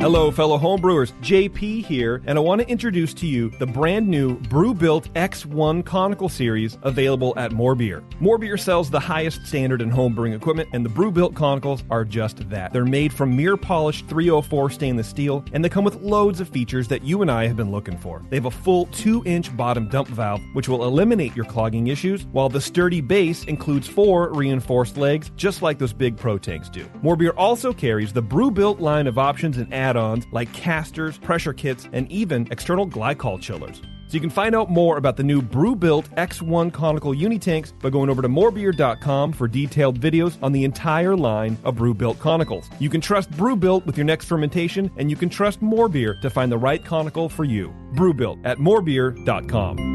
Hello, fellow homebrewers. JP here, and I want to introduce to you the brand new Brew-Built X1 Conical Series available at More Beer. More Beer sells the highest standard in homebrewing equipment, and the Brew-Built Conicals are just that. They're made from mirror-polished 304 stainless steel, and they come with loads of features that you and I have been looking for. They have a full 2-inch bottom dump valve, which will eliminate your clogging issues, while the sturdy base includes 4 reinforced legs, just like those big Pro tanks do. More Beer also carries the Brew-Built line of options and add-ons like casters, pressure kits, and even external glycol chillers. So you can find out more about the new Brew-Built X1 Conical Unitanks by going over to morebeer.com for detailed videos on the entire line of Brew-Built Conicals. You can trust Brew-Built with your next fermentation, and you can trust More Beer to find the right conical for you. Brew-Built at morebeer.com.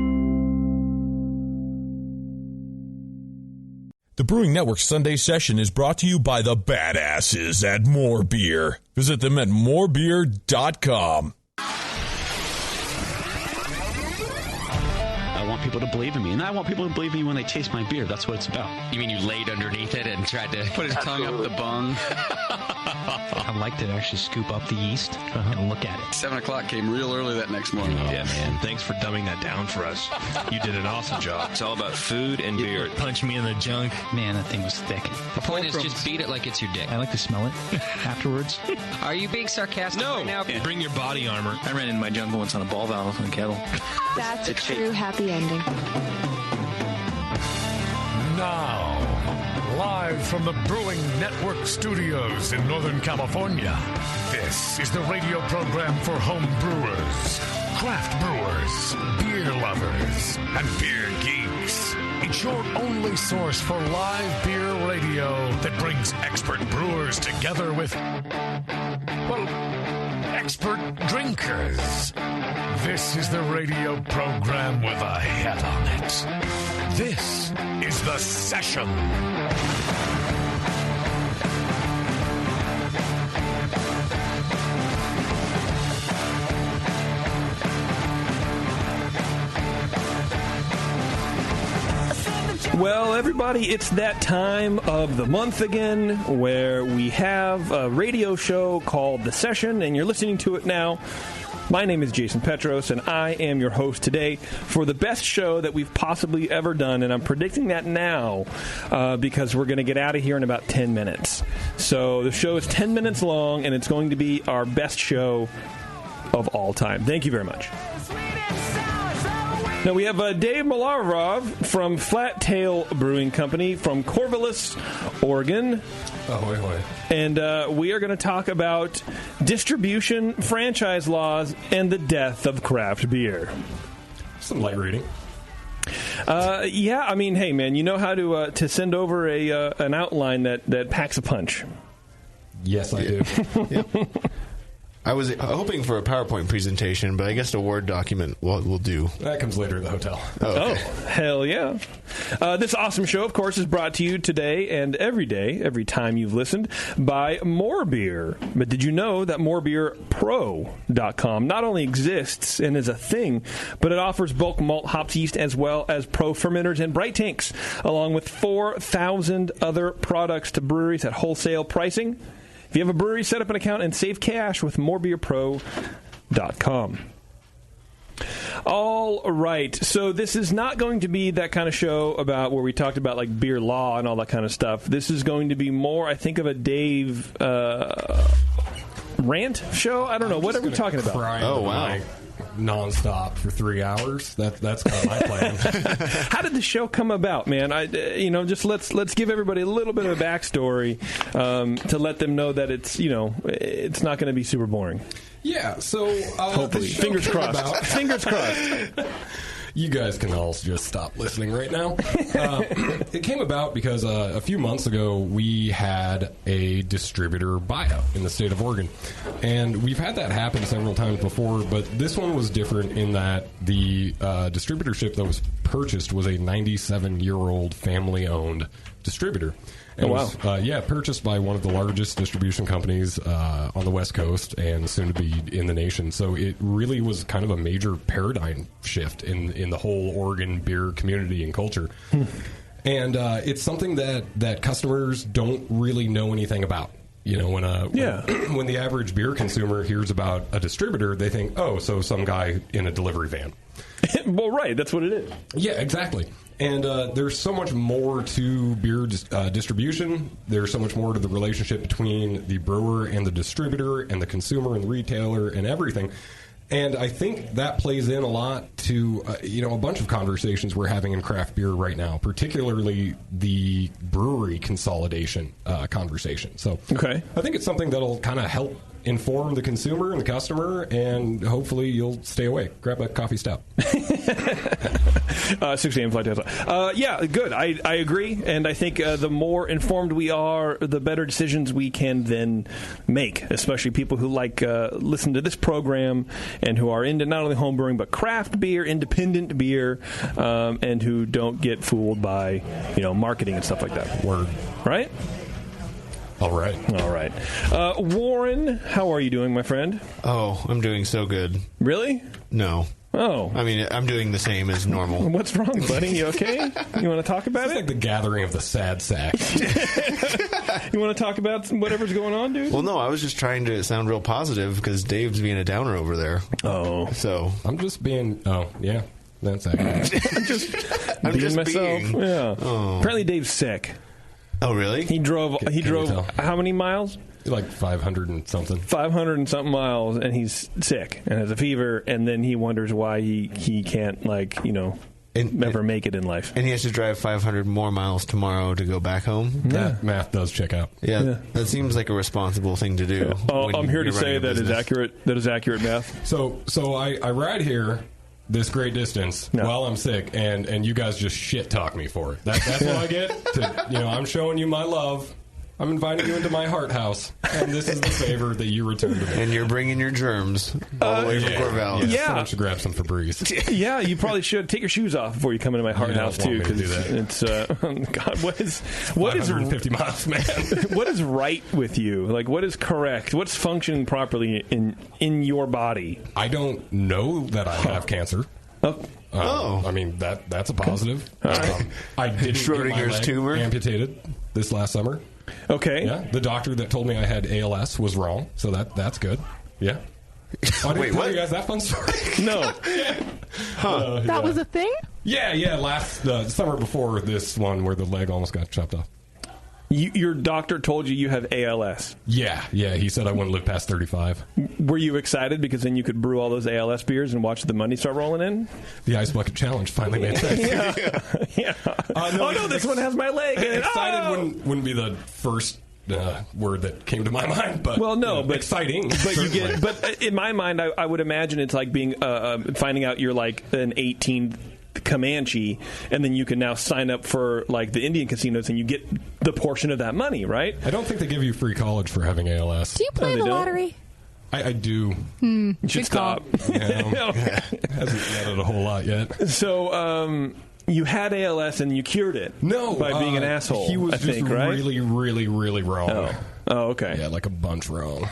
The Brewing Network's Sunday session is brought to you by the badasses at More Beer. Visit them at morebeer.com. I want people to believe in me, and I want people to believe in me when they taste my beer. That's what it's about. You mean you laid underneath it and tried to Put his tongue up the bung? I like to actually scoop up the yeast and look at it. 7 o'clock came real early that next morning. Yeah, man. Thanks for dumbing that down for us. You did an awesome job. It's all about food and beer. Punch me in the junk. Man, that thing was thick. The point is just beat it like it's your dick. I like to smell it afterwards. Are you being sarcastic right now? Yeah. Bring your body armor. I ran in my junk once on a ball valve in a kettle. That's a true happy ending. Now, live from the Brewing Network studios in Northern California, this is the radio program for home brewers, craft brewers, beer lovers, and beer geeks. It's your only source for live beer radio that brings expert brewers together with, well, expert drinkers. This is the radio program with a head on it. This is The Session. Well, everybody, it's that time of the month again where we have a radio show called The Session, and you're listening to it now. My name is Jason Petros, and I am your host today for the best show that we've possibly ever done, and I'm predicting that now because we're going to get out of here in about 10 minutes. So the show is 10 minutes long, and it's going to be our best show of all time. Thank you very much. Now, we have Dave Marliave from Flat Tail Brewing Company from Corvallis, Oregon. Ahoy, hoy. And we are going to talk about distribution, franchise laws, and the death of craft beer. Some light reading. Yeah, I mean, hey, man, you know how to send over an outline that packs a punch. Yes, I do. Yep. I was hoping for a PowerPoint presentation, but I guess the Word document will do. That comes later at the hotel. Oh, okay. Hell yeah. This awesome show, of course, is brought to you today and every day, every time you've listened, by More Beer. But did you know that morebeerpro.com not only exists and is a thing, but it offers bulk malt hops yeast as well as pro fermenters and bright tanks, along with 4,000 other products to breweries at wholesale pricing. If you have a brewery, set up an account and save cash with morebeerpro.com. All right, so this is not going to be that kind of show about where we talked about like beer law and all that kind of stuff. This is going to be more, I think, of a Dave rant show. I don't know. What are we talking about? Oh, wow. Non-stop for 3 hours. That's kind of my plan. How did the show come about, man? Just let's give everybody a little bit of a backstory to let them know that it's not going to be super boring. Yeah. So hopefully, fingers crossed. Fingers crossed. You guys can all just stop listening right now. It came about because a few months ago we had a distributor buyout in the state of Oregon. And we've had that happen several times before, but this one was different in that the distributorship that was purchased was a 97-year-old family-owned distributor. And wow. Was, purchased by one of the largest distribution companies on the West Coast and soon to be in the nation. So it really was kind of a major paradigm shift in the whole Oregon beer community and culture. And it's something that customers don't really know anything about. when the average beer consumer hears about a distributor, they think, oh, so some guy in a delivery van. Well, right, that's what it is. Yeah, exactly. And there's so much more to beer distribution. There's so much more to the relationship between the brewer and the distributor and the consumer and the retailer and everything. And I think that plays in a lot to, a bunch of conversations we're having in craft beer right now, particularly the brewery consolidation conversation. So I think it's something that'll kind of help inform the consumer and the customer, and hopefully you'll stay awake. Grab a coffee stout. 6 a.m. Flat Tail. Yeah, good. I agree, and I think the more informed we are, the better decisions we can then make, especially people who listen to this program and who are into not only home brewing but craft beer, independent beer, and who don't get fooled by marketing and stuff like that. Word. Right? All right. Warren, how are you doing, my friend? Oh, I'm doing so good. Really? No. Oh. I mean, I'm doing the same as normal. What's wrong, buddy? You okay? You want to talk about it? It's like the gathering of the sad sack. You want to talk about whatever's going on, dude? Well, no, I was just trying to sound real positive because Dave's being a downer over there. Oh. So. I'm just being... Oh, yeah. That's accurate. I'm just myself. Yeah. Oh. Apparently Dave's sick. Oh, really? He drove how many miles? Like 500 and something. 500 and something miles, and he's sick and has a fever, and then he wonders why he can't, ever make it in life. And he has to drive 500 more miles tomorrow to go back home? Yeah. That math does check out. Yeah. That seems like a responsible thing to do. I'm here to say that is accurate. That is accurate math. So I ride here this great distance while I'm sick, and you guys just shit talk me for it. That's what I get. I'm showing you my love. I'm inviting you into my heart house, and this is the favor that you return to me. And you're bringing your germs all the way from Corvallis. Yeah, someone should grab some Febreze. Yeah, you probably should. Take your shoes off before you come into my heart house, too. Because it's, God, what is 550 miles, man. What is right with you? What is correct? What's functioning properly in your body? I don't know that I have cancer. I mean, that's a positive. I did Schrodinger's tumor amputated this last summer. Okay. Yeah, the doctor that told me I had ALS was wrong, so that's good. Yeah. Wait, what? You guys that fun story? No. That was a thing? Yeah. Last summer before this one, where the leg almost got chopped off. Your doctor told you have ALS. Yeah. He said I wouldn't live past 35. Were you excited because then you could brew all those ALS beers and watch the money start rolling in? The Ice Bucket Challenge finally made sense. Yeah. No, this one has my leg in it. Excited wouldn't be the first word that came to my mind, but but exciting. But but in my mind, I would imagine it's like being finding out you're like an 18 Comanche, and then you can now sign up for the Indian casinos, and you get the portion of that money, right? I don't think they give you free college for having ALS. Do you play the lottery? I do. You should stop. Hasn't added a whole lot yet. So, you had ALS and you cured it. No, by being an asshole. He was really, really, really wrong. Oh, okay. Yeah, like a bunch wrong.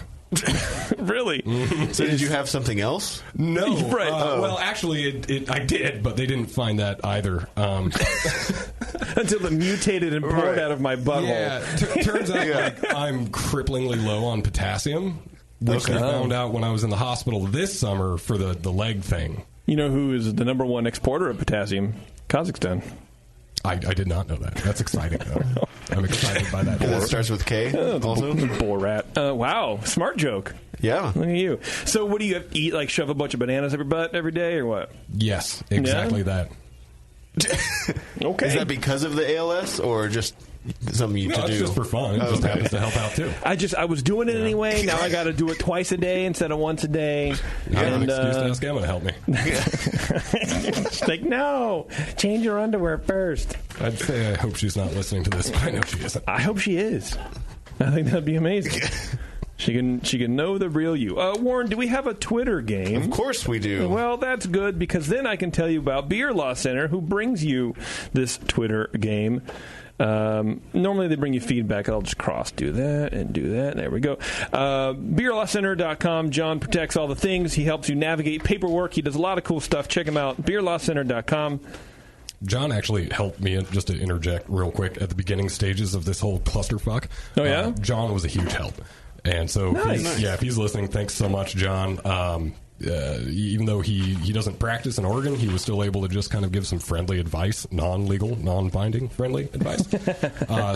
Really? Mm-hmm. So did you have something else? No. Right. Well, actually, I did, but they didn't find that either. Until it mutated and poured out of my butthole. Yeah. Turns out I'm cripplingly low on potassium, which I found out when I was in the hospital this summer for the leg thing. You know who is the number one exporter of potassium? Kazakhstan. I did not know that. That's exciting, though. I'm excited by that. And that starts with K, also? Borat. Wow, smart joke. Yeah. Look at you. So what do you have to eat, shove a bunch of bananas up your butt every day, or what? Yes, exactly that. Okay. Is that because of the ALS, or just something you to do? It's just for fun. It just happens to help out, too. I was doing it anyway. Now I got to do it twice a day instead of once a day. An excuse to ask Emma to help me. She's no, change your underwear first. I'd say I hope she's not listening to this, but I know she isn't. I hope she is. I think that'd be amazing. She can know the real you. Warren, do we have a Twitter game? Of course we do. Well, that's good, because then I can tell you about Beer Law Center, who brings you this Twitter game. Normally they bring you feedback. I'll just do that and do that. There we go. BeerLawCenter.com. John protects all the things. He helps you navigate paperwork. He does a lot of cool stuff. Check him out. BeerLawCenter.com. John actually helped me, just to interject real quick, at the beginning stages of this whole clusterfuck. Oh, yeah? John was a huge help. And so, if he's listening, thanks so much, John. Even though he doesn't practice in Oregon, he was still able to just kind of give some friendly advice, non-legal, non-binding friendly advice.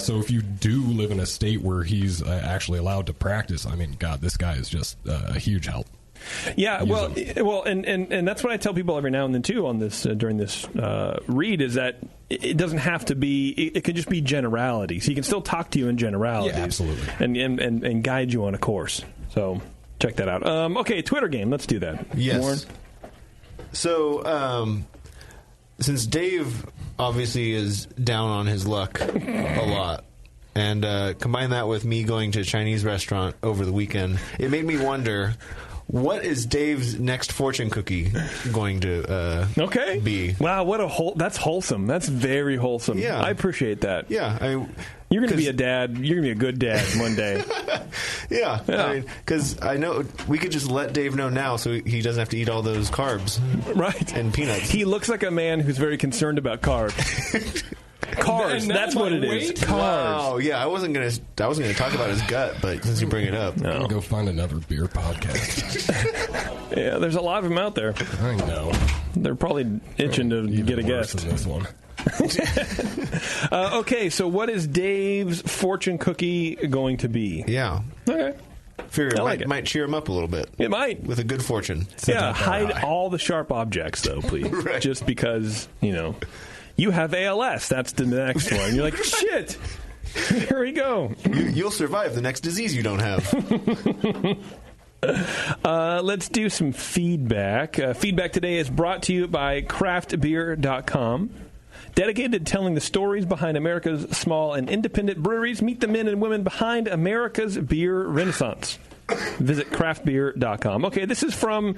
So if you do live in a state where he's actually allowed to practice, I mean, God, this guy is just a huge help. Yeah, well, and that's what I tell people every now and then too on this during this read is that it doesn't have to be. It could just be generalities. He can still talk to you in generalities, yeah, absolutely, and guide you on a course. So check that out. Okay, Twitter game. Let's do that. Yes. Warren? So since Dave obviously is down on his luck a lot. And combine that with me going to a Chinese restaurant over the weekend, it made me wonder, what is Dave's next fortune cookie going to be? Wow, that's wholesome. That's very wholesome. Yeah. I appreciate that. Yeah. I mean, you're going to be a dad. You're going to be a good dad one day. Yeah. I mean, because I know we could just let Dave know now so he doesn't have to eat all those carbs. Right. And peanuts. He looks like a man who's very concerned about carbs. Cars, that's what it is. Cars. Wow, yeah, I wasn't gonna talk about his gut, but since you bring it up, I'm gonna go find another beer podcast. Yeah, there's a lot of them out there. I know. They're probably itching to get a guest. Than this one. Okay, so what is Dave's fortune cookie going to be? Yeah. Okay. Figure it might cheer him up a little bit. It might. With a good fortune. Yeah, hide all the sharp objects, though, please. Right. Just because, you have ALS. That's the next one. You're like, shit. Here we go. You'll survive the next disease you don't have. Let's do some feedback. Feedback today is brought to you by craftbeer.com. Dedicated to telling the stories behind America's small and independent breweries. Meet the men and women behind America's beer renaissance. Visit craftbeer.com. Okay, this is from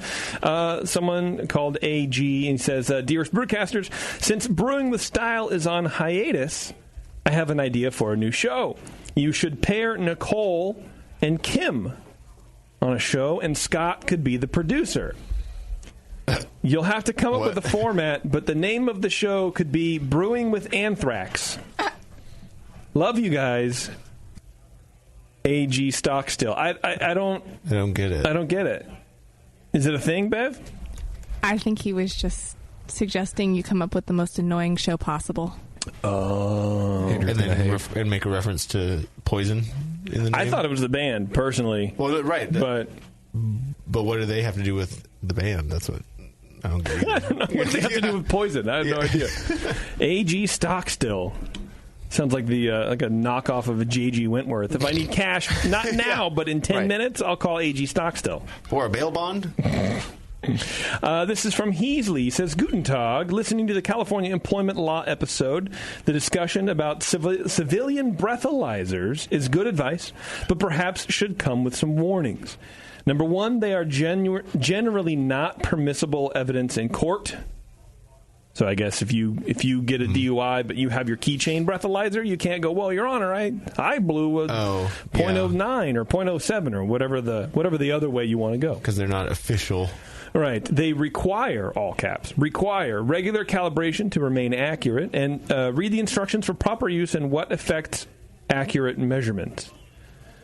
someone called AG, and he says, Dearest Brewcasters, since Brewing with Style is on hiatus, I have an idea for a new show. You should pair Nicole and Kim on a show, and Scott could be the producer. You'll have to come up with a format, but the name of the show could be Brewing with Anthrax. Love you guys. AG Stockstill. I don't get it. I don't get it. Is it a thing, Bev? I think he was just suggesting you come up with the most annoying show possible. Oh. And then and make a reference to Poison in the name? I thought it was the band, personally. Well, right. But what do they have to do with the band? That's what I don't get. I don't know what they have to do with Poison. I have no idea. AG Stockstill. Sounds like like a knockoff of a J.G. Wentworth. If I need cash, not now, but in 10 minutes, I'll call A.G. Stockstill. Or a bail bond? This is from Heasley. He says, Guten Tag. Listening to the California employment law episode, the discussion about civilian breathalyzers is good advice, but perhaps should come with some warnings. Number one, they are generally not permissible evidence in court. So I guess if you get a DUI but you have your keychain breathalyzer, you can't go, well, Your Honor, I blew a 0.09 or 0.07 or whatever the other way you want to go. Because they're not official. Right. They require, all caps, regular calibration to remain accurate and read the instructions for proper use and what affects accurate measurement.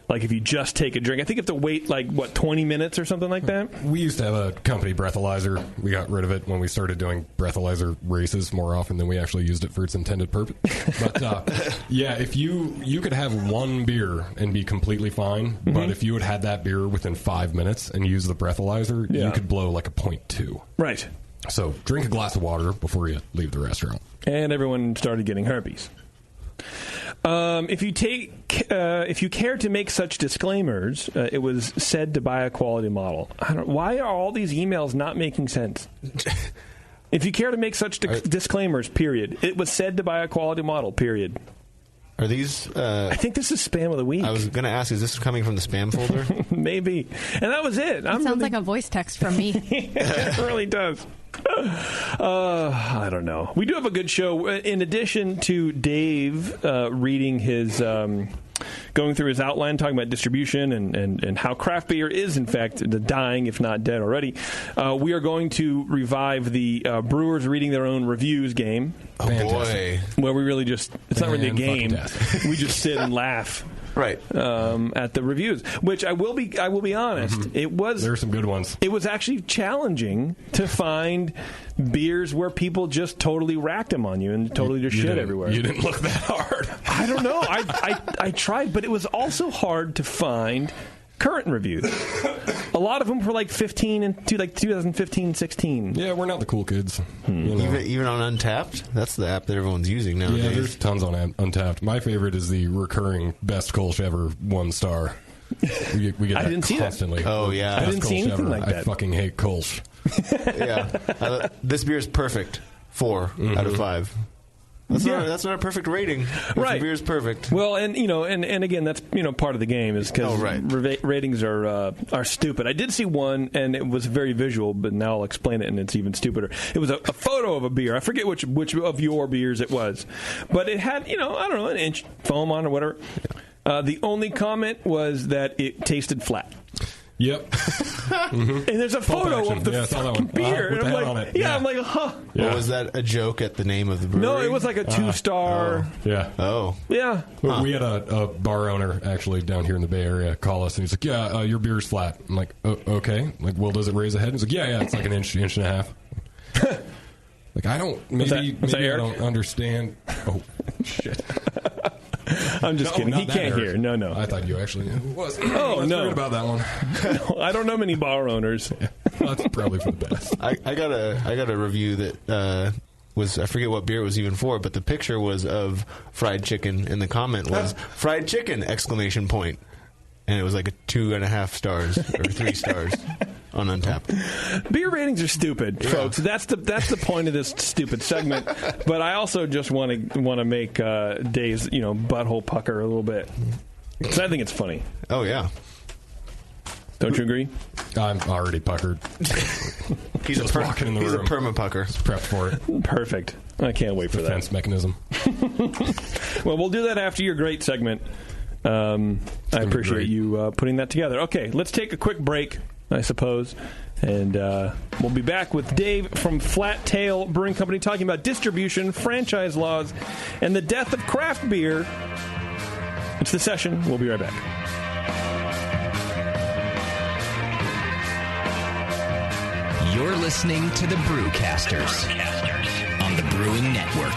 Like if you just take a drink. I think you have to wait 20 minutes or something like that? We used to have a company breathalyzer. We got rid of it when we started doing breathalyzer races more often than we actually used it for its intended purpose. But yeah, if you could have one beer and be completely fine, but if you had that beer within 5 minutes and use the breathalyzer, you could blow like a 0.2. Right. So drink a glass of water before you leave the restaurant. And everyone started getting herpes. If you care to make such disclaimers, it was said to buy a quality model. Why are all these emails not making sense? If you care to make such disclaimers, period. It was said to buy a quality model, period. Are these... I think this is spam of the week. I was going to ask, is this coming from the spam folder? Maybe. And that was it. It sounds like a voice text from me. It really does. I don't know. We do have a good show. In addition to Dave reading his going through his outline, talking about distribution and how craft beer is, in fact, dying, if not dead already. We are going to revive the Brewers Reading Their Own Reviews game. Oh, boy. Where we really just, it's not really a game. We just sit and laugh. Right. At the reviews, which I will be honest, there were some good ones. It was actually challenging to find beers where people just totally racked them on you and totally just shit everywhere. You didn't look that hard. I don't know. I tried, but it was also hard to find current reviews. A lot of them were like 15 and like 2015, 16. Yeah, we're not the cool kids. Even on Untappd? That's the app that everyone's using nowadays. Yeah, there's tons on Untappd. My favorite is the recurring best Kolsch ever 1 star. We get I didn't see constantly. That. Oh, yeah. I didn't see anything like that. I fucking hate Kolsch. Yeah. This beer is perfect. 4 out of 5. That's not a perfect rating. Right. The beer is perfect. Well, and again, that's part of the game is because ratings are stupid. I did see one, and it was very visual, but now I'll explain it, and it's even stupider. It was a photo of a beer. I forget which of your beers it was, but it had I don't know, an inch foam on or whatever. The only comment was that it tasted flat. Yep. And there's a photo of the fucking beer. With and the I'm head like, on it. I'm like, huh. Yeah. Well, was that a joke at the name of the brewery? No, it was like a 2-star. Yeah. Oh. Yeah. We had a bar owner actually down here in the Bay Area call us, and he's like, your beer's flat. I'm like, okay. Like, well, does it raise a head? He's like, yeah, it's like an inch and a half. Like, I don't understand. Oh, shit. I'm just kidding. He can't hear. No. I thought you actually was. Oh, no. Forget about that one. No, I don't know many bar owners. That's probably for the best. I got a review that was, I forget what beer it was even for, but the picture was of fried chicken, and the comment was fried chicken! ! And it was like a 2.5 stars or 3 stars on Untappd. Beer ratings are stupid, folks. That's the point of this stupid segment. But I also just want to make Dave's butthole pucker a little bit, because I think it's funny. Oh yeah. Don't you agree? I'm already puckered. He's walking in the room. He's a perma pucker. Prepped for it. Perfect. I can't wait for that. Defense mechanism. Well, we'll do that after your great segment. I appreciate you putting that together. Okay, let's take a quick break, I suppose, and we'll be back with Dave from Flat Tail Brewing Company talking about distribution, franchise laws, and the death of craft beer. It's The Session. We'll be right back. You're listening to the Brewcasters on the Brewing Network.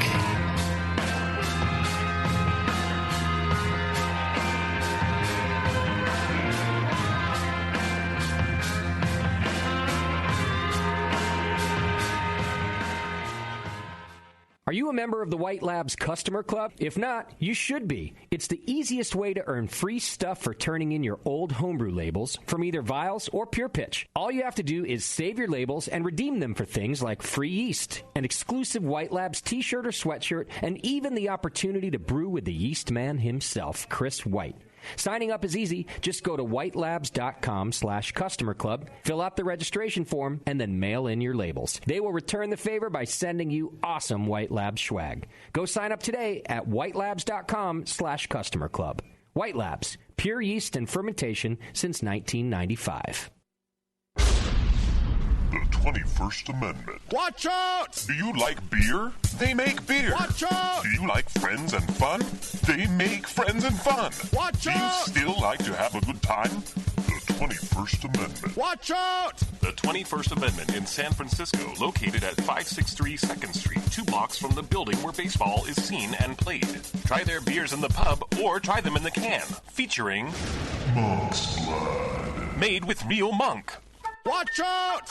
Are you a member of the White Labs Customer Club? If not, you should be. It's the easiest way to earn free stuff for turning in your old homebrew labels from either Vials or Pure Pitch. All you have to do is save your labels and redeem them for things like free yeast, an exclusive White Labs t-shirt or sweatshirt, and even the opportunity to brew with the yeast man himself, Chris White. Signing up is easy. Just go to whitelabs.com/customer club, fill out the registration form, and then mail in your labels. They will return the favor by sending you awesome White Labs swag. Go sign up today at whitelabs.com/customer club. White Labs, pure yeast and fermentation since 1995. The 21st Amendment. Watch out! Do you like beer? They make beer. Watch out! Do you like friends and fun? They make friends and fun. Watch out! Do you still like to have a good time? The 21st Amendment. Watch out! The 21st Amendment in San Francisco, located at 563 2nd Street, 2 blocks from the building where baseball is seen and played. Try their beers in the pub or try them in the can, featuring Monk's Blood. Made with real monk. Watch out!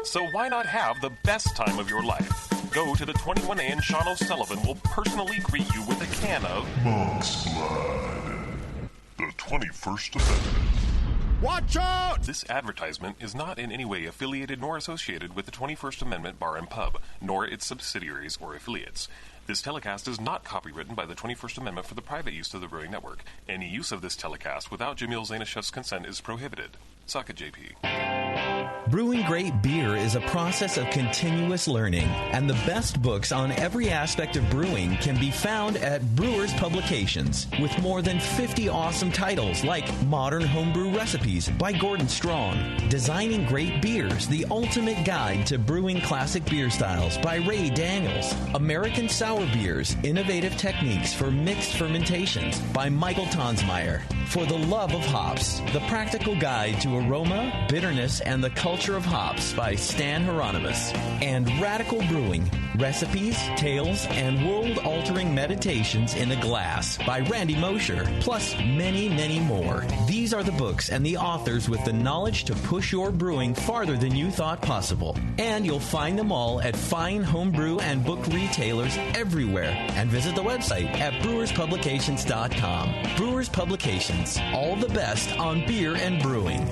So why not have the best time of your life? Go to the 21A and Sean O'Sullivan will personally greet you with a can of Monk's Blood. The 21st Amendment. Watch out! This advertisement is not in any way affiliated nor associated with the 21st Amendment Bar and Pub, nor its subsidiaries or affiliates. This telecast is not copywritten by the 21st Amendment for the private use of the Brewing Network. Any use of this telecast without Jamil Zainashev's consent is prohibited. Suck it, JP. Brewing great beer is a process of continuous learning, and the best books on every aspect of brewing can be found at Brewers Publications, with more than 50 awesome titles like Modern Homebrew Recipes by Gordon Strong, Designing Great Beers, the Ultimate Guide to Brewing Classic Beer Styles by Ray Daniels, American Sour Beers, Innovative Techniques for Mixed Fermentations by Michael Tonsmeyer, For the Love of Hops, The Practical Guide to Aroma, Bitterness, and the Culture of Hops by Stan Hieronymus, and Radical Brewing, Recipes, Tales, and World-Altering Meditations in a Glass by Randy Mosher, plus many, many more. These are the books and the authors with the knowledge to push your brewing farther than you thought possible. And you'll find them all at fine homebrew and book retailers everywhere. And visit the website at brewerspublications.com. Brewers Publications, all the best on beer and brewing.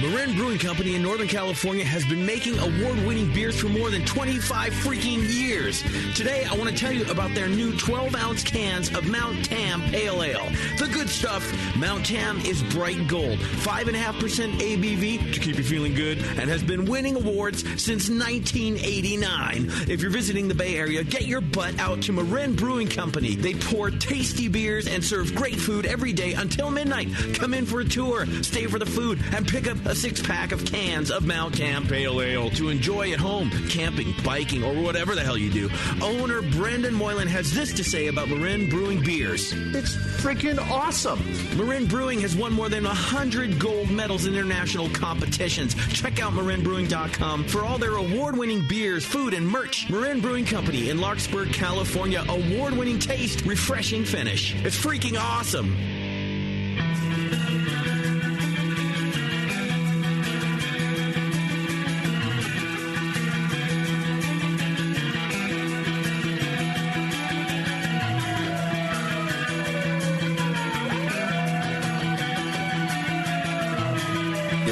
Marin Brewing Company in Northern California has been making award-winning beers for more than 25 freaking years. Today, I want to tell you about their new 12-ounce cans of Mount Tam Pale Ale. The good stuff, Mount Tam is bright gold, 5.5% ABV to keep you feeling good, and has been winning awards since 1989. If you're visiting the Bay Area, get your butt out to Marin Brewing Company. They pour tasty beers and serve great food every day until midnight. Come in for a tour, stay for the food, and pick up a 6-pack of cans of Mount Tam Pale Ale to enjoy at home, camping, biking, or whatever the hell you do. Owner Brendan Moylan has this to say about Marin Brewing beers. It's freaking awesome. Marin Brewing has won more than 100 gold medals in international competitions. Check out marinbrewing.com for all their award-winning beers, food, and merch. Marin Brewing Company in Larkspur, California. Award-winning taste, refreshing finish. It's freaking awesome.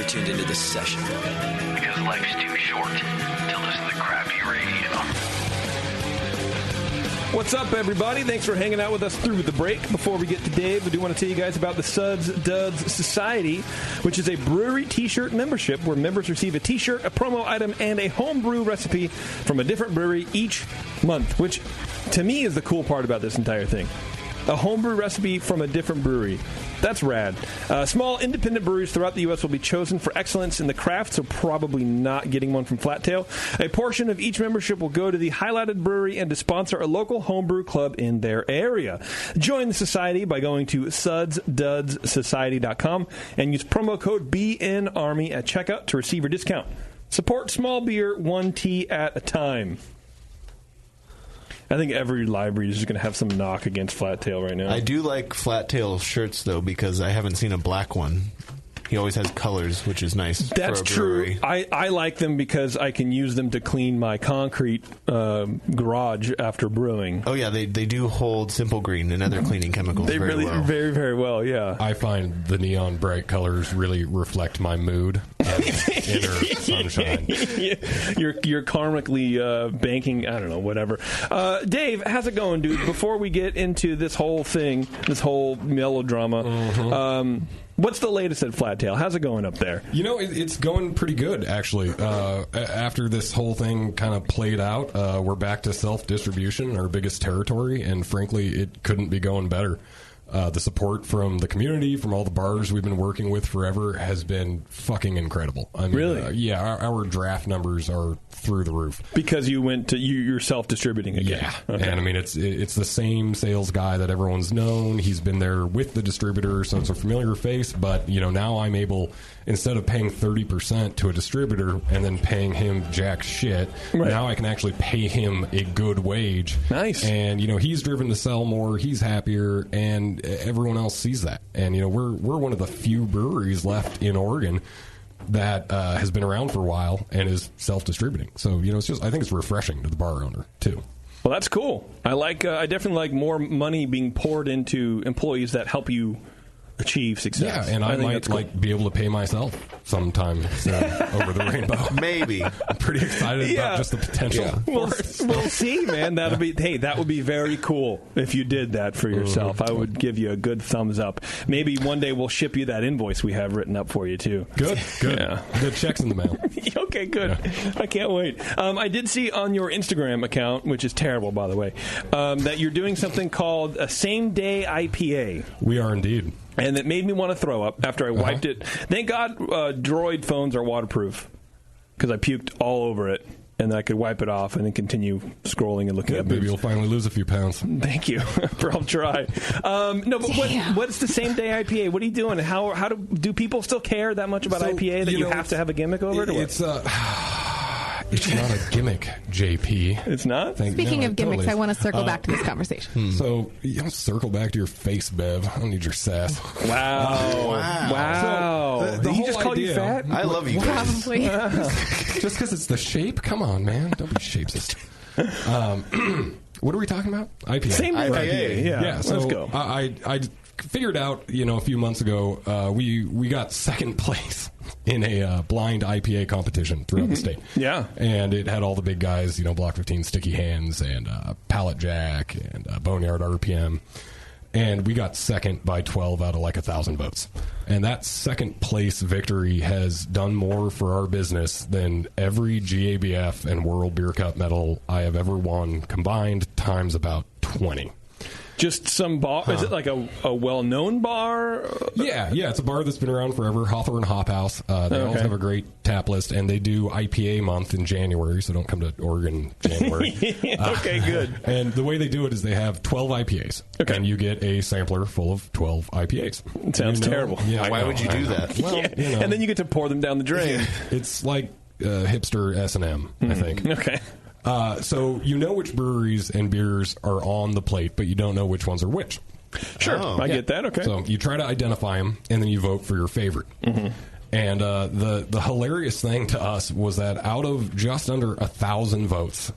Tuned into this session because life's too short to listen to crappy radio. What's up, everybody? Thanks for hanging out with us through the break. Before we get to Dave, we do want to tell you guys about the Suds Duds Society, which is a brewery t-shirt membership where members receive a t-shirt, a promo item, and a homebrew recipe from a different brewery each month, which to me is the cool part about this entire thing. A homebrew recipe from a different brewery. That's rad. Small independent breweries throughout the U.S. will be chosen for excellence in the craft, so probably not getting one from Flat Tail. A portion of each membership will go to the highlighted brewery and to sponsor a local homebrew club in their area. Join the society by going to sudsdudssociety.com and use promo code BNARMY at checkout to receive your discount. Support small beer, one tea at a time. I think every library is just going to have some knock against Flat Tail right now. I do like Flat Tail shirts, though, because I haven't seen a black one. He always has colors, which is nice. That's for a brewery. True. I like them because I can use them to clean my concrete garage after brewing. Oh, yeah, they do hold Simple Green and other cleaning chemicals they very really, well. Very, very well, yeah. I find the neon bright colors really reflect my mood and inner sunshine. You're karmically banking, I don't know, whatever. Dave, how's it going, dude? Before we get into this whole thing, this whole melodrama, what's the latest at Flat Tail? How's it going up there? You know, it's going pretty good, actually. After this whole thing kind of played out, we're back to self-distribution, our biggest territory, and frankly, it couldn't be going better. The support from the community, from all the bars we've been working with forever, has been fucking incredible. I mean, really? Yeah, our draft numbers are through the roof. Because you went to you're self-distributing again. Yeah, okay. And I mean, it's the same sales guy that everyone's known. He's been there with the distributor, so it's a familiar face. But you know, now I'm able, instead of paying 30% to a distributor and then paying him jack shit, right, now I can actually pay him a good wage. Nice. And you know, he's driven to sell more. He's happier, and everyone else sees that. And you know, we're one of the few breweries left in Oregon that has been around for a while and is self-distributing. So, you know, it's just, I think it's refreshing to the bar owner, too. Well, that's cool. I definitely like more money being poured into employees that help you achieve success. Yeah, and I think might that's cool. be able to pay myself sometime soon over the rainbow. Maybe. I'm pretty excited about just the potential. Yeah. We'll see, man. That would be very cool if you did that for yourself. I would give you a good thumbs up. Maybe one day we'll ship you that invoice we have written up for you too. Good. Yeah. Good checks in the mail. Okay, good. Yeah. I can't wait. I did see on your Instagram account, which is terrible, by the way, that you're doing something called a same-day IPA. We are indeed. And it made me want to throw up after I wiped it. Thank God Droid phones are waterproof, because I puked all over it. And I could wipe it off and then continue scrolling and looking at maybe you'll finally lose a few pounds. Thank you. I'll try. No, but what's the same day IPA? What are you doing? How do people still care that much about IPA that you have to have a gimmick over it? Or It's not a gimmick, JP. It's not? Speaking of gimmicks, I want to circle back to this conversation. So, you don't circle back to your face, Bev. I don't need your sass. Wow. So, Did he just call you fat? I love you guys. Probably. Just because it's the shape? Come on, man. Don't be shapesist. What are we talking about? IPA. Same IPA. Yeah. So Let's go. I figured out, a few months ago, we got second place in a blind IPA competition throughout the state. Yeah. And it had all the big guys, Block 15, Sticky Hands, and Pallet Jack, and Boneyard RPM. And we got second by 12 out of 1,000 votes. And that second place victory has done more for our business than every GABF and World Beer Cup medal I have ever won combined times about 20. Just some bar? Is it like a well-known bar? Yeah. It's a bar that's been around forever. Hawthorne Hop House. They always have a great tap list, and they do IPA month in January, so don't come to Oregon in January. Okay, good. And the way they do it is they have 12 IPAs, and you get a sampler full of 12 IPAs. It sounds terrible. Yeah, Why would you do that? Well, and then you get to pour them down the drain. It's like hipster S&M, I think. Okay. So you know which breweries and beers are on the plate, but you don't know which ones are which. Sure, I get that. Okay. So you try to identify them, and then you vote for your favorite. Mm-hmm. And the hilarious thing to us was that out of just under 1,000 votes,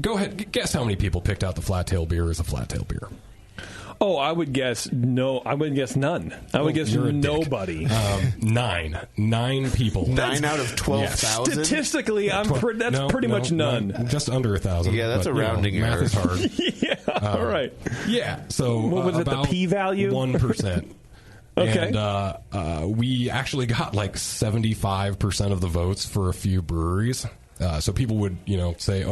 go ahead, guess how many people picked out the Flat Tail beer as a Flat Tail beer. Oh, I would guess no. I would guess none. I would guess nobody. 9 people. 9 out of 12,000. Statistically, that's pretty much none. Just under 1,000. Yeah, that's a rounding error. Math is hard. Yeah. All right. Yeah. So what was it? The p-value? 1%. Okay. And we actually got 75% of the votes for a few breweries. So people would, say,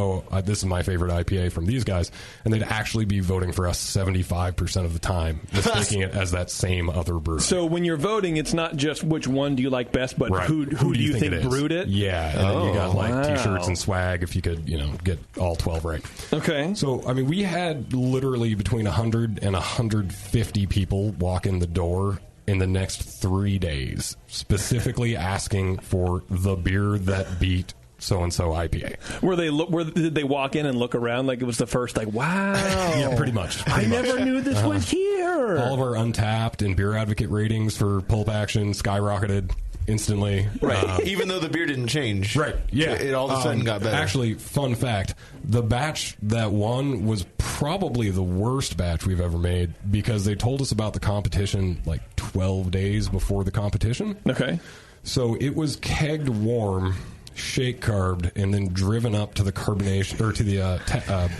this is my favorite IPA from these guys, and they'd actually be voting for us 75% of the time, mistaking it as that same other brewery. So when you're voting, it's not just which one do you like best, but who do you think brewed it? Yeah, and then you got T-shirts and swag if you could, get all 12 right. Okay. So, we had literally between 100 and 150 people walk in the door in the next 3 days, specifically asking for the beer that beat so-and-so IPA. Did they walk in and look around like it was the first, wow? Yeah, pretty much. I never knew this was here. All of our Untapped and Beer Advocate ratings for Pulp Action skyrocketed instantly. Right. Even though the beer didn't change. Right. Yeah. It all of a sudden got better. Actually, fun fact, the batch that won was probably the worst batch we've ever made because they told us about the competition 12 days before the competition. Okay. So it was kegged warm, shake carbed, and then driven up to the carbonation or to the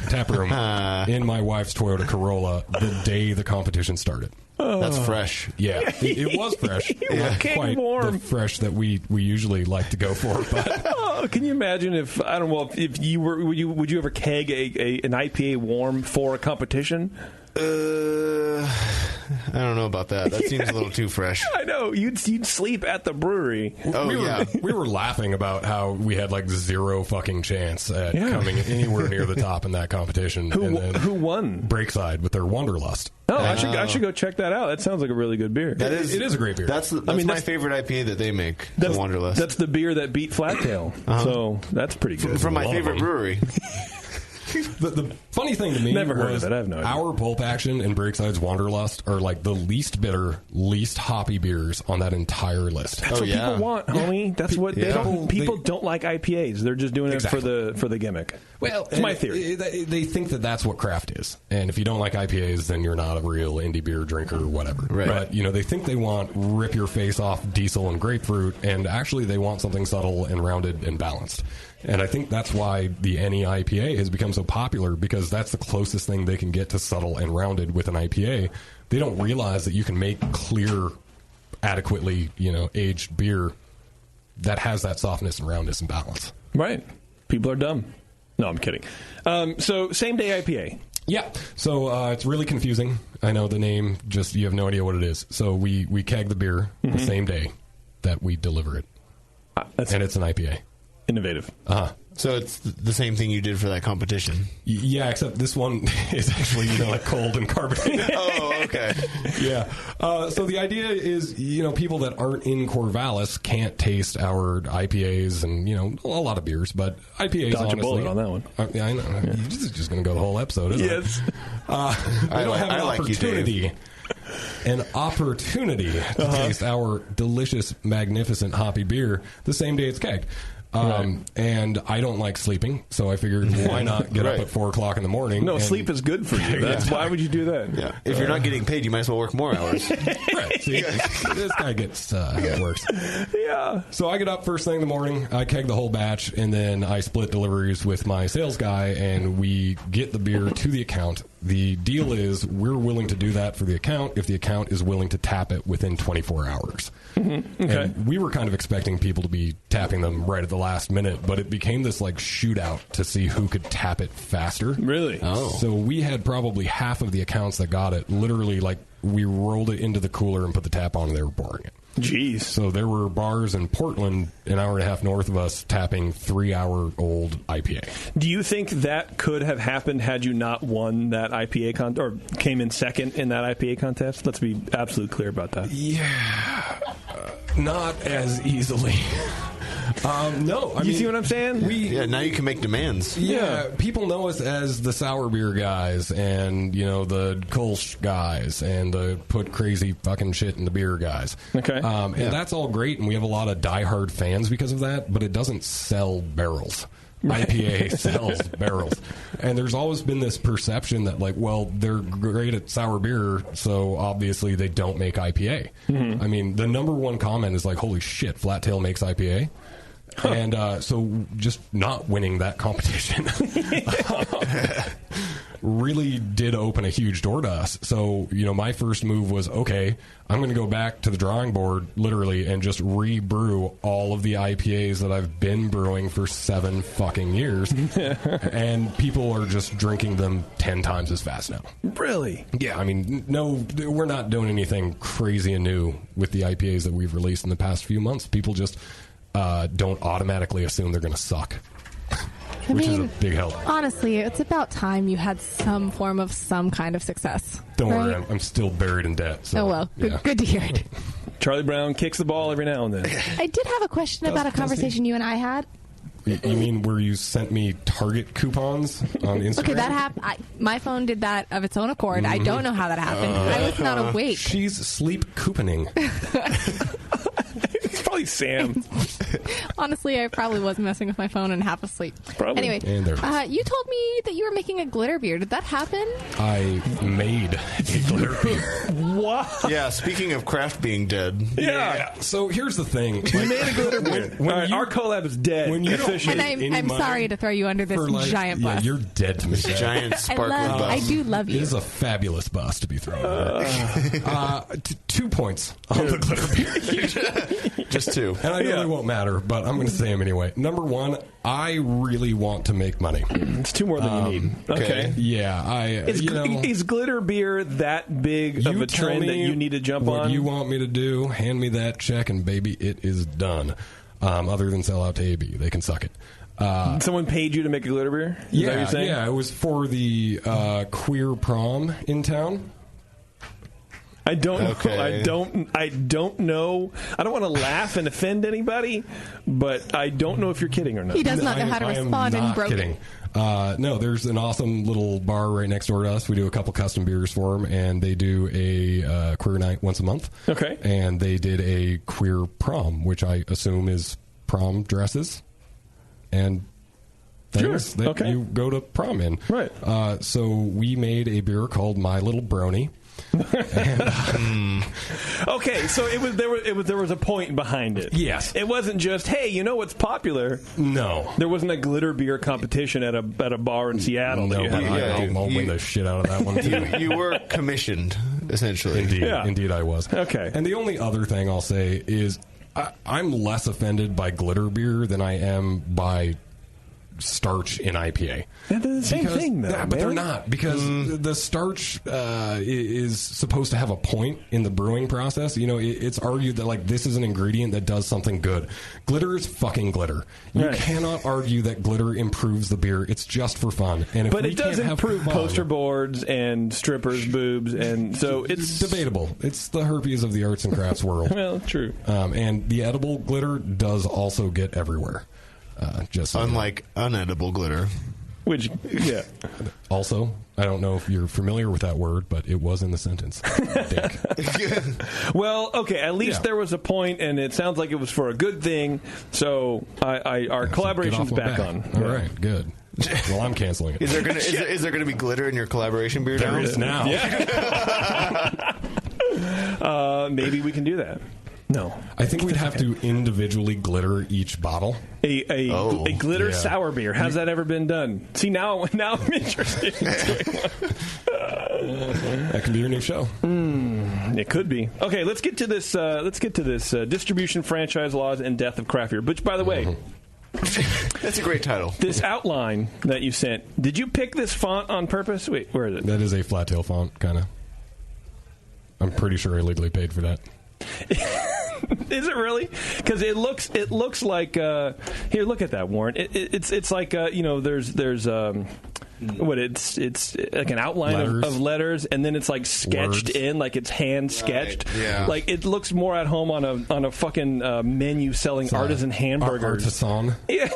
tap room in my wife's Toyota Corolla the day the competition started. That's fresh. Yeah, it was fresh. Not quite warm. The fresh that we usually like to go for. But can you imagine if you were would you ever keg an IPA warm for a competition? I don't know about that. That seems a little too fresh. I know. You'd sleep at the brewery. We were laughing about how we had zero fucking chance at coming anywhere near the top in that competition. Who won? Breakside with their Wanderlust. Oh, I should go check that out. That sounds like a really good beer. It is a great beer. That's my favorite IPA that they make, the Wanderlust. That's the beer that beat Flat Tail. So that's pretty good. From my favorite brewery. The funny thing to me Never heard was of it. I have no idea. our Pulp Action and Breakside's Wanderlust are like the least bitter, least hoppy beers on that entire list. That's what people want, homie. That's what people don't like IPAs. They're just doing it for the gimmick. Well, it's my theory. They think that that's what craft is, and if you don't like IPAs, then you're not a real indie beer drinker or whatever. Right. But they think they want rip your face off diesel and grapefruit, and actually they want something subtle and rounded and balanced. And I think that's why the NE IPA has become so popular, because that's the closest thing they can get to subtle and rounded with an IPA. They don't realize that you can make clear, adequately aged beer that has that softness and roundness and balance. Right. People are dumb. No, I'm kidding. So, same day IPA. Yeah. So, it's really confusing. I know the name, just you have no idea what it is. So, we keg the beer the same day that we deliver it. And it's an IPA. Innovative. So it's the same thing you did for that competition. Yeah, except this one is actually like cold and carbonated. Oh, okay. Yeah. So the idea is, people that aren't in Corvallis can't taste our IPAs and a lot of beers, but IPAs. Dodge honestly, a bullet on that one. I know. Yeah. You're just going to go the whole episode, isn't it? Yes. I don't have an opportunity. An opportunity to taste our delicious, magnificent hoppy beer the same day it's kegged. And I don't like sleeping, so I figured why not get up at 4 o'clock in the morning? No, sleep is good for you. Why would you do that? Yeah. If you're not getting paid, you might as well work more hours. Right. See, this guy gets how it works. Yeah. So I get up first thing in the morning, I keg the whole batch, and then I split deliveries with my sales guy, and we get the beer to the account. The deal is we're willing to do that for the account if the account is willing to tap it within 24 hours. Mm-hmm. Okay. And we were kind of expecting people to be tapping them right at the last minute, but it became this like shootout to see who could tap it faster. Really? Oh. So we had probably half of the accounts that got it. Literally, like, we rolled it into the cooler and put the tap on and they were pouring it. Jeez. So there were bars in Portland, an hour and a half north of us, tapping 3-hour-old IPA. Do you think that could have happened had you not won that IPA contest, or came in second in that IPA contest? Let's be absolutely clear about that. Yeah. Not as easily. No, I mean, see what I'm saying? Now you can make demands. Yeah, people know us as the sour beer guys and, the Kolsch guys and the put crazy fucking shit in the beer guys. Okay. And that's all great, and we have a lot of diehard fans because of that, but it doesn't sell barrels. Right. IPA sells barrels. And there's always been this perception that, they're great at sour beer, so obviously they don't make IPA. Mm-hmm. I mean, the number one comment is like, holy shit, Flat Tail makes IPA? Huh. And so just not winning that competition really did open a huge door to us. So, my first move was, okay, I'm going to go back to the drawing board, literally, and just re-brew all of the IPAs that I've been brewing for 7 fucking years. And people are just drinking them 10 times as fast now. Really? Yeah, I mean, no, we're not doing anything crazy and new with the IPAs that we've released in the past few months. People just don't automatically assume they're going to suck. Which is a big help. Honestly, it's about time you had some form of some kind of success. Don't worry, I'm still buried in debt. So, oh, well. Good to hear it. Charlie Brown kicks the ball every now and then. I did have a question about a conversation you and I had. You mean where you sent me Target coupons on Instagram? Okay, that happened. My phone did that of its own accord. Mm-hmm. I don't know how that happened. I was not awake. She's sleep couponing. It's probably Sam. Honestly, I probably was messing with my phone and half asleep. Probably. Anyway, you told me that you were making a glitter beer. Did that happen? I made a glitter beer. What? Yeah, speaking of craft being dead. Yeah. So here's the thing. We made a glitter beer. Our collab is dead. When you and I'm sorry to throw you under this giant bus. Yeah, you're dead to me. This giant sparkly bus. I do love you. It is a fabulous bus to be thrown under. 2 points on the glitter beer. Just 2. And I know they won't matter, but I'm going to say them anyway. Number 1, I really want to make money. It's 2 more than you need. Okay. Yeah. Is glitter beer that big of a trend that you need to jump on? What you want me to do, hand me that check, and baby, it is done. Other than sell out to AB. They can suck it. Someone paid you to make a glitter beer? Is that what you're saying? Yeah, it was for the queer prom in town. I don't Okay. I don't know. I don't want to laugh and offend anybody, but I don't know if you're kidding or not. He does not know how to respond in broken. Kidding. No, there's an awesome little bar right next door to us. We do a couple custom beers for them, and they do a queer night once a month. Okay. And they did a queer prom, which I assume is prom dresses and things that you go to prom in. Right. So we made a beer called My Little Brony. Okay, so there was a point behind it. Yes. It wasn't just, hey, you know what's popular? No. There wasn't a glitter beer competition at a bar in Seattle. No, that you had. I'll win the shit out of that one too. You were commissioned, essentially. Indeed I was. Okay. And the only other thing I'll say is I'm less offended by glitter beer than I am by starch in IPA. Yeah, they're the same thing, though. Yeah, but they're not, because the starch is supposed to have a point in the brewing process. You know, it's argued that, like, this is an ingredient that does something good. Glitter is fucking glitter. You cannot argue that glitter improves the beer. It's just for fun. And if but we it does can't have improve fun, poster boards and strippers' boobs, and so it's debatable. It's the herpes of the arts and crafts world. Well, true. And the edible glitter does also get everywhere. Just unlike unedible glitter. Which, yeah. Also, I don't know if you're familiar with that word, but it was in the sentence. Dick. Well, okay, at least there was a point, and it sounds like it was for a good thing, so our collaboration's back on. All right, good. Well, I'm canceling it. Is there gonna be glitter in your collaboration beer? There is now. Yeah. Maybe we can do that. No. I think we'd have to individually glitter each bottle. A glitter sour beer. How's that ever been done? See, now I'm interested in doing one. That could be your new show. It could be. Okay, let's get to this. Distribution, franchise laws, and death of craft beer. Which, by the way, that's a great title. This outline that you sent. Did you pick this font on purpose? Wait, where is it? That is a flat tail font, kind of. I'm pretty sure I legally paid for that. Is it really? Because it looks like here. Look at that, Warren. It's like there's it's like an outline of letters, and then it's like sketched in, like it's hand sketched. Right. Yeah. Like it looks more at home on a fucking menu selling artisan hamburgers. Artisan. Yeah.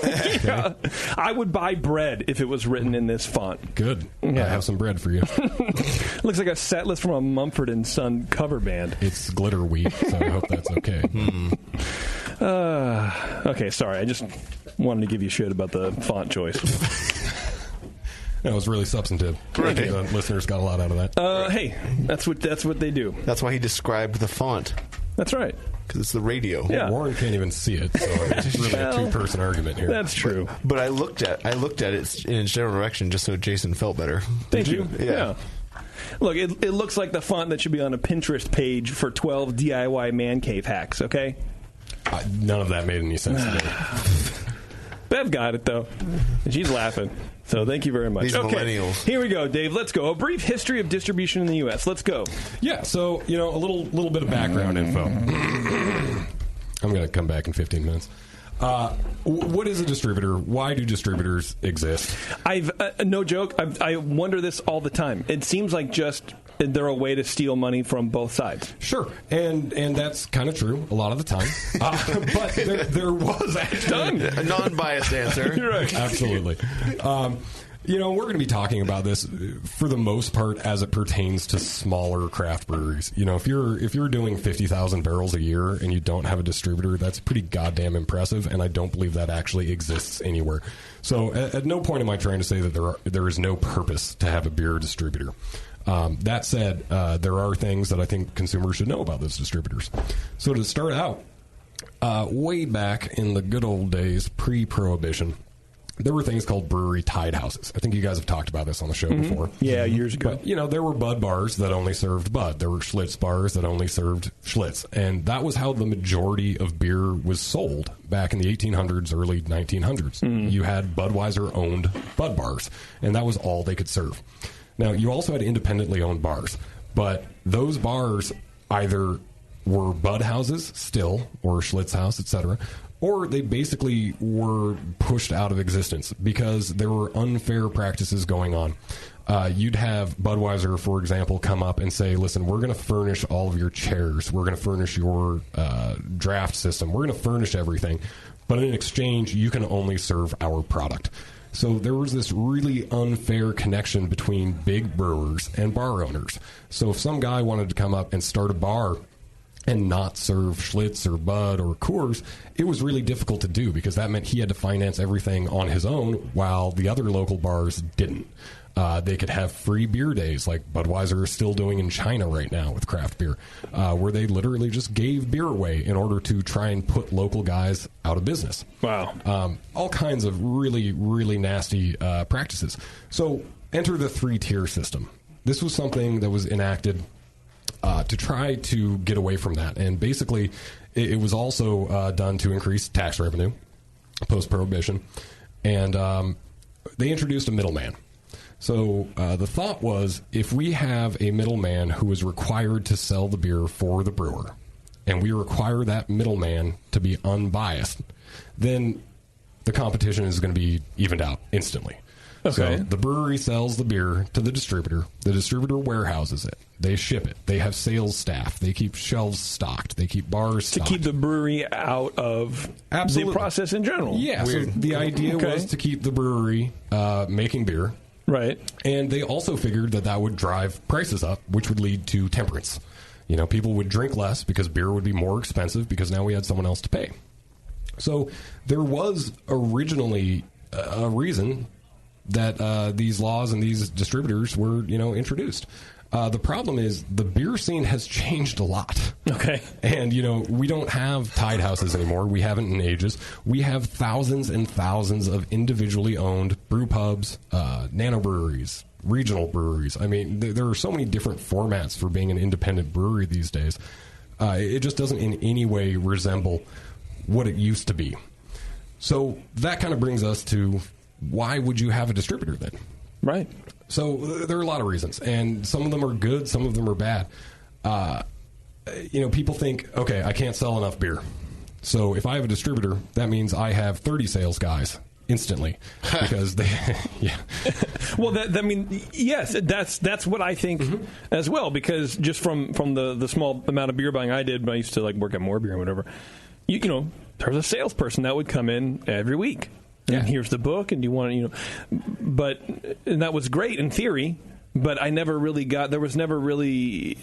Yeah. I would buy bread if it was written in this font. Good. Yeah. I have some bread for you. Looks like a set list from a Mumford and Son cover band. It's glitter wheat, so I hope that's okay. Okay, sorry. I just wanted to give you shit about the font choice. That was really substantive. I think the listeners got a lot out of that. Hey, that's what they do. That's why he described the font. That's right. Because it's the radio. Yeah. Warren can't even see it, so it's really a two-person argument here. That's true. But I looked at it in its general direction just so Jason felt better. Thank you. Yeah. Look, it looks like the font that should be on a Pinterest page for 12 DIY man cave hacks, okay? None of that made any sense to me. Bev got it, though. And she's laughing. So thank you very much. These millennials. Here we go, Dave. Let's go. A brief history of distribution in the U.S. Let's go. Yeah, so, a little bit of background info. I'm going to come back in 15 minutes. What is a distributor? Why do distributors exist? I've no joke. I wonder this all the time. It seems like just they're a way to steal money from both sides. Sure, and that's kind of true a lot of the time. But there was actually a non-biased answer. You're right. Absolutely. We're going to be talking about this for the most part as it pertains to smaller craft breweries. If you're doing 50,000 barrels a year and you don't have a distributor, that's pretty goddamn impressive, and I don't believe that actually exists anywhere. So at no point am I trying to say that there is no purpose to have a beer distributor. That said, there are things that I think consumers should know about those distributors. So to start out, way back in the good old days, pre-Prohibition, there were things called brewery tide houses. I think you guys have talked about this on the show before. Yeah, years ago. But, there were Bud bars that only served Bud. There were Schlitz bars that only served Schlitz. And that was how the majority of beer was sold back in the 1800s, early 1900s. You had Budweiser-owned Bud bars, and that was all they could serve. Now, you also had independently owned bars, but those bars either were bud houses still, or Schlitz House, etc., or they basically were pushed out of existence because there were unfair practices going on. You'd have Budweiser, for example, come up and say, listen, we're going to furnish all of your chairs. We're going to furnish your draft system. We're going to furnish everything. But in exchange, you can only serve our product. So there was this really unfair connection between big brewers and bar owners. So if some guy wanted to come up and start a bar and not serve Schlitz or Bud or Coors, it was really difficult to do because that meant he had to finance everything on his own while the other local bars didn't. They could have free beer days like Budweiser is still doing in China right now with craft beer, where they literally just gave beer away in order to try and put local guys out of business. Wow. All kinds of really, really nasty practices. So enter the 3-tier system. This was something that was enacted to try to get away from that. And basically, it was also done to increase tax revenue post-prohibition. And they introduced a middleman. So the thought was, if we have a middleman who is required to sell the beer for the brewer, and we require that middleman to be unbiased, then the competition is going to be evened out instantly. Okay. So the brewery sells the beer to the distributor warehouses it. They ship it. They have sales staff. They keep shelves stocked. They keep bars stocked. To keep the brewery out of the process in general. Yeah, so the idea was to keep the brewery making beer. Right. And they also figured that would drive prices up, which would lead to temperance. You know, people would drink less because beer would be more expensive because now we had someone else to pay. So there was originally a reason that these laws and these distributors were, introduced. The problem is the beer scene has changed a lot. Okay. And, we don't have tied houses anymore. We haven't in ages. We have thousands and thousands of individually owned brew pubs, nano breweries, regional breweries. I mean, there are so many different formats for being an independent brewery these days. It just doesn't in any way resemble what it used to be. So that kind of brings us to, why would you have a distributor then? Right. So there are a lot of reasons, and some of them are good, some of them are bad. People think, okay, I can't sell enough beer. So if I have a distributor, that means I have 30 sales guys instantly because they, yeah. Well, yes, that's what I think as well, because just from the small amount of beer buying I did when I used to work at More Beer or whatever, there was a salesperson that would come in every week. And here's the book, and you want to, and that was great in theory, but I never really there was never really,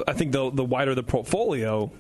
I think the wider the portfolio,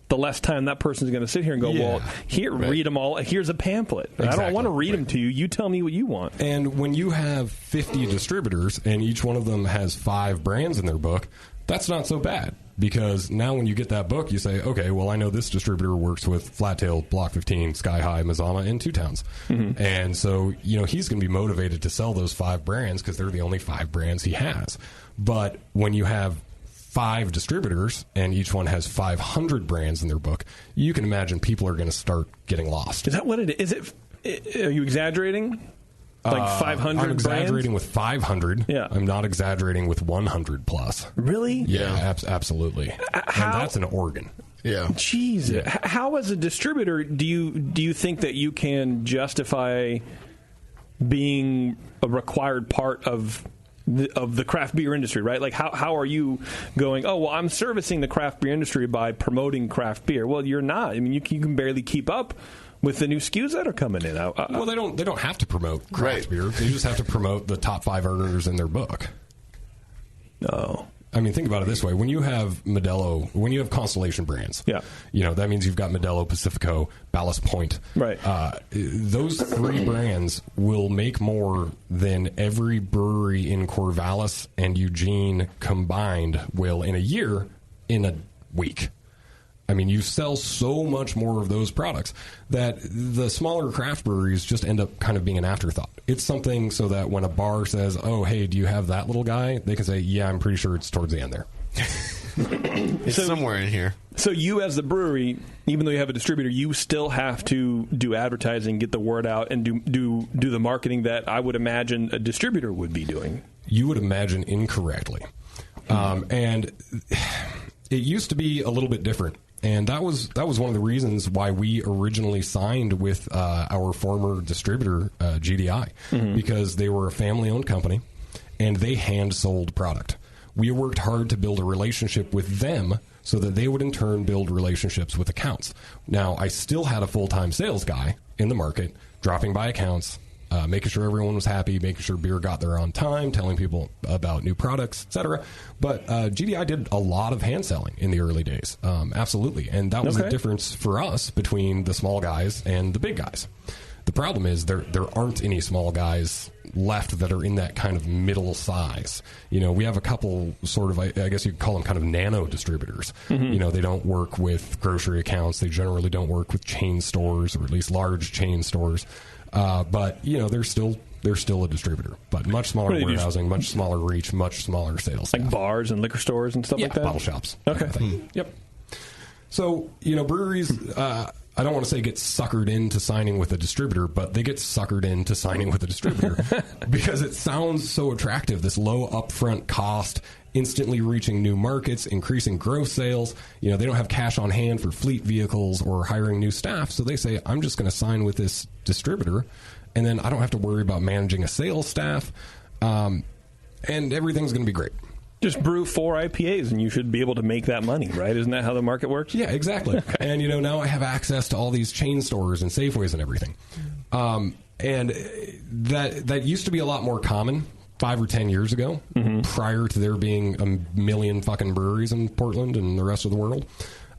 the less time that person's going to sit here and go, read them all. Here's a pamphlet. Exactly. I don't want to read them to you. You tell me what you want. And when you have 50 distributors, and each one of them has 5 brands in their book, that's not so bad. Because now when you get that book, you say, okay, well, I know this distributor works with Flat Tail, Block 15, Sky High, Mazama, and Two Towns. Mm-hmm. And so, he's going to be motivated to sell those 5 brands because they're the only 5 brands he has. But when you have 5 distributors and each one has 500 brands in their book, you can imagine people are going to start getting lost. Is that what it is? Are you exaggerating? 500 I'm exaggerating brands? with 500. Yeah. I'm not exaggerating with 100 plus. Really? Yeah. Absolutely. And that's an organ. Yeah. Jeez. Yeah. How, as a distributor, do you think that you can justify being a required part of the craft beer industry, right? How are you going, oh, well, I'm servicing the craft beer industry by promoting craft beer? Well, you're not. I mean, you can barely keep up with the new SKUs that are coming in. Well, they don't have to promote craft beer. They just have to promote the top 5 earners in their book. No. I mean, think about it this way. When you have Modelo, when you have Constellation brands, that means you've got Modelo, Pacifico, Ballast Point. Right. Those 3 brands will make more than every brewery in Corvallis and Eugene combined will in a year in a week. I mean, you sell so much more of those products that the smaller craft breweries just end up kind of being an afterthought. It's something so that when a bar says, oh, hey, do you have that little guy? They can say, yeah, I'm pretty sure it's towards the end there. It's somewhere in here. So you as the brewery, even though you have a distributor, you still have to do advertising, get the word out, and do the marketing that I would imagine a distributor would be doing. You would imagine incorrectly. And it used to be a little bit different. And that was one of the reasons why we originally signed with our former distributor, GDI, because they were a family-owned company, and they hand-sold product. We worked hard to build a relationship with them so that they would in turn build relationships with accounts. Now, I still had a full-time sales guy in the market, dropping by accounts, making sure everyone was happy, making sure beer got there on time, telling people about new products, etc. But GDI did a lot of hand selling in the early days, absolutely. And that was the difference for us between the small guys and the big guys. The problem is there aren't any small guys left that are in that kind of middle size. You know, we have a couple sort of, I guess you could call them kind of nano distributors. You know, they don't work with grocery accounts. They generally don't work with chain stores, or at least large chain stores. But, you know, they're still a distributor, but much smaller warehousing, much smaller reach, much smaller sales staff. Like bars and liquor stores and stuff like that? Bottle shops. Okay. Yep. So, you know, breweries, I don't want to say get suckered into signing with a distributor, but they get suckered into signing with a distributor because it sounds so attractive, this low upfront cost, instantly reaching new markets, increasing gross sales. You know, they don't have cash on hand for fleet vehicles or hiring new staff, so they say, I'm just going to sign with this distributor, and then I don't have to worry about managing a sales staff, and everything's going to be great. Just brew 4 IPAs and you should be able to make that money, right? Isn't that how the market works? Yeah, exactly. Okay. And, you know, now I have access to all these chain stores and Safeways and everything. And that used to be a lot more common 5 or 10 years ago, prior to there being a million fucking breweries in Portland and the rest of the world.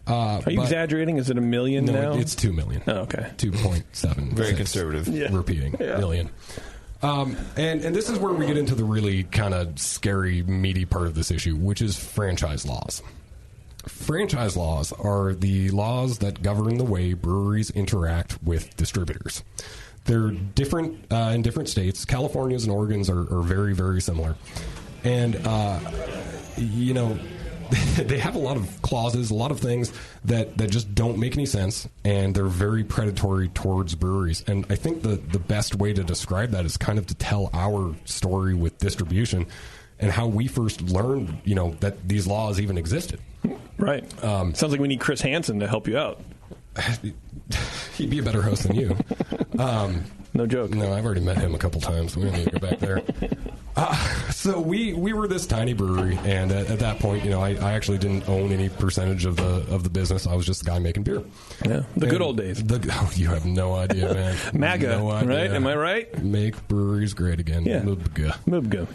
Are you exaggerating? Is it 1 million now? No, it's 2 million. Oh, okay. 2.7. Very conservative. Repeating. Million. And this is where we get into the really kind of scary, meaty part of this issue, which is franchise laws. Franchise laws are the laws that govern the way breweries interact with distributors. They're different in different states. California's and Oregon's are very, very similar. And, you know, they have a lot of clauses, a lot of things that just don't make any sense, and they're very predatory towards breweries. And I think the best way to describe that is kind of to tell our story with distribution and how we first learned, you know, that these laws even existed. Right. Sounds like we need Chris Hansen to help you out. He'd be a better host than you. No joke. No, I've already met him a couple times. We don't need to go back there. So we were this tiny brewery, and at that point, you know, I actually didn't own any percentage of the business. I was just the guy making beer. Yeah, the good old days. You have no idea, man. MAGA, no idea. Right? Am I right? Make breweries great again. Yeah. Mubga.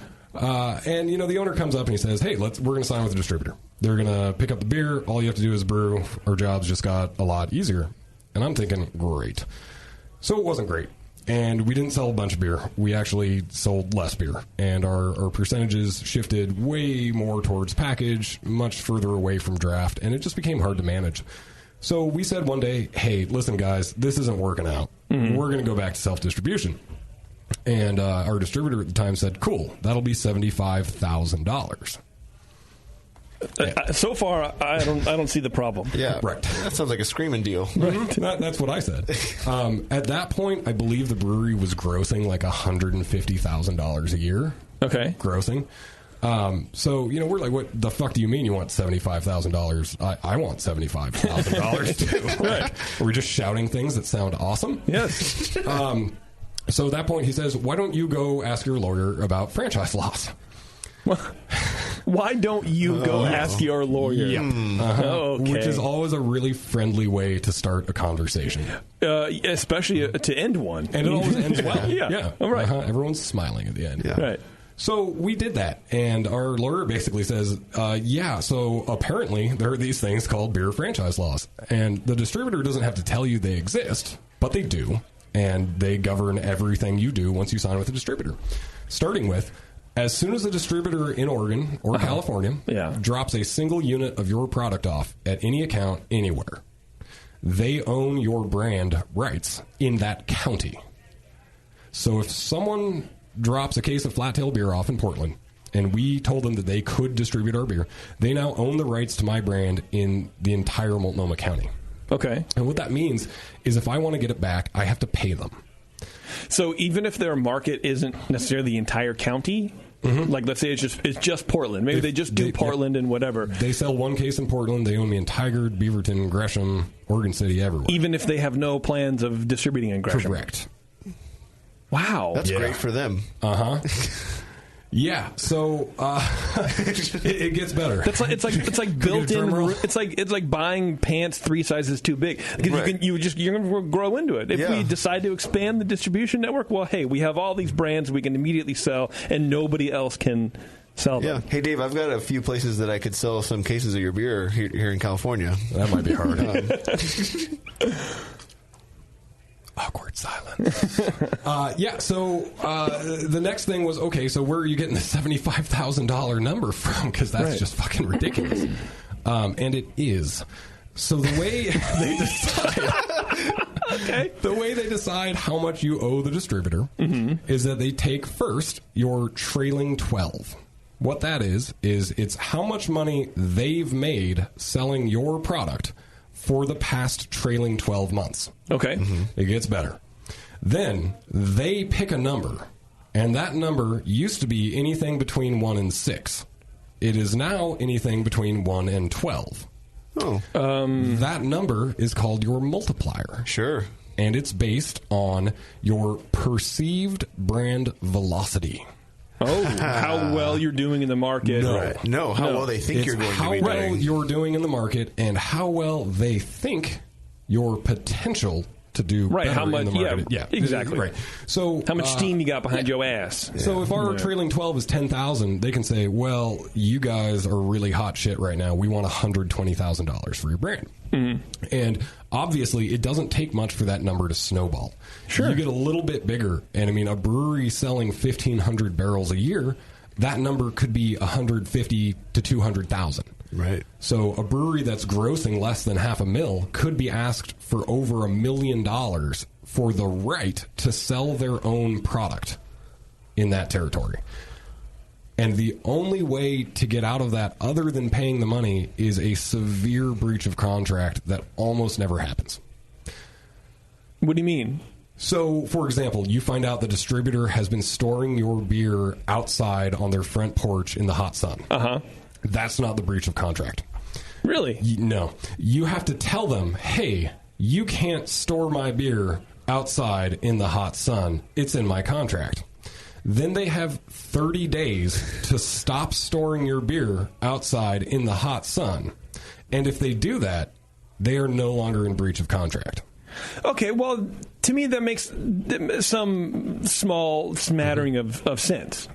And, you know, the owner comes up and he says, hey, we're going to sign with a distributor. They're going to pick up the beer. All you have to do is brew. Our jobs just got a lot easier. And I'm thinking, great. So it wasn't great. And we didn't sell a bunch of beer. We actually sold less beer. And our percentages shifted way more towards package, much further away from draft. And it just became hard to manage. So we said one day, hey, listen, guys, this isn't working out. We're going to go back to self-distribution. And our distributor at the time said, cool, that'll be $75,000. So far, I don't see the problem. Yeah, right. That sounds like a screaming deal. Right. That's what I said. At that point, I believe the brewery was grossing like $150,000 a year. Okay, grossing. So, you know, we're like, what the fuck do you mean you want $75,000? I want $75,000 too. Right. Are we just shouting things that sound awesome? Yes. So at that point, he says, why don't you go ask your lawyer about franchise laws? Why don't you go ask your lawyer? Yep. Okay. Which is always a really friendly way to start a conversation. Especially to end one. And it always ends well. Yeah. All right. Everyone's smiling at the end. Yeah. Right. So we did that, and our lawyer basically says, so apparently there are these things called beer franchise laws. And the distributor doesn't have to tell you they exist, but they do. And they govern everything you do once you sign with a distributor. Starting with, as soon as a distributor in Oregon or California drops a single unit of your product off at any account anywhere, they own your brand rights in that county. So if someone drops a case of Flat Tail beer off in Portland, and we told them that they could distribute our beer, they now own the rights to my brand in the entire Multnomah County. Okay. And what that means is if I want to get it back, I have to pay them. So even if their market isn't necessarily the entire county, Like, let's say it's just Portland. Maybe they just do Portland and whatever. They sell one case in Portland. They own me in Tigard, Beaverton, Gresham, Oregon City, everywhere. Even if they have no plans of distributing in Gresham. Correct. Wow. That's great for them. Uh-huh. Yeah, so it gets better. It's like built in. It's like buying pants 3 sizes too big, because you're going to grow into it. If we decide to expand the distribution network, well, hey, we have all these brands we can immediately sell, and nobody else can sell them. Yeah. Hey, Dave, I've got a few places that I could sell some cases of your beer here in California. That might be hard. Awkward silence. So the next thing was, okay, so where are you getting the $75,000 number from? Because that's just fucking ridiculous. And it is. So the way they decide... The way they decide how much you owe the distributor is that they take first your trailing 12. What that is it's how much money they've made selling your product for the past trailing 12 months. Okay. It gets better. Then they pick a number, and that number used to be anything between 1 and 6. It is now anything between 1 and 12. Oh. That number is called your multiplier. Sure. And it's based on your perceived brand velocity. Oh, how well you're doing in the market. No, how well they think you're going to be doing. How well you're doing in the market and how well they think your potential to do better how much, in the market. Yeah, exactly. Right. So how much steam you got behind your ass. So if our trailing 12 is 10,000, they can say, well, you guys are really hot shit right now. We want $120,000 for your brand. And obviously, it doesn't take much for that number to snowball. Sure. You get a little bit bigger, and I mean, a brewery selling 1,500 barrels a year, that number could be 150 to 200,000. Right. So a brewery that's grossing less than $500,000 could be asked for over $1 million for the right to sell their own product in that territory. And the only way to get out of that, other than paying the money, is a severe breach of contract that almost never happens. What do you mean? So, for example, you find out the distributor has been storing your beer outside on their front porch in the hot sun. That's not the breach of contract. Really? No. You have to tell them, hey, you can't store my beer outside in the hot sun. It's in my contract. Then they have 30 days to stop storing your beer outside in the hot sun. And if they do that, they are no longer in breach of contract. Okay, well, to me that makes some small smattering of sense.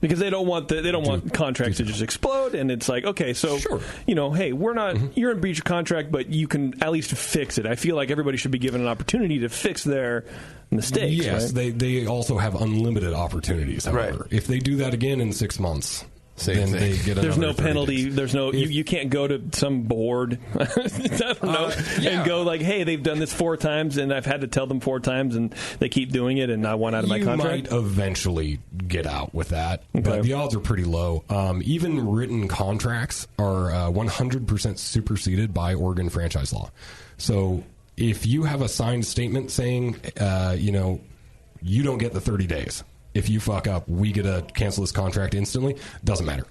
Because they don't want contracts to just explode, and it's like, okay, so hey, we're not you're in breach of contract, but you can at least fix it. I feel like everybody should be given an opportunity to fix their mistakes. Yes, right? they also have unlimited opportunities. However, if they do that again in 6 months, then they get there's no 30 penalty. days. There's no you can't go to some board I don't know, and go like, hey, they've done this 4 times, and I've had to tell them 4 times, and they keep doing it, and I want out of my contract. You might eventually get out with that, but the odds are pretty low. Even written contracts are 100% superseded by Oregon franchise law. So if you have a signed statement saying, you don't get the 30 days. If you fuck up, we get to cancel this contract instantly. Doesn't matter.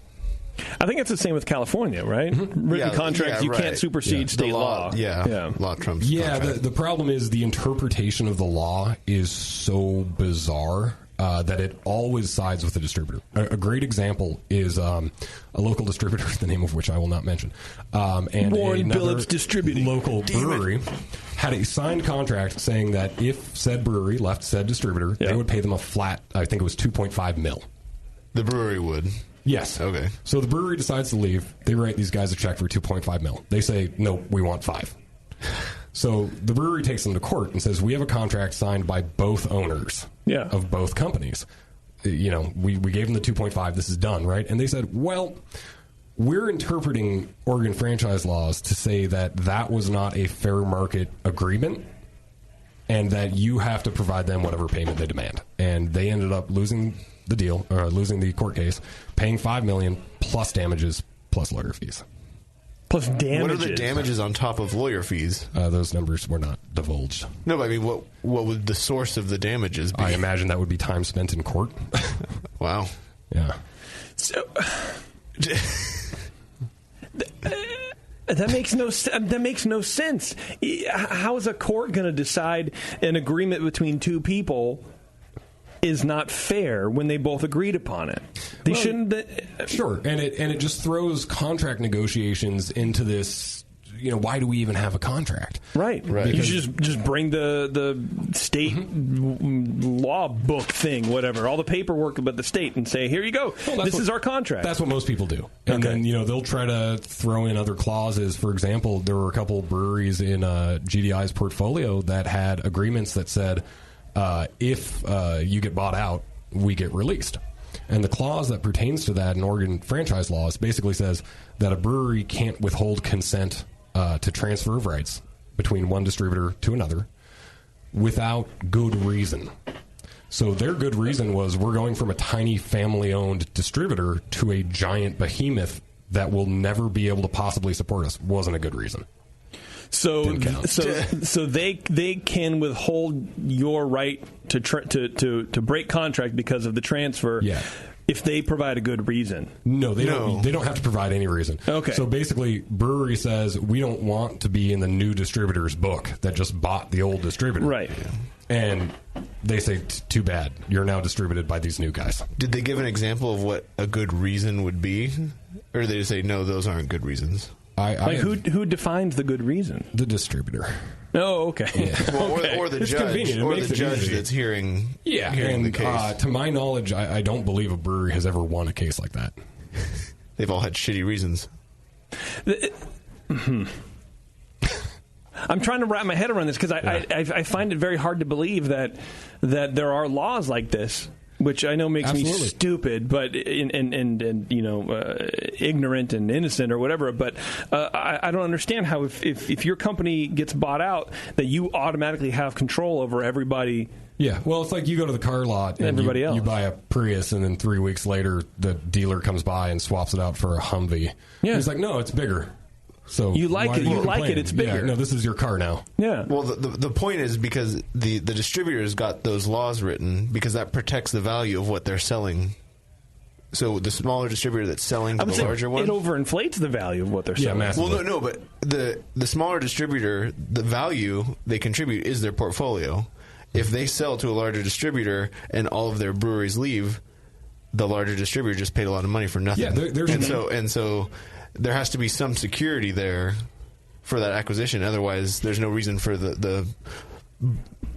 I think it's the same with California, right? Written contracts, you can't supersede state law. Law trumps. Yeah, the problem is the interpretation of the law is so bizarre that it always sides with the distributor. A great example is a local distributor, the name of which I will not mention, and Warren Billups Distributing. Local brewery had a signed contract saying that if said brewery left said distributor, they would pay them a flat, I think it was $2.5 million. The brewery would. Yes. Okay. So the brewery decides to leave. They write these guys a check for $2.5 million. They say, no, we want $5 million. So the brewery takes them to court and says, we have a contract signed by both owners of both companies. We gave them the 2.5. This is done, right? And they said, well, we're interpreting Oregon franchise laws to say that was not a fair market agreement and that you have to provide them whatever payment they demand. And they ended up losing the deal, or losing the court case, paying $5 million plus damages plus lawyer fees. Plus damages. What are the damages on top of lawyer fees? Those numbers were not divulged. No, but I mean, what would the source of the damages be? I imagine that would be time spent in court. Wow. Yeah. So that makes no sense. How is a court going to decide an agreement between two people is not fair when they both agreed upon it? They shouldn't. Sure, and it just throws contract negotiations into this. Why do we even have a contract? Right. You should just bring the state law book thing, whatever, all the paperwork about the state, and say, here you go. This is our contract. That's what most people do. And then, they'll try to throw in other clauses. For example, there were a couple of breweries in GDI's portfolio that had agreements that said, if you get bought out, we get released. And the clause that pertains to that in Oregon franchise laws basically says that a brewery can't withhold consent to transfer of rights between one distributor to another without good reason. So their good reason was, we're going from a tiny family-owned distributor to a giant behemoth that will never be able to possibly support us. Wasn't a good reason. So they can withhold your right to break contract because of the transfer. Yeah. If they provide a good reason. No, they don't. They don't have to provide any reason. Okay. So basically, brewery says, we don't want to be in the new distributor's book that just bought the old distributor. Right. And they say, too bad. You're now distributed by these new guys. Did they give an example of what a good reason would be? Or did they just say, no, those aren't good reasons? Who defines the good reason? The distributor. Oh, okay. Yeah. Well, or the It's judge, convenient. It or makes the it judge easy. that's hearing and the case. To my knowledge, I don't believe a brewery has ever won a case like that. They've all had shitty reasons. I'm trying to wrap my head around this because I find it very hard to believe that there are laws like this, which I know makes me stupid, but and ignorant and innocent or whatever. But I don't understand how if your company gets bought out, that you automatically have control over everybody. Yeah, well, it's like you go to the car lot and you buy a Prius, and then 3 weeks later the dealer comes by and swaps it out for a Humvee. Yeah. He's like, no, it's bigger. So you like it. It's bigger. Yeah, no, this is your car now. Yeah. Well, the point is because the distributors got those laws written because that protects the value of what they're selling. So the smaller distributor that's selling to the larger one, it overinflates the value of what they're selling. Massively. Well, no, but the smaller distributor, the value they contribute is their portfolio. If they sell to a larger distributor and all of their breweries leave, the larger distributor just paid a lot of money for nothing. Yeah, and so there has to be some security there for that acquisition. Otherwise, there's no reason for the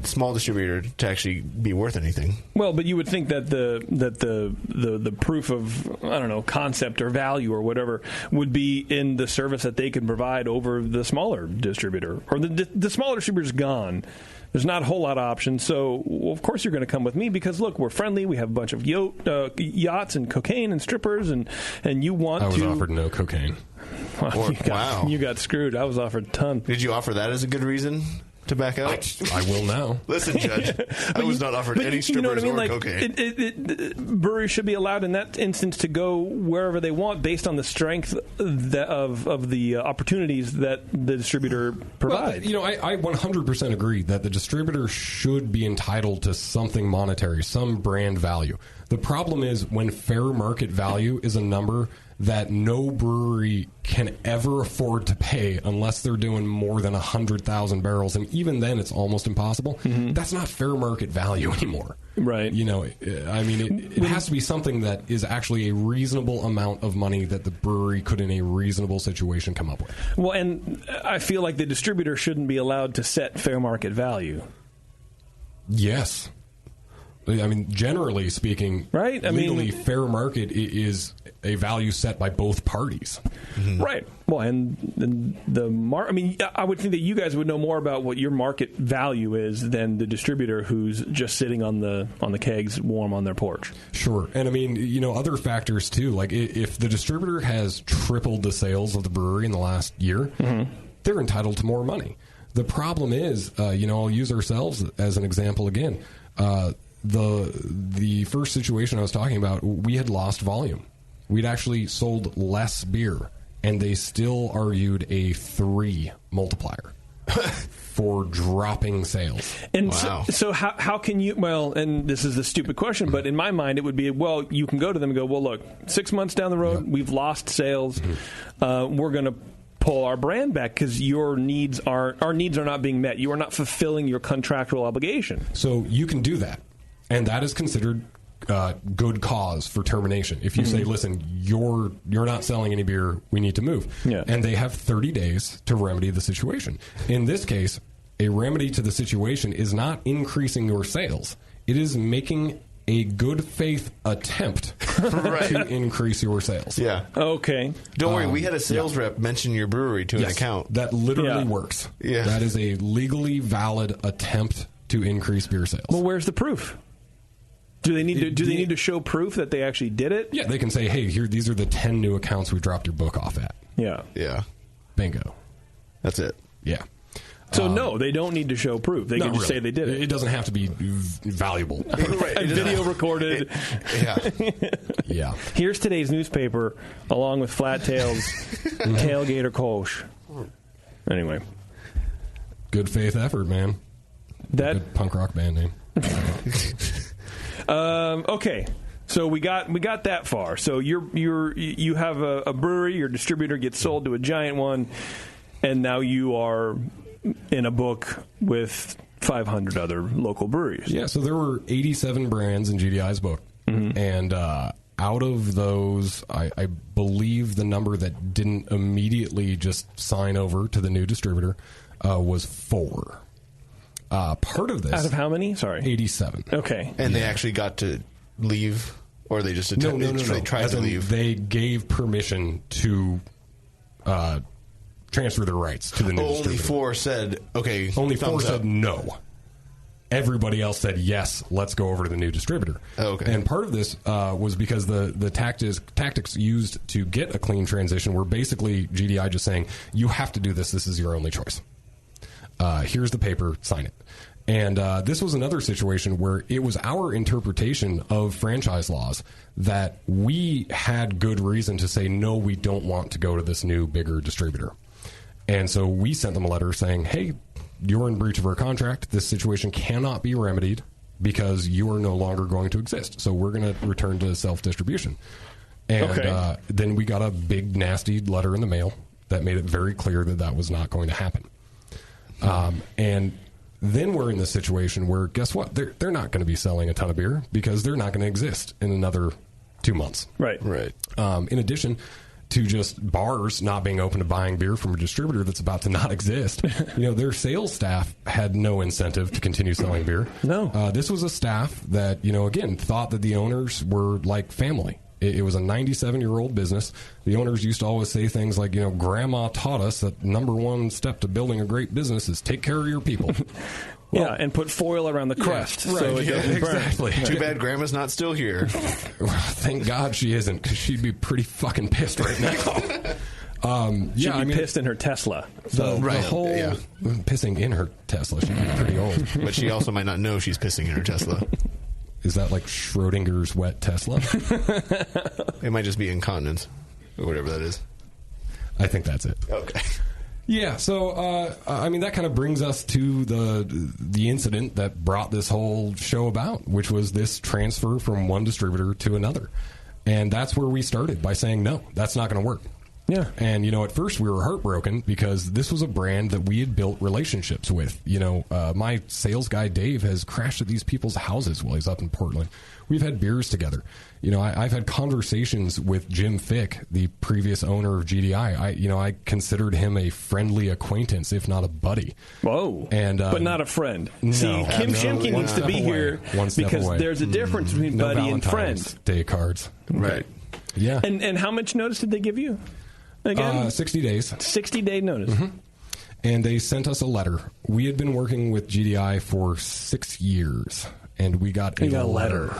small distributor to actually be worth anything. Well, but you would think that the proof of, I don't know, concept or value or whatever would be in the service that they can provide over the smaller distributor. Or the smaller distributor's gone. There's not a whole lot of options, so of course you're going to come with me because, look, we're friendly. We have a bunch of yachts and cocaine and strippers, and you want to... I was offered no cocaine. You got screwed. I was offered a ton. Did you offer that as a good reason to back out? I will now. Listen, Judge, I was not offered any strippers or cocaine. Breweries should be allowed in that instance to go wherever they want based on the strength of the opportunities that the distributor provides. Well, I 100% agree that the distributor should be entitled to something monetary, some brand value. The problem is when fair market value is a number that no brewery can ever afford to pay unless they're doing more than 100,000 barrels, and even then it's almost impossible. Mm-hmm. That's not fair market value anymore. Right. It has to be something that is actually a reasonable amount of money that the brewery could, in a reasonable situation, come up with. Well, and I feel like the distributor shouldn't be allowed to set fair market value. Yes. Generally speaking, right? Legally, fair market is a value set by both parties. Mm-hmm. Right. Well, and I would think that you guys would know more about what your market value is than the distributor who's just sitting on the kegs warm on their porch. Sure. And other factors too, like if the distributor has tripled the sales of the brewery in the last year, mm-hmm. they're entitled to more money. The problem is, I'll use ourselves as an example again. The first situation I was talking about, we had lost volume. We'd actually sold less beer, and they still argued a 3 multiplier. for dropping sales. And so how can you, well, and this is the stupid question, but in my mind it would be, well, you can go to them and go, well, look, 6 months down the road, we've lost sales. We're going to pull our brand back because our needs are not being met. You are not fulfilling your contractual obligation. So you can do that. And that is considered good cause for termination. If you say, listen, you're not selling any beer, we need to move. Yeah. And they have 30 days to remedy the situation. In this case, a remedy to the situation is not increasing your sales. It is making a good faith attempt to increase your sales. Yeah. Okay. Don't worry, we had a sales rep mention your brewery to an account. That literally works. Yeah. That is a legally valid attempt to increase beer sales. Well, where's the proof? Do they need to show proof that they actually did it? Yeah, they can say, hey, these are the 10 new accounts we dropped your book off at. Yeah. Yeah. Bingo. That's it. Yeah. So no, they don't need to show proof. They can just say they did it. It doesn't have to be valuable. Video recorded. Yeah. Here's today's newspaper, along with Flat Tail's Tailgater Kolsch. Anyway. Good faith effort, man. Good punk rock band name. Okay, so we got that far. So you have a brewery, your distributor gets sold to a giant one, and now you are in a book with 500 other local breweries. Yeah, so there were 87 brands in GDI's book, and out of those, I believe the number that didn't immediately just sign over to the new distributor was 4. Part of this... Out of how many? Sorry. 87. Okay. And they actually got to leave, or they just attempted, they tried to leave? They gave permission to transfer their rights to the new distributor. Only 4 said, okay, Only 4 said no. Everybody else said, yes, let's go over to the new distributor. Okay. And part of this was because the tactics used to get a clean transition were basically GDI just saying, you have to do this. This is your only choice. Here's the paper, sign it. And this was another situation where it was our interpretation of franchise laws that we had good reason to say, no, we don't want to go to this new, bigger distributor. And so we sent them a letter saying, hey, you're in breach of our contract. This situation cannot be remedied because you are no longer going to exist. So we're going to return to self-distribution. And then we got a big, nasty letter in the mail that made it very clear that that was not going to happen. And then we're in this situation where, guess what? They're not going to be selling a ton of beer because they're not going to exist in another 2 months. Right. In addition to just bars not being open to buying beer from a distributor that's about to not exist, their sales staff had no incentive to continue selling beer. No. This was a staff that, again, thought that the owners were like family. It was a 97-year-old business. The owners used to always say things like, Grandma taught us that number one step to building a great business is take care of your people. Well, and put foil around the crust. Right, so it doesn't burn. Exactly. Too bad Grandma's not still here. Well, thank God she isn't, because she'd be pretty fucking pissed right now. She'd be pissed in her Tesla. So the whole pissing in her Tesla. She'd be pretty old. But she also might not know she's pissing in her Tesla. Is that like Schrodinger's wet Tesla? It might just be incontinence, or whatever that is. I think that's it. Okay. Yeah, so, that kind of brings us to the incident that brought this whole show about, which was this transfer from one distributor to another. And that's where we started, by saying, no, that's not going to work. Yeah. And, at first we were heartbroken because this was a brand that we had built relationships with. My sales guy, Dave, has crashed at these people's houses while he's up in Portland. We've had beers together. I've had conversations with Jim Fick, the previous owner of GDI. I considered him a friendly acquaintance, if not a buddy. Whoa. And but not a friend. No, See, Kim Shimke needs to be here because there's a difference between buddy and friend. Day cards. Right. Yeah. And how much notice did they give you? Again? 60 days. 60-day notice. Mm-hmm. And they sent us a letter. We had been working with GDI for 6 years, and we got a letter.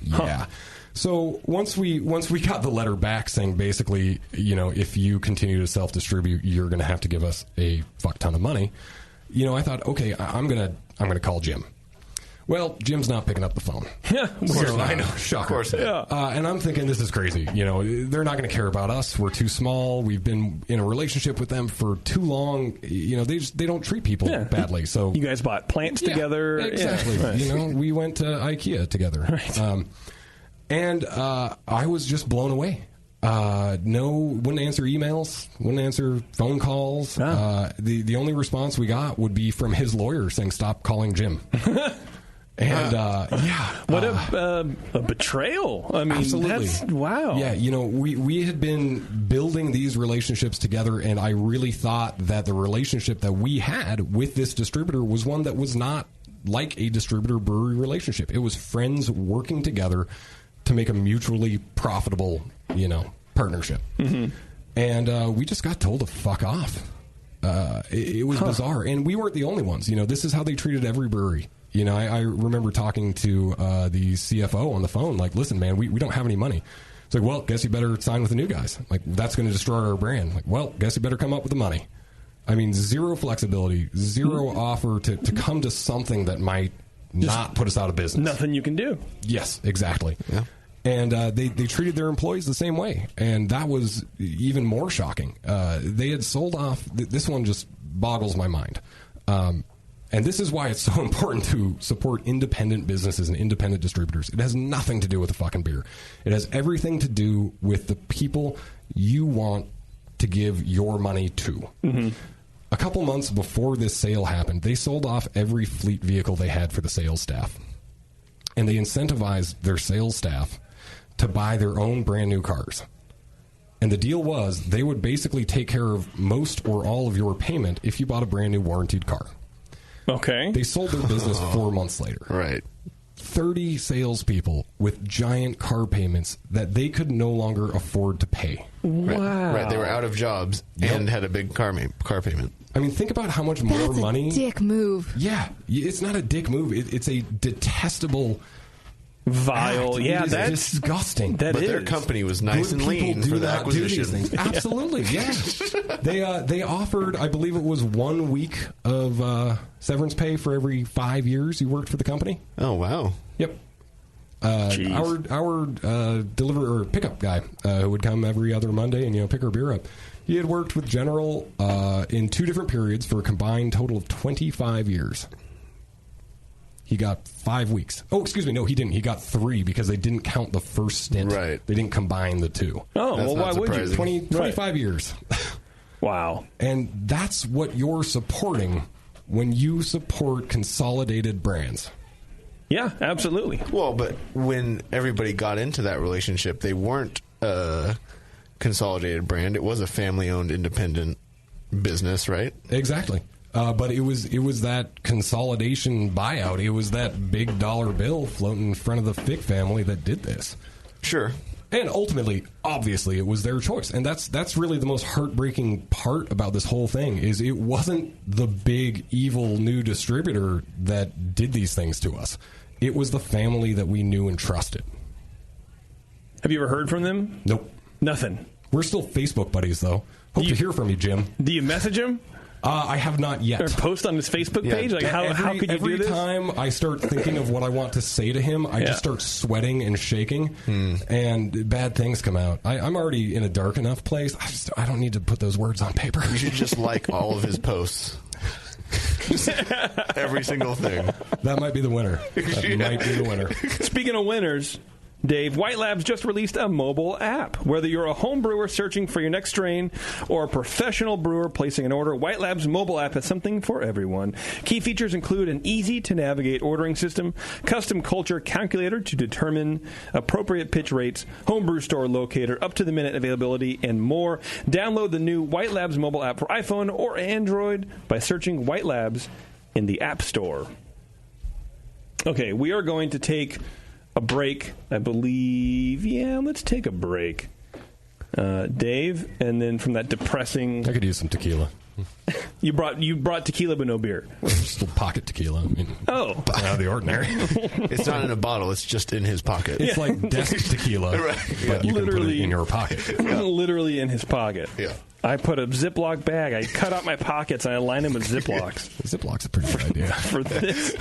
Yeah. Huh. So once we got the letter back saying basically, if you continue to self-distribute, you're going to have to give us a fuck ton of money. I thought, okay, I'm going to call Jim. Well, Jim's not picking up the phone. Yeah, I know. Shocker. Of course. Yeah. And I'm thinking, this is crazy. They're not going to care about us. We're too small. We've been in a relationship with them for too long. They don't treat people badly. So you guys bought plants together. Exactly. Yeah. Right. We went to IKEA together. Right. And I was just blown away. Wouldn't answer emails, wouldn't answer phone calls. The only response we got would be from his lawyer saying, "Stop calling Jim." And what a betrayal! I mean, absolutely. That's, wow. Yeah, we had been building these relationships together, and I really thought that the relationship that we had with this distributor was one that was not like a distributor brewery relationship. It was friends working together to make a mutually profitable, partnership. Mm-hmm. And we just got told to fuck off. It was bizarre, and we weren't the only ones. This is how they treated every brewery. I remember talking to the CFO on the phone, like, listen, man, we don't have any money. It's like, well, guess you better sign with the new guys. Like, that's going to destroy our brand. Like, well, guess you better come up with the money. I mean, zero flexibility, zero offer to come to something that might not put us out of business. Nothing you can do. Yes, exactly. Yeah. And they treated their employees the same way. And that was even more shocking. They had sold off. This one just boggles my mind. And this is why it's so important to support independent businesses and independent distributors. It has nothing to do with the fucking beer. It has everything to do with the people you want to give your money to. Mm-hmm. A couple months before this sale happened, they sold off every fleet vehicle they had for the sales staff. And they incentivized their sales staff to buy their own brand new cars. And the deal was they would basically take care of most or all of your payment if you bought a brand new warranted car. Okay. They sold their business 4 months later. Right. 30 salespeople with giant car payments that they could no longer afford to pay. Wow. Right. They were out of jobs and had a big car payment. I mean, think about how much more money. That's a dick move. Yeah. It's not a dick move. It's a detestable, vile. act. Yeah, that's disgusting. But their company was nice and lean for the acquisition. Absolutely, yeah. They offered, I believe it was 1 week of severance pay for every 5 years you worked for the company. Oh, wow. Yep. Our deliver or pickup guy who would come every other Monday and pick our beer up. He had worked with General in 2 different periods for a combined total of 25 years. He got 5 weeks. Oh, excuse me. No, he didn't. He got 3 because they didn't count the first stint. Right. They didn't combine the 2. Oh, that's well, why would you? 25 years. Wow. And that's what you're supporting when you support consolidated brands. Yeah, absolutely. Well, but when everybody got into that relationship, they weren't a consolidated brand. It was a family-owned independent business, right? Exactly. But it was that consolidation buyout. It was that big dollar bill floating in front of the Fick family that did this. Sure. And ultimately, obviously, it was their choice. And that's really the most heartbreaking part about this whole thing is it wasn't the big, evil new distributor that did these things to us. It was the family that we knew and trusted. Have you ever heard from them? Nope. Nothing. We're still Facebook buddies, though. Hope to hear from you, Jim. Do you message him? I have not yet. Or post on his Facebook page? Like, how could you do this? Every time I start thinking of what I want to say to him, I just start sweating and shaking, and bad things come out. I'm already in a dark enough place. I don't need to put those words on paper. You should just like all of his posts. Every single thing. That might be the winner. That might be the winner. Speaking of winners, Dave, White Labs just released a mobile app. Whether you're a home brewer searching for your next strain or a professional brewer placing an order, White Labs mobile app has something for everyone. Key features include an easy-to-navigate ordering system, custom culture calculator to determine appropriate pitch rates, homebrew store locator, up-to-the-minute availability, and more. Download the new White Labs mobile app for iPhone or Android by searching White Labs in the App Store. Okay, we are going to take a break, I believe. Yeah, let's take a break. Dave, and then from that depressing... I could use some tequila. You brought tequila but no beer. Just a pocket tequila. I mean, out of the ordinary. It's not in a bottle. It's just in his pocket. It's like desk tequila, but you can put it in your pocket. Literally in his pocket. Yeah. I put a Ziploc bag. I cut out my pockets and I lined them with Ziplocs. Ziplocs a pretty good idea. For this.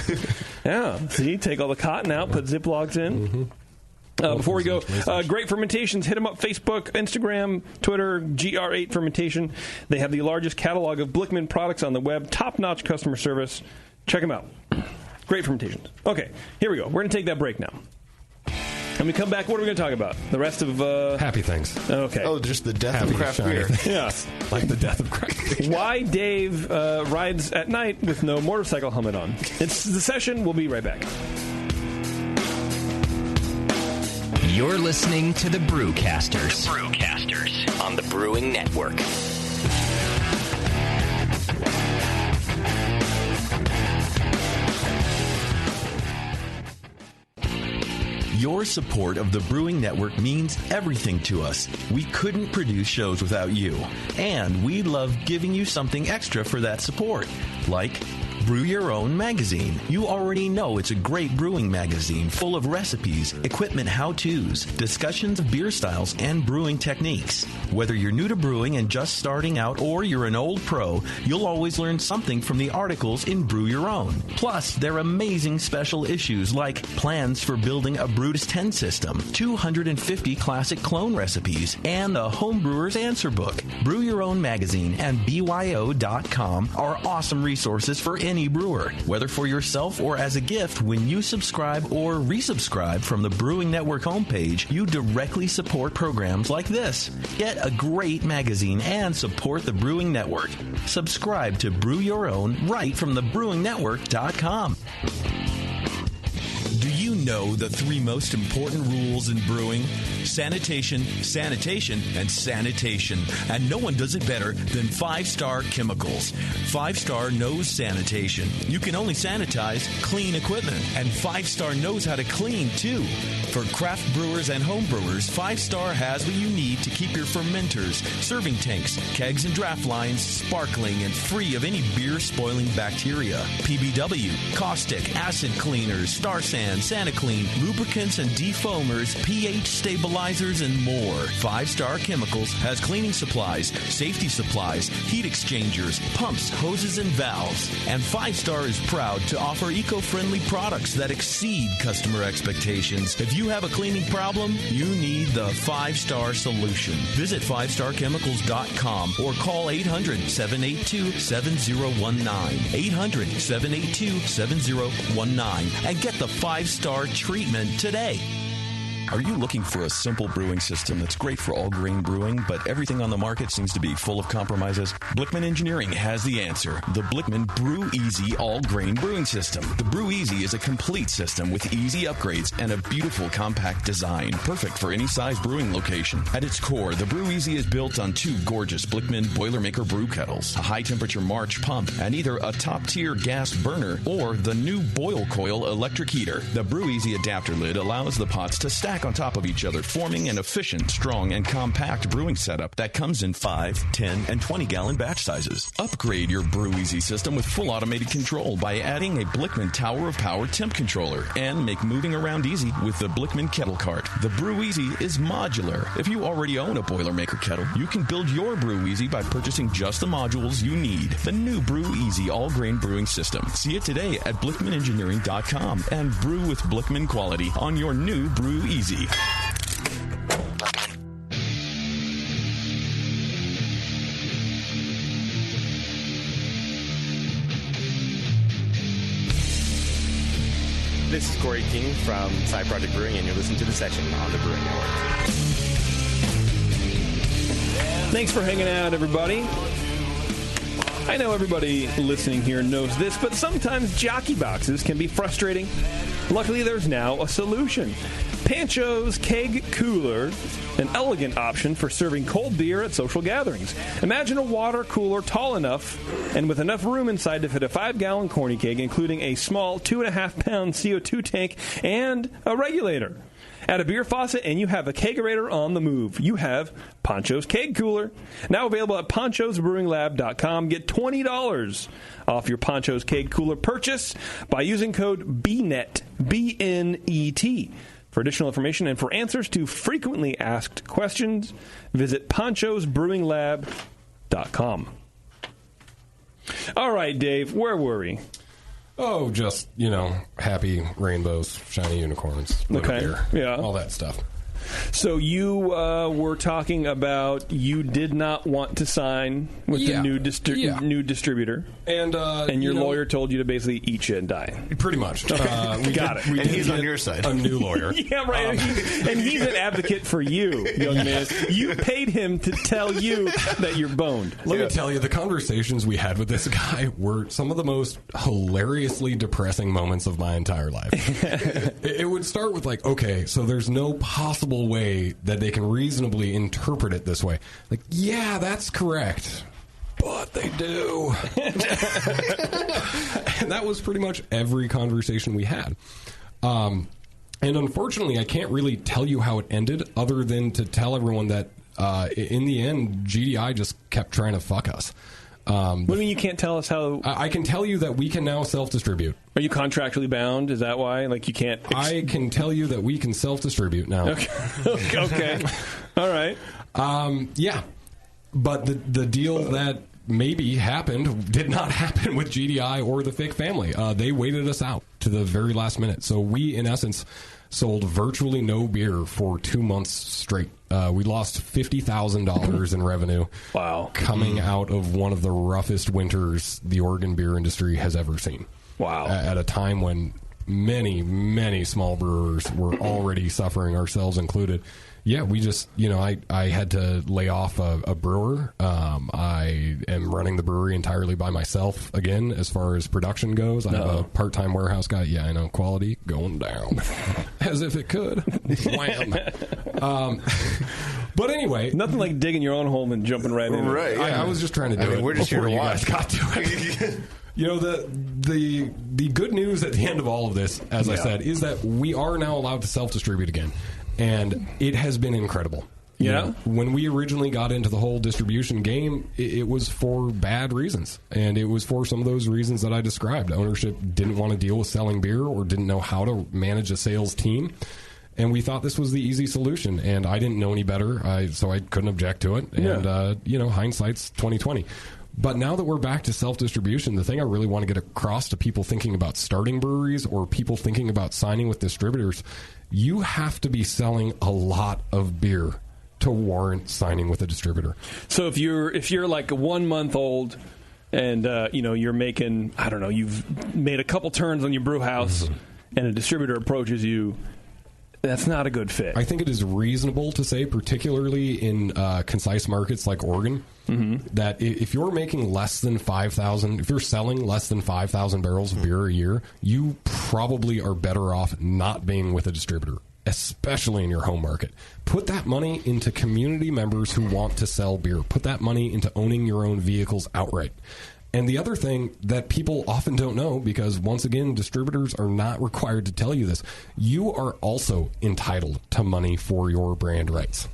Yeah. See, take all the cotton out, put Ziplocs in. Before we go, Great Fermentations, hit them up, Facebook, Instagram, Twitter, GR8 Fermentation. They have the largest catalog of Blickman products on the web, top-notch customer service. Check them out. Great Fermentations. Okay, here we go. We're going to take that break now. When we come back, what are we going to talk about? The rest of... happy things. Okay. Oh, just the death of craft beer. Yeah. Like the death of craft beer. Why Dave rides at night with no motorcycle helmet on. It's the session. We'll be right back. You're listening to the Brewcasters. On the Brewing Network. Your support of the Brewing Network means everything to us. We couldn't produce shows without you. And we love giving you something extra for that support. Like Brew Your Own magazine. You already know it's a great brewing magazine full of recipes, equipment how-tos, discussions of beer styles, and brewing techniques. Whether you're new to brewing and just starting out or you're an old pro, you'll always learn something from the articles in Brew Your Own. Plus, they're amazing special issues like plans for building a Brutus 10 system, 250 classic clone recipes, and a Homebrewer's Answer Book. Brew Your Own magazine and BYO.com are awesome resources for any brewer, whether for yourself or as a gift. When you subscribe or resubscribe from the Brewing Network homepage, you directly support programs like this. Get a great magazine and support the Brewing Network. Subscribe to Brew Your Own right from thebrewingnetwork.com. Do you know the 3 most important rules in brewing? Sanitation, sanitation, and sanitation. And no one does it better than 5-Star Chemicals. 5-Star knows sanitation. You can only sanitize clean equipment. And 5-Star knows how to clean, too. For craft brewers and home brewers, 5-Star has what you need to keep your fermenters, serving tanks, kegs, and draft lines sparkling and free of any beer-spoiling bacteria. PBW, caustic, acid cleaners, Star San, SaniClean, lubricants and defoamers, pH stabilizers, and more. 5-Star Chemicals has cleaning supplies, safety supplies, heat exchangers, pumps, hoses, and valves. And 5-Star is proud to offer eco-friendly products that exceed customer expectations. If you have a cleaning problem, you need the 5-Star solution. Visit 5starchemicals.com or call 800-782-7019. 800-782-7019 and get the 5-Star treatment today. Are you looking for a simple brewing system that's great for all grain brewing, but everything on the market seems to be full of compromises? Blickman Engineering has the answer. The Blickman Brew Easy All Grain Brewing System. The Brew Easy is a complete system with easy upgrades and a beautiful compact design, perfect for any size brewing location. At its core, the Brew Easy is built on 2 gorgeous Blickman Boilermaker brew kettles, a high-temperature March pump, and either a top-tier gas burner or the new Boil Coil electric heater. The Brew Easy adapter lid allows the pots to stack on top of each other, forming an efficient, strong, and compact brewing setup that comes in 5, 10, and 20-gallon batch sizes. Upgrade your Brew Easy system with full automated control by adding a Blickman Tower of Power temp controller, and make moving around easy with the Blickman Kettle Cart. The Brew Easy is modular. If you already own a Boilermaker kettle, you can build your Brew Easy by purchasing just the modules you need. The new Brew Easy all-grain brewing system. See it today at BlickmanEngineering.com and brew with Blickman quality on your new Brew Easy. This is Corey King from Side Project Brewing, and you're listening to The Session on the Brewing Network. Thanks for hanging out, everybody. I know everybody listening here knows this, but sometimes jockey boxes can be frustrating. Luckily, there's now a solution. Pancho's Keg Cooler, an elegant option for serving cold beer at social gatherings. Imagine a water cooler tall enough and with enough room inside to fit a 5-gallon corny keg, including a small 2.5-pound CO2 tank and a regulator. Add a beer faucet and you have a kegerator on the move. You have Pancho's Keg Cooler. Now available at ponchosbrewinglab.com. Get $20 off your Pancho's Keg Cooler purchase by using code BNET, B-N-E-T. For additional information and for answers to frequently asked questions, visit ponchosbrewinglab.com. All right, Dave, where were we? Oh, just, happy rainbows, shiny unicorns, beer, all that stuff. So you were talking about you did not want to sign with the new distributor, and your lawyer told you to basically eat shit and die. Pretty much. Got it. And he's on your side. A new lawyer. Yeah, right. And he's an advocate for you, young man. You paid him to tell you that you're boned. Let me tell you, the conversations we had with this guy were some of the most hilariously depressing moments of my entire life. It would start with okay, so there's no possible way that they can reasonably interpret it this way. Yeah, that's correct. But they do. And that was pretty much every conversation we had. And unfortunately, I can't really tell you how it ended other than to tell everyone that in the end, GDI just kept trying to fuck us. What do you mean you can't tell us how? I can tell you that we can now self-distribute. Are you contractually bound? Is that why? You can't... I can tell you that we can self-distribute now. Okay. All right. Yeah. But the deal that maybe happened did not happen with GDI or the Fick family. They waited us out to the very last minute. So we, in essence, sold virtually no beer for 2 months straight. We lost $50,000 in revenue. Wow. Coming out of one of the roughest winters the Oregon beer industry has ever seen. Wow. At a time when many, many small brewers were already suffering, ourselves included. Yeah, we just, I had to lay off a brewer. I am running the brewery entirely by myself again as far as production goes. I have a part-time warehouse guy. Yeah, I know. Quality going down. As if it could. Wham. But anyway. Nothing like digging your own hole and jumping right in. Right, yeah. I was just trying to do it. We're just here to watch. Got to it. The good news at the end of all of this, as I said, is that we are now allowed to self-distribute again. And it has been incredible. Yeah. When we originally got into the whole distribution game, it was for bad reasons. And it was for some of those reasons that I described. Ownership didn't want to deal with selling beer or didn't know how to manage a sales team. And we thought this was the easy solution. And I didn't know any better, so I couldn't object to it. And, hindsight's 20/20. But now that we're back to self-distribution, the thing I really want to get across to people thinking about starting breweries or people thinking about signing with distributors, you have to be selling a lot of beer to warrant signing with a distributor. So if you're like 1 month old and you're making, I don't know, you've made a couple turns on your brew house and a distributor approaches you, that's not a good fit. I think it is reasonable to say, particularly in concise markets like Oregon, that if you're making less than 5,000, if you're selling less than 5,000 barrels of beer a year, you probably are better off not being with a distributor, especially in your home market. Put that money into community members who want to sell beer. Put that money into owning your own vehicles outright. And the other thing that people often don't know, because once again, distributors are not required to tell you this, you are also entitled to money for your brand rights.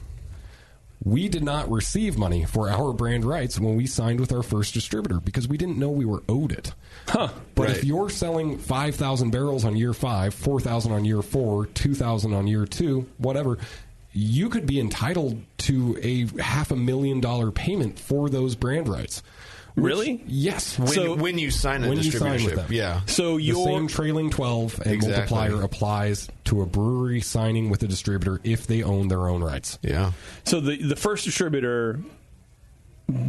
We did not receive money for our brand rights when we signed with our first distributor because we didn't know we were owed it. But if you're selling 5,000 barrels on year 5, 4,000 on year 4, 2,000 on year 2, whatever, you could be entitled to a $500,000 payment for those brand rights. Really? Yes. When you sign a distributorship, yeah. So the same trailing 12 and multiplier applies to a brewery signing with a distributor if they own their own rights. Yeah. So the first distributor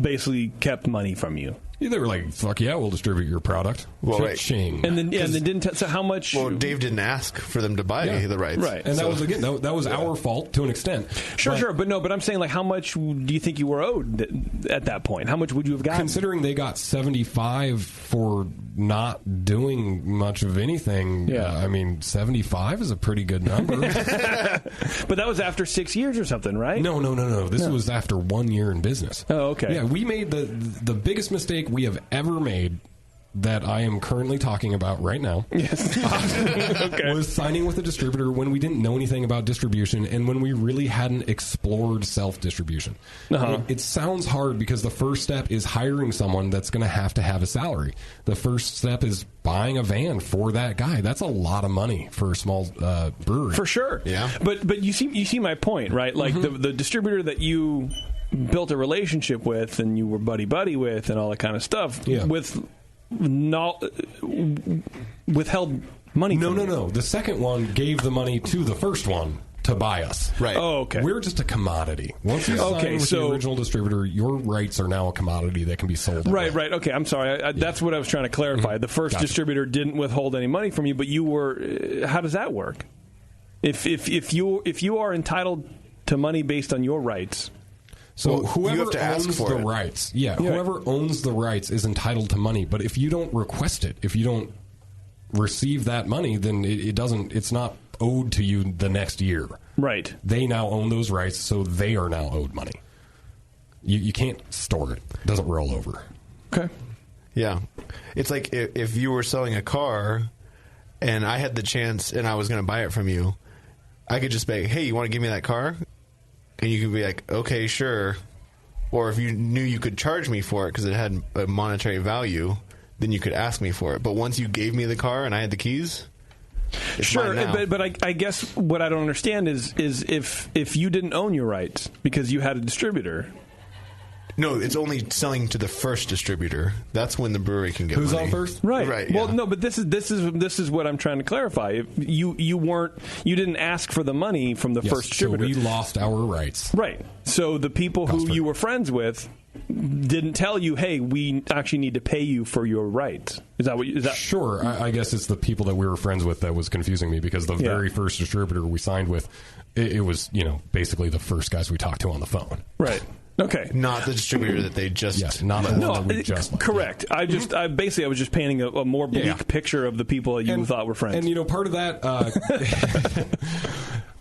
basically kept money from you. They were like, "Fuck yeah, we'll distribute your product." Well, right. Cha-ching. And then didn't. So how much? Well, Dave didn't ask for them to buy the rights, right? And that was again that was our fault to an extent. Sure, but I'm saying, like, how much do you think you were owed at that point? How much would you have gotten? Considering they got 75 for not doing much of anything, I mean, 75 is a pretty good number. But that was after 6 years or something, right? No. This was after 1 year in business. Oh, okay. Yeah, we made the biggest mistake we have ever made that I am currently talking about right now. Yes. Was signing with a distributor when we didn't know anything about distribution and when we really hadn't explored self-distribution. It sounds hard because the first step is hiring someone that's going to have a salary. The first step is buying a van for that guy. That's a lot of money for a small brewery. For sure. Yeah. But you see my point, right? Like the distributor that you built a relationship with and you were buddy with and all that kind of stuff withheld money. No. The second one gave the money to the first one to buy us. Right. Oh, okay. We're just a commodity. Once you sign with the original distributor, your rights are now a commodity that can be sold. Right. Okay. I'm sorry. That's what I was trying to clarify. The first distributor didn't withhold any money from you, but you were. How does that work? If you are entitled to money based on your rights. So whoever you have to ask owns for the it. rights, whoever owns the rights is entitled to money. But if you don't request it, if you don't receive that money, then it's not owed to you the next year. Right. They now own those rights, so they are now owed money. You can't store it. It doesn't roll over. Okay. Yeah. It's like if you were selling a car and I had the chance and I was going to buy it from you, I could just be like, hey, you want to give me that car? And you could be like, okay, sure. Or if you knew you could charge me for it because it had a monetary value, then you could ask me for it. But once you gave me the car and I had the keys, it's mine now. But I guess what I don't understand is if you didn't own your rights because you had a distributor. No, it's only selling to the first distributor. That's when the brewery can get Who's money. on first? Right. Right. Well, yeah. no, but this is what I'm trying to clarify. If you didn't ask for the money from the first distributor. So we lost our rights. Right. So the people who you were friends with didn't tell you, hey, we actually need to pay you for your rights. Is that Sure. I guess it's the people that we were friends with that was confusing me because the very first distributor we signed with, it was basically the first guys we talked to on the phone. Right. Okay. Not the distributor that they just... Yes, not the one that we just left. Correct. Yeah. I was just painting a more bleak picture of the people that you thought were friends. And, part of that...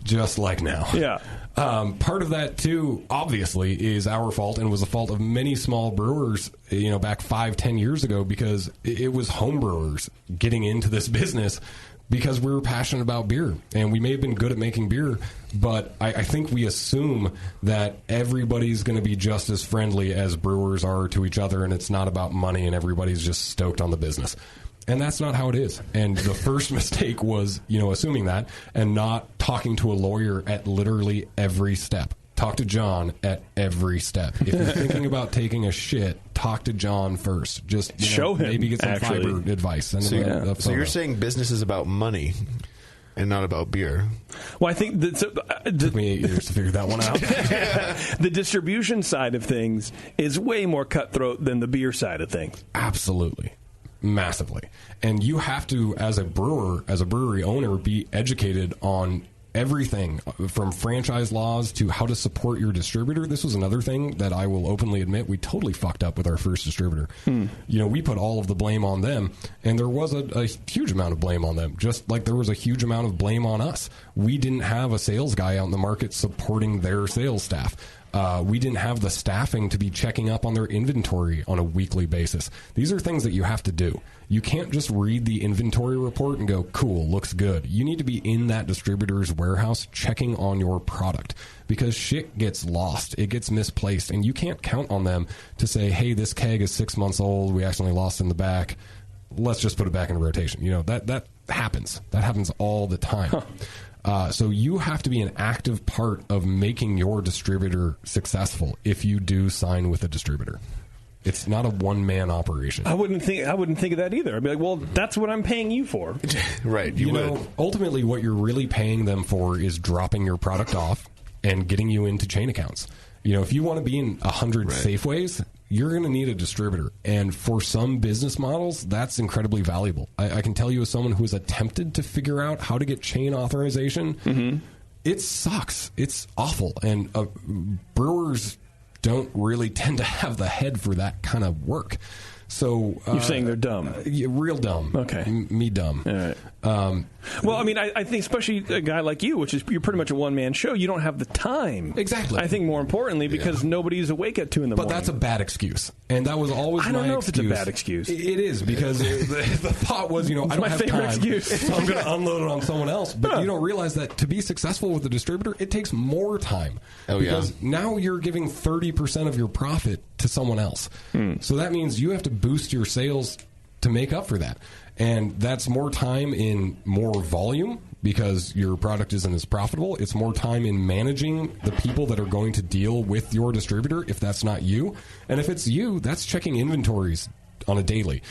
just like now. Yeah. Part of that, too, obviously, is our fault and was the fault of many small brewers, back 5-10 years ago because it was home brewers getting into this business because we were passionate about beer. And we may have been good at making beer, but I think we assume that everybody's going to be just as friendly as brewers are to each other, and it's not about money, and everybody's just stoked on the business. And that's not how it is. And the first mistake was, assuming that and not talking to a lawyer at literally every step. Talk to John at every step. If you're thinking about taking a shit, talk to John first. Just show him. Maybe get some fiber advice. So you're saying business is about money and not about beer. Well, I think it took me 8 years to figure that one out. The distribution side of things is way more cutthroat than the beer side of things. Absolutely. Massively. And you have to, as a brewer, as a brewery owner, be educated on everything from franchise laws to how to support your distributor. This was another thing that I will openly admit we totally fucked up with our first distributor. We put all of the blame on them, and there was a huge amount of blame on them, just like there was a huge amount of blame on us. We didn't have a sales guy out in the market supporting their sales staff. We didn't have the staffing to be checking up on their inventory on a weekly basis. These are things that you have to do. You can't just read the inventory report and go, cool, looks good. You need to be in that distributor's warehouse checking on your product because shit gets lost. It gets misplaced, and you can't count on them to say, hey, this keg is 6 months old. We accidentally lost it in the back. Let's just put it back into rotation. That happens. That happens all the time. So you have to be an active part of making your distributor successful if you do sign with a distributor. It's not a one-man operation. I wouldn't think of that either. I'd be like, well, that's what I'm paying you for. Right. Ultimately what you're really paying them for is dropping your product off and getting you into chain accounts. If you want to be in 100 Safeways, you're going to need a distributor. And for some business models, that's incredibly valuable. I can tell you, as someone who has attempted to figure out how to get chain authorization, it sucks. It's awful. And brewers don't really tend to have the head for that kind of work. So you're saying they're dumb? Real dumb. Okay. Me dumb. All right. Well, I mean, I think especially a guy like you, which is you're pretty much a one-man show, you don't have the time. Exactly. I think more importantly, because nobody's awake at 2 in the morning. But that's a bad excuse. And that was always my excuse. I don't know if it's a bad excuse. It is, because the thought was, I don't have time, excuse. so I'm going to unload it on someone else. But you don't realize that to be successful with a distributor, it takes more time. Because now you're giving 30% of your profit to someone else. So that means you have to boost your sales to make up for that. And that's more time in more volume because your product isn't as profitable. It's more time in managing the people that are going to deal with your distributor if that's not you. And if it's you, that's checking inventories on a daily,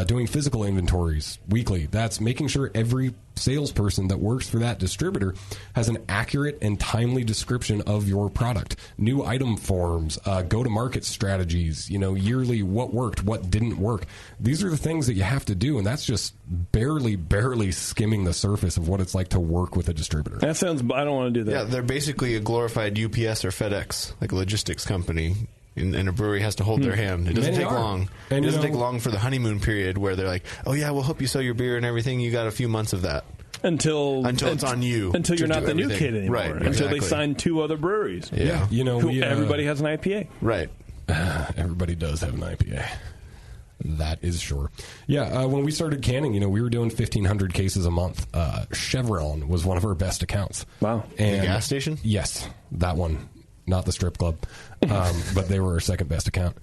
doing physical inventories weekly. That's making sure every salesperson that works for that distributor has an accurate and timely description of your product. New item forms, go-to-market strategies, yearly what worked, what didn't work. These are the things that you have to do, and that's just barely skimming the surface of what it's like to work with a distributor. That sounds... I don't want to do that. Yeah, they're basically a glorified UPS or FedEx, like a logistics company. And a brewery has to hold their hand. It doesn't take long. It doesn't take long for the honeymoon period where they're like, oh, yeah, we'll help you sell your beer and everything. You got a few months of that. Until it's on you. Until you're not the new kid anymore. Right. Until Exactly. they sign 2 other breweries. Yeah. Everybody has an IPA. Right. Everybody does have an IPA. That is sure. Yeah, when we started canning, we were doing 1,500 cases a month. Chevron was one of our best accounts. Wow. And the gas station? Yes, that one. Not the strip club. But they were our second best account.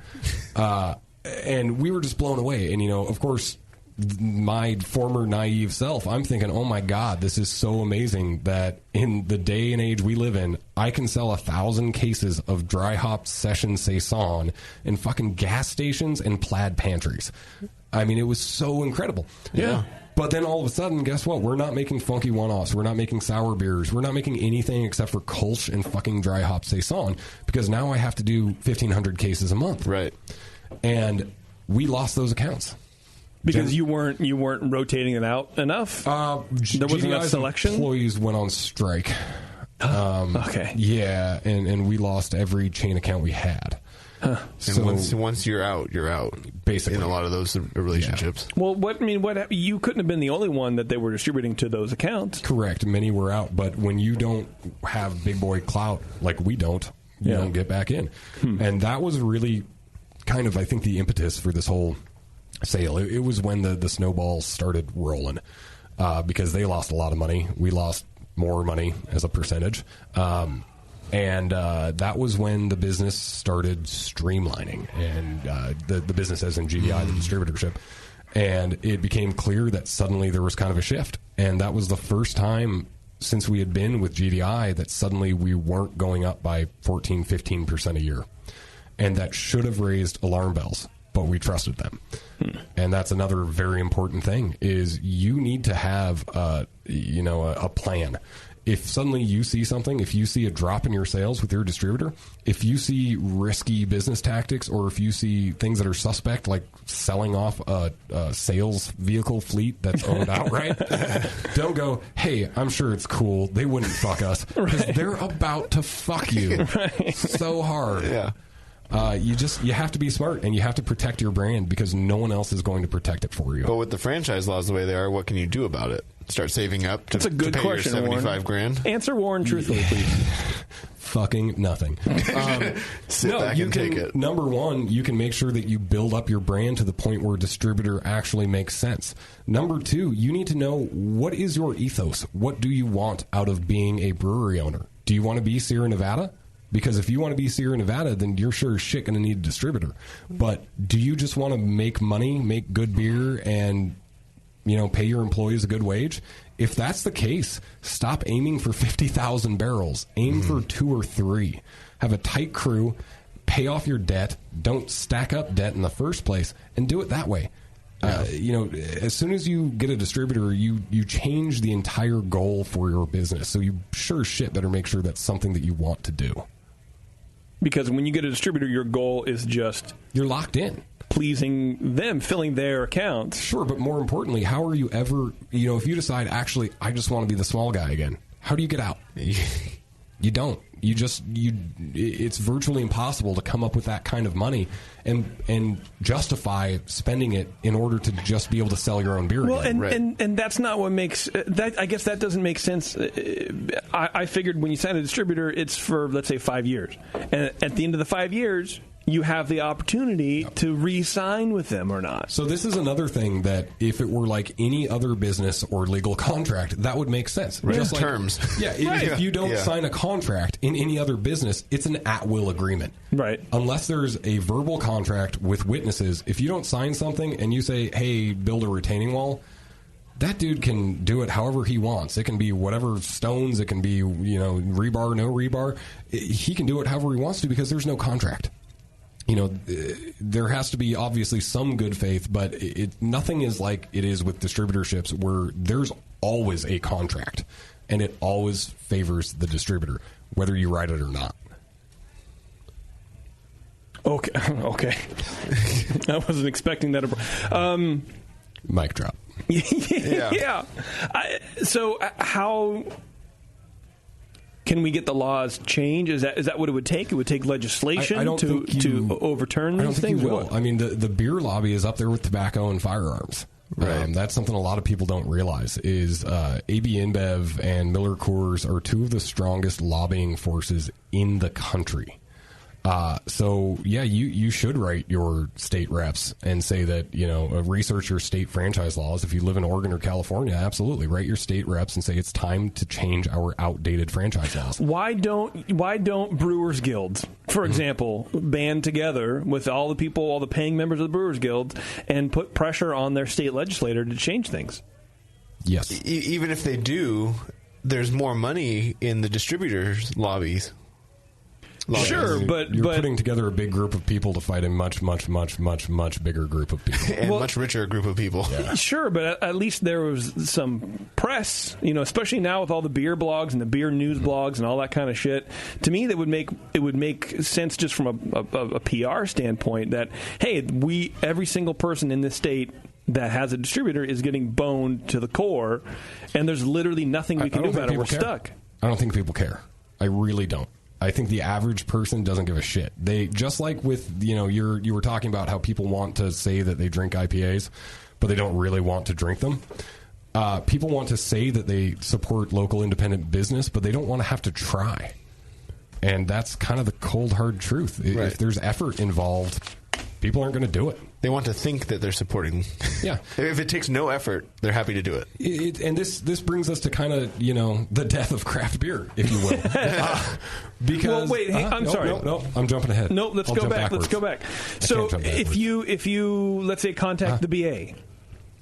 And we were just blown away. And, of course, my former naive self, I'm thinking, oh, my God, this is so amazing that in the day and age we live in, I can sell 1,000 cases of dry hopped session saison in fucking gas stations and plaid pantries. I mean, it was so incredible. Yeah. But then all of a sudden, guess what? We're not making funky one-offs. We're not making sour beers. We're not making anything except for Kolsch and fucking dry hop saison because now I have to do 1,500 cases a month. Right. And we lost those accounts. Because you weren't rotating it out enough? There wasn't enough selection? Employees went on strike. Okay. Yeah, and we lost every chain account we had. Huh. And once you're out, basically in a lot of those relationships. Yeah. Well, you couldn't have been the only one that they were distributing to those accounts. Correct. Many were out, but when you don't have big boy clout like we don't, you don't get back in. And that was really kind of, I think, the impetus for this whole sale. It was when the snowballs started rolling because they lost a lot of money. We lost more money as a percentage. And that was when the business started streamlining, and the business as in GDI, the distributorship. And it became clear that suddenly there was kind of a shift. And that was the first time since we had been with GDI that suddenly we weren't going up by 14, 15% a year. And that should have raised alarm bells, but we trusted them. And that's another very important thing is you need to have a plan. If suddenly you see something, if you see a drop in your sales with your distributor, if you see risky business tactics, or if you see things that are suspect, like selling off a sales vehicle fleet that's owned outright, don't go, hey, I'm sure it's cool. They wouldn't fuck us. Because they're about to fuck you so hard. Yeah. You have to be smart, and you have to protect your brand because no one else is going to protect it for you. But with the franchise laws the way they are, what can you do about it? Start saving up to, That's a good to pay question, your Warren. $75,000? Answer Warren truthfully, please. Fucking nothing. Sit back and take it. Number one, you can make sure that you build up your brand to the point where a distributor actually makes sense. Number two, you need to know what is your ethos. What do you want out of being a brewery owner? Do you want to be Sierra Nevada? Because if you want to be Sierra Nevada, then you're sure as shit going to need a distributor. But do you just want to make money, make good beer, and pay your employees a good wage? If that's the case, stop aiming for 50,000 barrels. Aim for 2 or 3. Have a tight crew. Pay off your debt. Don't stack up debt in the first place, and do it that way. As soon as you get a distributor, you change the entire goal for your business. So you sure as shit better make sure that's something that you want to do. Because when you get a distributor, your goal is just... You're locked in. Pleasing them, filling their accounts. Sure, but more importantly, how are you ever... if you decide, actually, I just want to be the small guy again, how do you get out? You don't. It's virtually impossible to come up with that kind of money and justify spending it in order to just be able to sell your own beer again. And that's not what makes that. I guess that doesn't make sense. I figured when you sign a distributor, it's for, let's say, 5 years, and at the end of the 5 years, you have the opportunity to re-sign with them or not. So this is another thing that if it were like any other business or legal contract, that would make sense. Right. Just like, terms. Yeah, if you don't sign a contract in any other business, it's an at-will agreement. Right. Unless there's a verbal contract with witnesses, if you don't sign something and you say, hey, build a retaining wall, that dude can do it however he wants. It can be whatever stones, it can be, rebar, no rebar. He can do it however he wants to because there's no contract. There has to be obviously some good faith, but nothing is like it is with distributorships where there's always a contract, and it always favors the distributor, whether you write it or not. Okay. I wasn't expecting that. Mic drop. Yeah. So how... Can we get the laws changed? Is that what it would take? It would take legislation to overturn these things? I don't think you will. I mean, the beer lobby is up there with tobacco and firearms. Right. That's something a lot of people don't realize is AB InBev and Miller Coors are two of the strongest lobbying forces in the country. You should write your state reps and say that, research your state franchise laws. If you live in Oregon or California, absolutely. Write your state reps and say it's time to change our outdated franchise laws. Why don't Brewers Guilds, for example, band together with all the people, all the paying members of the Brewers Guild and put pressure on their state legislator to change things? Yes. Even if they do, there's more money in the distributors' lobbies. Sure, but you're putting together a big group of people to fight a much, much, much, much, much bigger group of people. And much richer group of people. Yeah. Sure, but at least there was some press, especially now with all the beer blogs and the beer news blogs and all that kind of shit. To me, it would make sense just from a PR standpoint that, hey, every single person in this state that has a distributor is getting boned to the core, and there's literally nothing we can do about it. We're stuck. I don't think people care. I really don't. I think the average person doesn't give a shit. They just like with you were talking about how people want to say that they drink IPAs, but they don't really want to drink them. People want to say that they support local independent business, but they don't want to have to try. And that's kind of the cold hard truth. Right. If there's effort involved, people aren't going to do it. They want to think that they're supporting. Yeah. If it takes no effort, they're happy to do it. And this brings us to kind of, the death of craft beer, if you will. Because I'm sorry. No, I'm jumping ahead. No, let's go back. Let's go back. So if you let's say contact the BA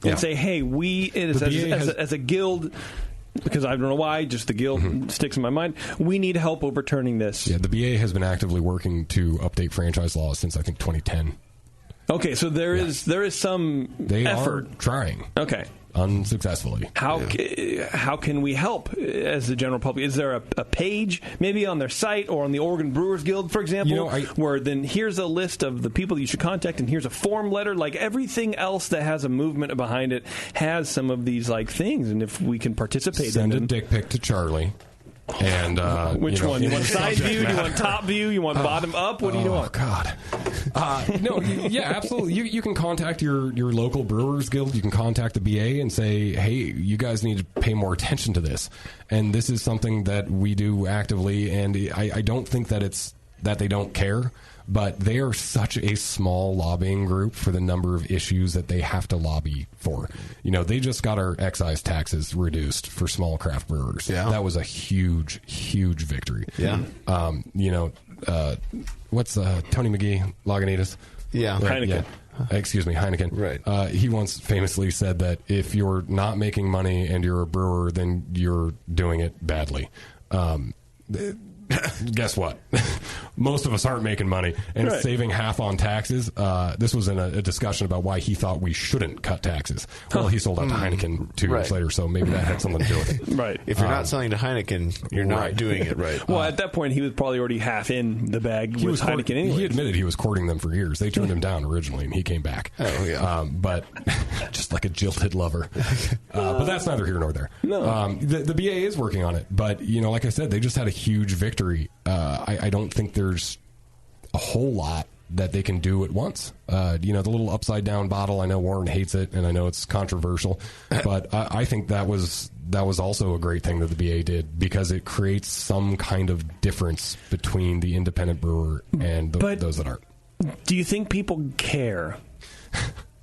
and say, hey, as a guild, because I don't know why, just the guild sticks in my mind, we need help overturning this. Yeah, the BA has been actively working to update franchise laws since I think 2010. Okay, so there is some effort. Are trying. Okay. Unsuccessfully. How can we help as the general public? Is there a page maybe on their site or on the Oregon Brewers Guild, for example, where then here's a list of the people that you should contact and here's a form letter? Like everything else that has a movement behind it has some of these things, and if we can participate in them. Send a dick pic to Charlie. And which one? You want side view? Do you want top view? You want bottom up? What do you want? Oh God! No, yeah, absolutely. You can contact your local Brewers Guild. You can contact the BA and say, "Hey, you guys need to pay more attention to this." And this is something that we do actively. And I don't think that it's that they don't care, but they are such a small lobbying group for the number of issues that they have to lobby for. They just got our excise taxes reduced for small craft brewers. Yeah. That was a huge, huge victory. Yeah. What's Tony McGee, Lagunitas? Yeah. Right, Heineken. Yeah. Excuse me, Heineken. Right. He once famously said that if you're not making money and you're a brewer, then you're doing it badly. guess what? Most of us aren't making money and saving half on taxes. This was in a discussion about why he thought we shouldn't cut taxes. Well, he sold out to Heineken 2 years later, so maybe that had something to do with it. Right. If you're not selling to Heineken, you're not doing it right. Well, at that point, he was probably already half in the bag with Heineken anyway. He admitted he was courting them for years. They turned him down originally, and he came back. Oh, yeah. But just like a jilted lover. But that's neither here nor there. No. The BA is working on it, but, like I said, they just had a huge victory. I don't think there's a whole lot that they can do at once. The little upside down bottle, I know Warren hates it, and I know it's controversial, but I think that was also a great thing that the BA did, because it creates some kind of difference between the independent brewer and those that aren't. Do you think people care?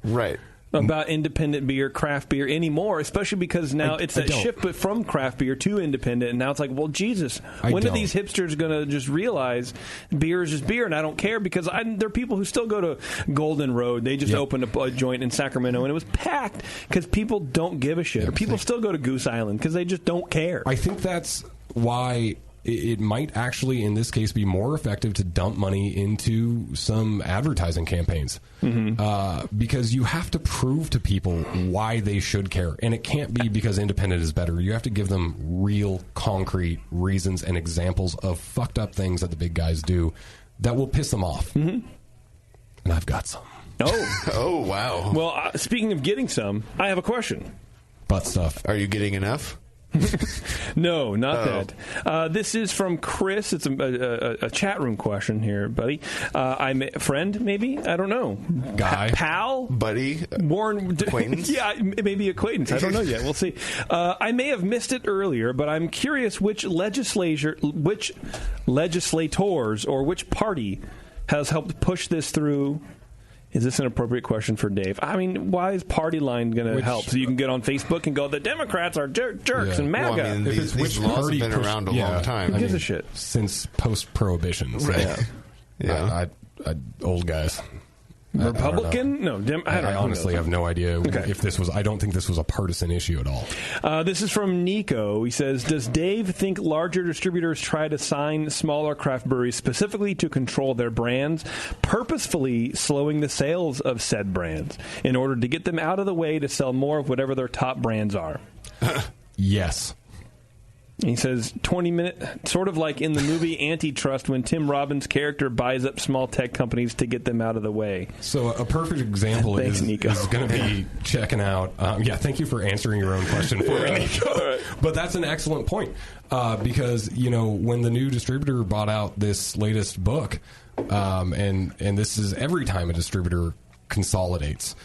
Right. About independent beer, craft beer anymore, especially because now it's that shift from craft beer to independent, and now it's like, well, Jesus, when are these hipsters going to just realize beer is just beer, and I don't care? Because there are people who still go to Golden Road. They just opened a joint in Sacramento, and it was packed because people don't give a shit. Or people still go to Goose Island because they just don't care. I think that's why it might actually, in this case, be more effective to dump money into some advertising campaigns. Because you have to prove to people why they should care. And it can't be because independent is better. You have to give them real, concrete reasons and examples of fucked up things that the big guys do that will piss them off. And I've got some. Oh, wow. Well, speaking of getting some, I have a question. Butt stuff. Are you getting enough? No, not that. This is from Chris. It's a chat room question here, buddy. I'm a friend, maybe? I don't know. Guy? Pal? Buddy? Warren? Acquaintance? Yeah, maybe acquaintance. I don't know yet. We'll see. I may have missed it earlier, but I'm curious which legislators or which party has helped push this through. Is this an appropriate question for Dave? I mean, why is party line going to help? So you can get on Facebook and go, the Democrats are jerks and MAGA. Well, I mean, these laws have been around a long time. Who gives a shit? Since post-prohibition. So Yeah. Old guys. Republican? I honestly have no idea if this was. I don't think this was a partisan issue at all. This is from Nico. He says, does Dave think larger distributors try to sign smaller craft breweries specifically to control their brands, purposefully slowing the sales of said brands in order to get them out of the way to sell more of whatever their top brands are? Yes. He says, 20-minute, sort of like in the movie Antitrust when Tim Robbins' character buys up small tech companies to get them out of the way. So a perfect example is going to be checking out. Thank you for answering your own question for me, Nico. Right. But that's an excellent point because, when the new distributor bought out this latest book, and this is every time a distributor consolidates,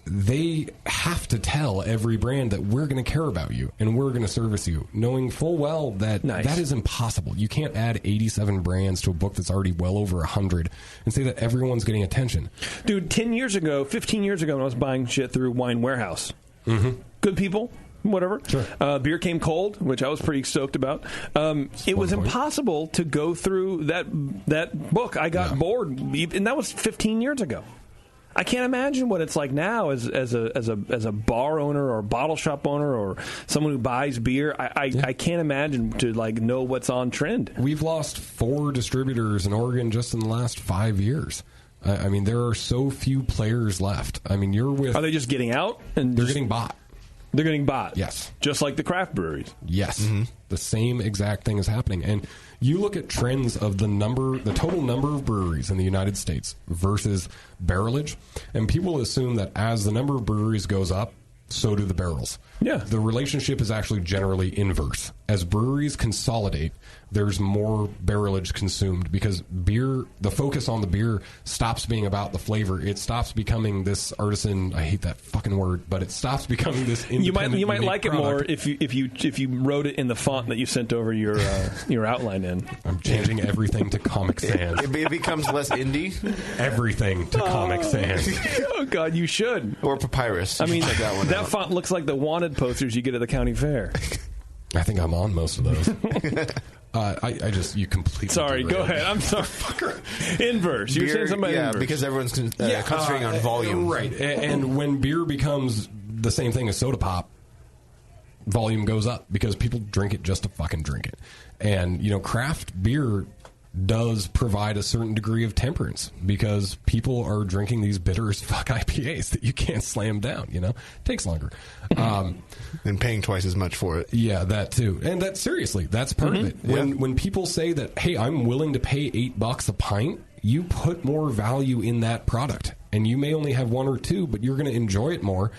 they have to tell every brand that we're going to care about you and we're going to service you, knowing full well that that is impossible. You can't add 87 brands to a book that's already well over 100 and say that everyone's getting attention. Dude, 15 years ago, when I was buying shit through Wine Warehouse, good people, whatever. Sure. Beer came cold, which I was pretty stoked about. It was impossible to go through that book. I got bored, and that was 15 years ago. I can't imagine what it's like now as a bar owner or a bottle shop owner or someone who buys beer. I can't imagine to know what's on trend. We've lost 4 distributors in Oregon just in the last 5 years. I mean, there are so few players left. I mean, are they just getting out? And they're getting bought. They're getting bought. Yes. Just like the craft breweries. Yes. The same exact thing is happening. And you look at trends of the total number of breweries in the United States versus barrelage, and people assume that as the number of breweries goes up, so do the barrels. Yeah. The relationship is actually generally inverse. As breweries consolidate, there's more barrelage consumed because the focus on the beer stops being about the flavor. It stops becoming this artisan, I hate that fucking word, but it stops becoming this independent. You might like product. it more if you wrote it in the font that you sent over your outline in. I'm changing everything to Comic Sans. It becomes less indie? Everything to Comic Sans. Oh, God, you should. Or Papyrus. I mean, that that font looks like the wanted posters you get at the county fair. I think I'm on most of those. You completely. Sorry, go ahead. I'm sorry. Inverse. You're saying something about inverse. Because everyone's concentrating on volume. Right. And when beer becomes the same thing as soda pop, volume goes up because people drink it just to fucking drink it. And, craft beer does provide a certain degree of temperance because people are drinking these bitter as fuck IPAs that you can't slam down, It takes longer. And paying twice as much for it. Yeah, that too. And that, seriously, that's part of it. When people say that, hey, I'm willing to pay $8 a pint, you put more value in that product. And you may only have one or two, but you're going to enjoy it more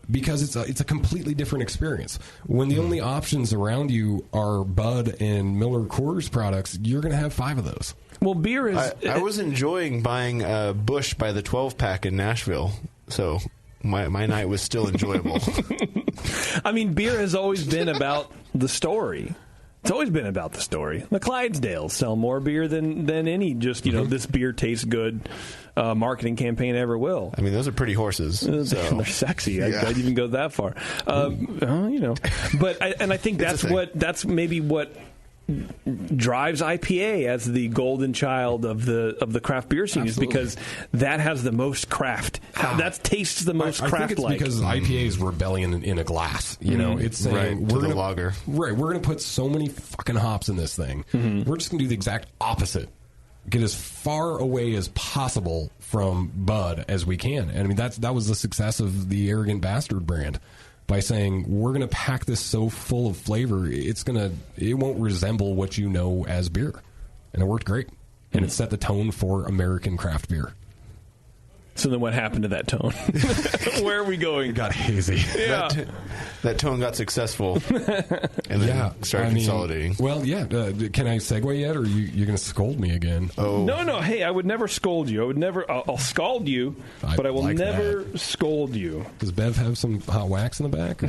because it's a completely different experience. When the only options around you are Bud and Miller Coors products, you're going to have 5 of those. Well, beer is... I was enjoying buying Busch by the 12-pack in Nashville, so my night was still enjoyable. I mean, beer has always been about the story. It's always been about the story. The Clydesdales sell more beer than any just, this beer tastes good marketing campaign ever will. I mean, those are pretty horses. So. They're sexy. Yeah. I'd even go that far. But I think that's maybe what drives IPA as the golden child of the craft beer scene. Absolutely. Is because that has the most craft. That tastes the most craft-like. I think it's because IPA is rebellion in a glass. It's saying we're gonna lager. Right, we're going to put so many fucking hops in this thing. We're just going to do the exact opposite. Get as far away as possible from Bud as we can. And I mean that was the success of the Arrogant Bastard brand. By saying we're going to pack this so full of flavor, it won't resemble what you know as beer, and it worked great, and it set the tone for American craft beer. So then, what happened to that tone? Where are we going? It got hazy. Yeah, that tone got successful, and then started consolidating. Well, yeah. Can I segue yet, or you're going to scold me again? Oh no! Hey, I would never scold you. I would never. I'll scald you, but I will never scold you. Does Bev have some hot wax in the back?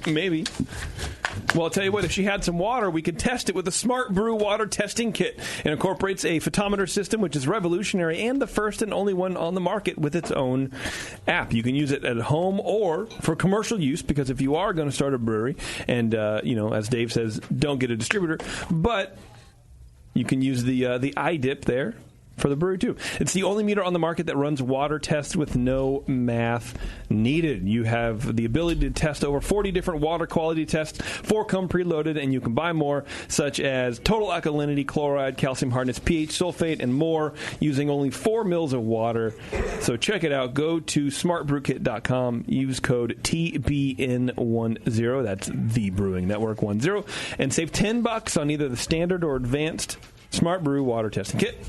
Maybe. Well, I'll tell you what. If she had some water, we could test it with the Smart Brew Water Testing Kit. It incorporates a photometer system, which is revolutionary and the first and only one on the market with its own app. You can use it at home or for commercial use, because if you are going to start a brewery, and as Dave says, don't get a distributor, but you can use the iDip there for the brewery too. It's the only meter on the market that runs water tests with no math needed. You have the ability to test over 40 different water quality tests. 4 come preloaded, and you can buy more, such as total alkalinity, chloride, calcium hardness, pH, sulfate, and more, using only 4 mils of water. So check it out. Go to smartbrewkit.com. Use code TBN10. That's the Brewing Network 10, and save $10 on either the standard or advanced Smart Brew Water Testing Kit.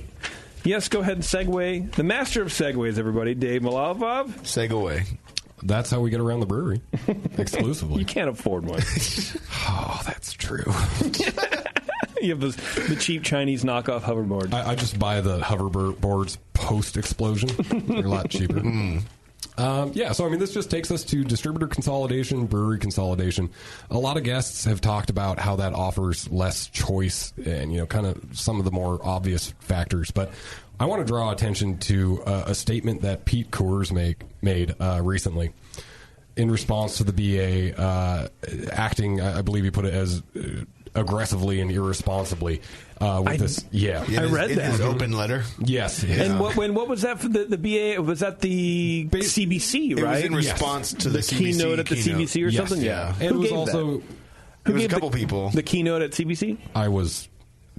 Yes, go ahead and segue. The master of segues, everybody, Dave Marliave. Segue. That's how we get around the brewery, exclusively. You can't afford one. Oh, that's true. You have the cheap Chinese knockoff hoverboard. I just buy the hoverboards post-explosion. They're a lot cheaper. So I mean, this just takes us to distributor consolidation, brewery consolidation. A lot of guests have talked about how that offers less choice and, kind of some of the more obvious factors. But I want to draw attention to a statement that Pete Coors made recently in response to the BA acting, I believe he put it as aggressively and irresponsibly with this. Yeah, I read that. His open letter. Yes. And what was that for the BA? Was that the CBC, right? It was in response to the CBC keynote at the CBC or something? Yeah. And it was also... It was a couple people. The keynote at CBC? I was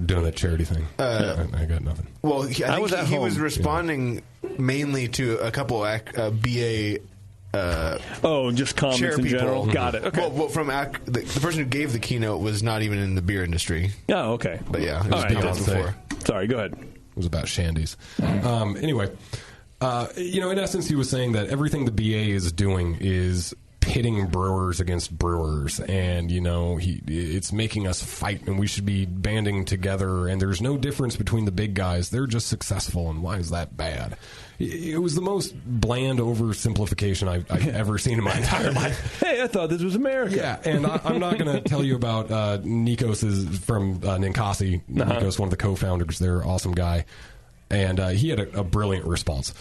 doing that charity thing. I got nothing. Well, I think he was responding mainly to a couple BA... just comments in general. Got it. Okay. Well, from the person who gave the keynote was not even in the beer industry. Oh, okay. But yeah, it was people before. Sorry, go ahead. It was about shandies. Anyway, in essence, he was saying that everything the BA is doing is pitting brewers against brewers, and it's making us fight, and we should be banding together, and there's no difference between the big guys. They're just successful, and why is that bad? It was the most bland oversimplification I've ever seen in my entire life. Hey, I thought this was America. Yeah, and I'm not going to tell you about Nikos is from Ninkasi. Nikos, one of the co-founders. They're an awesome guy, and he had a brilliant response.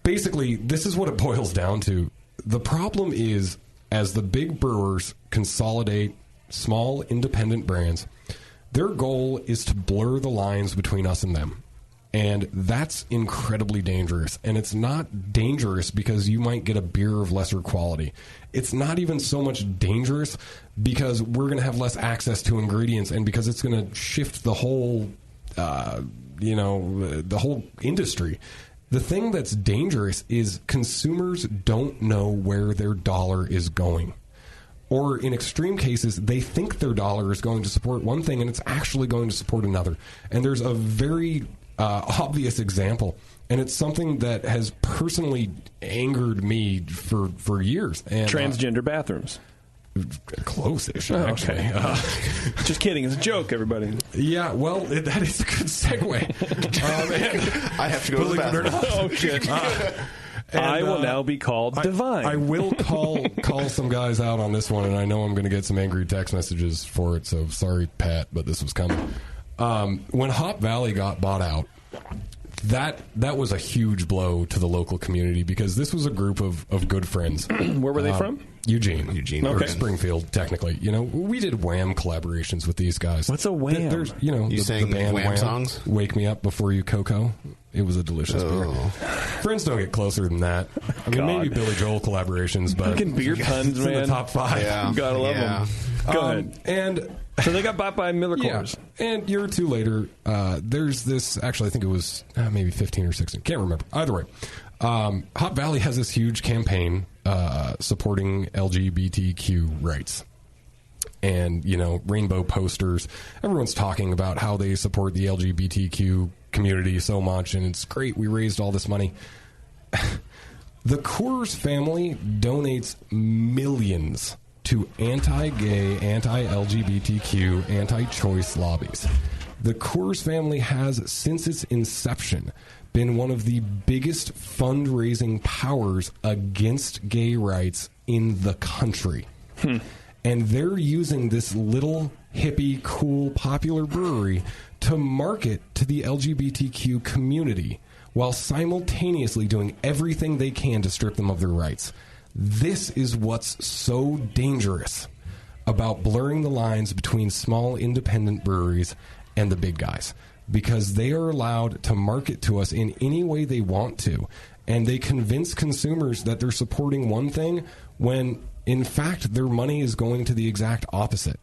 Basically, this is what it boils down to. The problem is, as the big brewers consolidate small independent brands, their goal is to blur the lines between us and them. And that's incredibly dangerous. And it's not dangerous because you might get a beer of lesser quality. It's not even so much dangerous because we're going to have less access to ingredients and because it's going to shift the whole, the whole industry. The thing that's dangerous is consumers don't know where their dollar is going. Or in extreme cases, they think their dollar is going to support one thing and it's actually going to support another. And there's a very obvious example, and it's something that has personally angered me for years. And, transgender bathrooms. Close-ish, actually. Okay. Just kidding. It's a joke, everybody. Yeah, well, that is a good segue. I have to go to the bathroom. Oh, shit. I will now be called Divine. I will call some guys out on this one, and I know I'm going to get some angry text messages for it, so sorry, Pat, but this was coming. When Hop Valley got bought out, that was a huge blow to the local community because this was a group of good friends. Where were they from? Eugene. Okay. Or Springfield, technically. We did Wham collaborations with these guys. What's a Wham? There's, you sang the band Wham songs? Wake Me Up Before You Cocoa. It was a delicious beer. Friends don't get closer than that. I mean, maybe Billy Joel collaborations, but fucking beer puns, man. In the top 5. Yeah. Gotta love them. Go ahead. And so they got bought by Miller Coors. Yeah. And a year or two later, there's this. Actually, I think it was maybe 15 or 16. Can't remember. Either way, Hop Valley has this huge campaign supporting LGBTQ rights. And, rainbow posters. Everyone's talking about how they support the LGBTQ community so much, and it's great. We raised all this money. The Coors family donates millions to anti-gay, anti-LGBTQ, anti-choice lobbies. The Coors family has, since its inception, been one of the biggest fundraising powers against gay rights in the country. And they're using this little hippie, cool, popular brewery to market to the LGBTQ community while simultaneously doing everything they can to strip them of their rights. This is what's so dangerous about blurring the lines between small independent breweries and the big guys, because they are allowed to market to us in any way they want to, and they convince consumers that they're supporting one thing when, in fact, their money is going to the exact opposite.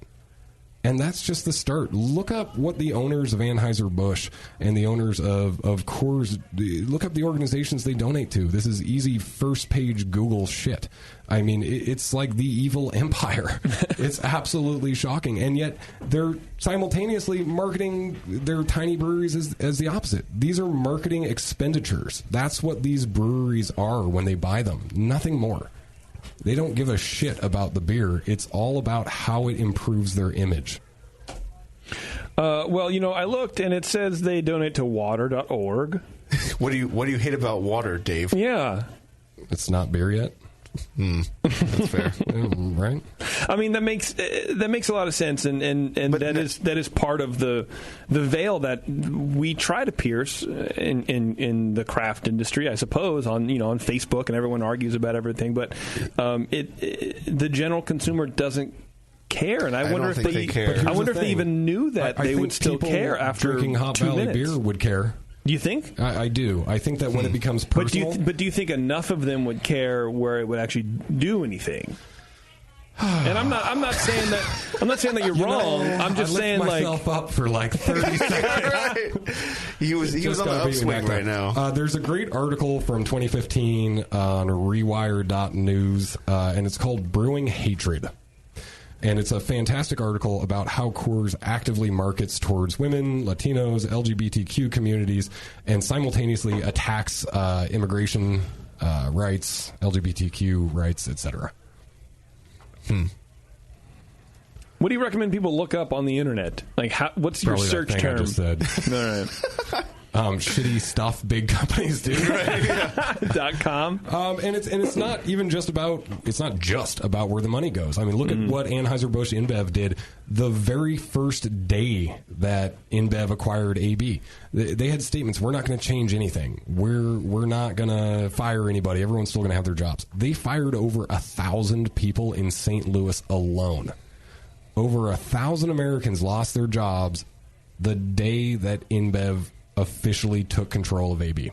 And that's just the start. Look up what the owners of Anheuser-Busch and the owners of Coors, look up the organizations they donate to. This is easy first-page Google shit. I mean, it's like the evil empire. It's absolutely shocking. And yet they're simultaneously marketing their tiny breweries as the opposite. These are marketing expenditures. That's what these breweries are when they buy them. Nothing more. They don't give a shit about the beer. It's all about how it improves their image. Well, I looked, and it says they donate to water.org. What do you hate about water, Dave? Yeah. It's not beer yet? That's fair. Right? I mean, that makes a lot of sense, and that is part of the veil that we try to pierce in the craft industry, I suppose, on Facebook, and everyone argues about everything, but the general consumer doesn't care, and I wonder if they care. I wonder if they even knew that they would still care after drinking Hop 2 Valley minutes. beer would care. Do you think? I do. I think that when it becomes personal... But do you think enough of them would care where it would actually do anything? And I'm not saying that you're wrong. I'm just saying I lift myself up for like 30 seconds. Right. He was on the upswing right now. There's a great article from 2015 on rewire.news, and it's called Brewing Hatred. And it's a fantastic article about how Coors actively markets towards women, Latinos, LGBTQ communities, and simultaneously attacks immigration rights, LGBTQ rights, etc. What do you recommend people look up on the internet? Like, what's your Probably search that thing term? I just said. All right. Shitty stuff big companies do. .com. And it's not even just about where the money goes. I mean, look at what Anheuser-Busch InBev did the very first day that InBev acquired AB. They had statements: we're not going to change anything. We're not going to fire anybody. Everyone's still going to have their jobs. They fired over 1,000 people in St. Louis alone. Over 1,000 Americans lost their jobs the day that InBev officially took control of AB.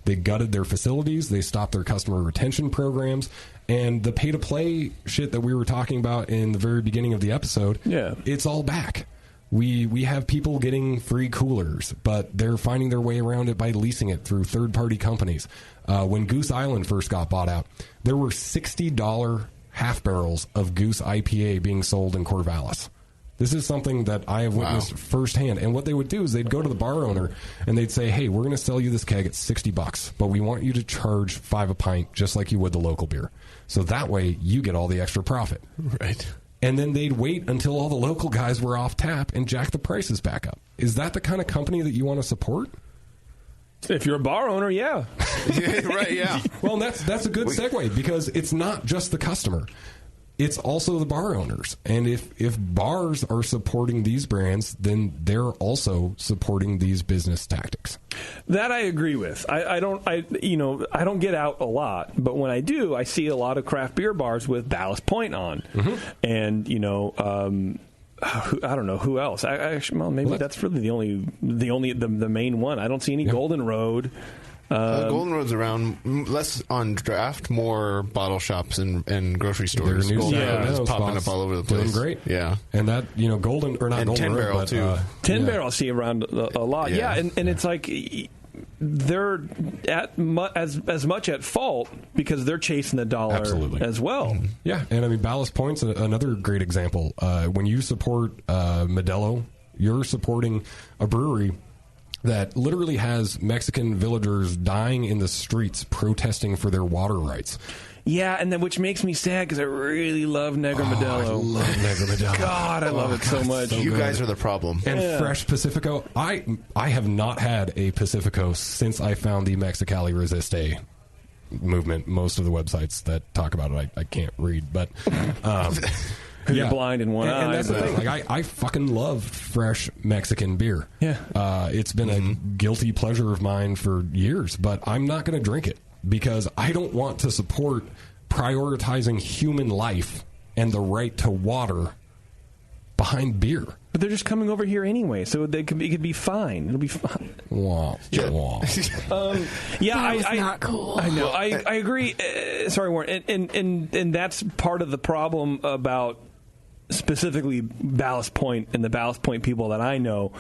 They gutted their facilities. They stopped their customer retention programs. And the pay-to-play shit that we were talking about in the very beginning of the episode, it's all back. We have people getting free coolers, but they're finding their way around it by leasing it through third-party companies. When Goose Island first got bought out, there were $60 half barrels of Goose IPA being sold in Corvallis. This is something that I have witnessed firsthand. And what they would do is they'd go to the bar owner and they'd say, hey, we're going to sell you this keg at $60, but we want you to charge $5 a pint just like you would the local beer. So that way you get all the extra profit. Right. And then they'd wait until all the local guys were off tap and jack the prices back up. Is that the kind of company that you want to support? If you're a bar owner, yeah. Right, yeah. Well, that's a good segue because it's not just the customer. It's also the bar owners. And if bars are supporting these brands, then they're also supporting these business tactics. That I agree with. I don't get out a lot, but when I do, I see a lot of craft beer bars with Ballast Point on. Mm-hmm. And, I don't know who else. That's really the main one. I don't see any Golden Road. Golden Road's around, less on draft, more bottle shops and grocery stores. Golden Road is popping up all over the place. Doing great. Yeah. And that, Golden, or not and Golden 10 Road, Barrel, but, too. 10 Barrel I see around a lot. Yeah, and it's like they're as much at fault because they're chasing the dollar as well. Yeah, and Ballast Point's another great example. When you support Modelo, you're supporting a brewery that literally has Mexican villagers dying in the streets protesting for their water rights. Yeah, and then which makes me sad because I really love Negra Modelo. I love Negra Modelo. God, I love it so much. You guys are the problem. And Fresh Pacifico, I have not had a Pacifico since I found the Mexicali Resiste movement. Most of the websites that talk about it, I can't read, but... You're blind in one eye. And that's the thing. Like, I fucking love fresh Mexican beer. Yeah. It's been a guilty pleasure of mine for years, but I'm not going to drink it because I don't want to support prioritizing human life and the right to water behind beer. But they're just coming over here anyway, so it could be fine. It'll be fine. Wow. Not cool. I know. I agree. Sorry, Warren. And that's part of the problem about specifically Ballast Point and the Ballast Point people that I know.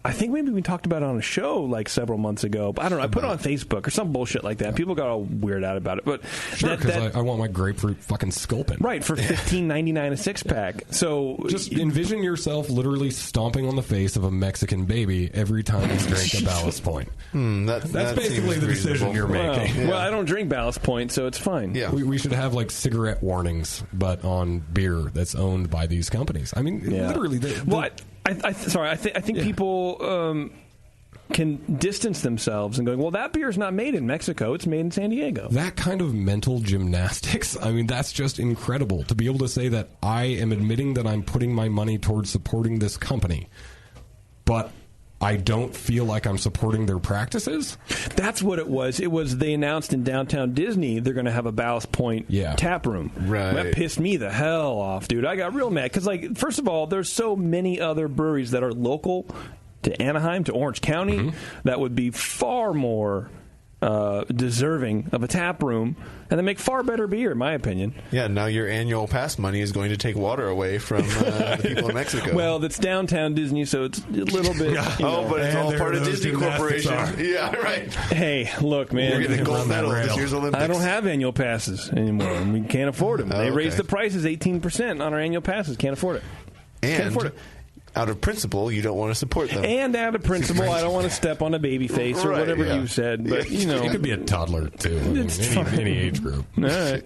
I think maybe we talked about it on a show like several months ago. But I don't know. I put it on Facebook or some bullshit like that. People got all weird out about it. But sure, because I want my grapefruit fucking sculpin. Right, for $15.99 a six-pack. So just envision yourself literally stomping on the face of a Mexican baby every time you drink a Ballast Point. That's basically the decision you're making. Well, I don't drink Ballast Point, so it's fine. Yeah. We should have like cigarette warnings, but on beer that's owned by these companies. Literally. I think people can distance themselves and going, well, that beer is not made in Mexico. It's made in San Diego. That kind of mental gymnastics, that's just incredible. To be able to say that I am admitting that I'm putting my money towards supporting this company, but I don't feel like I'm supporting their practices? That's what it was. It was they announced in downtown Disney they're going to have a Ballast Point tap room. Right. That pissed me the hell off, dude. I got real mad because, first of all, there's so many other breweries that are local to Anaheim, to Orange County, that would be far more deserving of a tap room, and they make far better beer, in my opinion. Yeah, now your annual pass money is going to take water away from the people in Mexico. Well, it's downtown Disney, so it's a little bit... but it's all part of Disney Corporation. Yeah, right. Hey, look, man. You're getting gold medal this year's Olympics. I don't have annual passes anymore, and we can't afford them. They raised the prices 18% on our annual passes. Can't afford it. Can't afford it. Out of principle, you don't want to support them. And out of principle, I don't want to step on a baby face or whatever you said. But, It could be a toddler, too. Any age group. All right.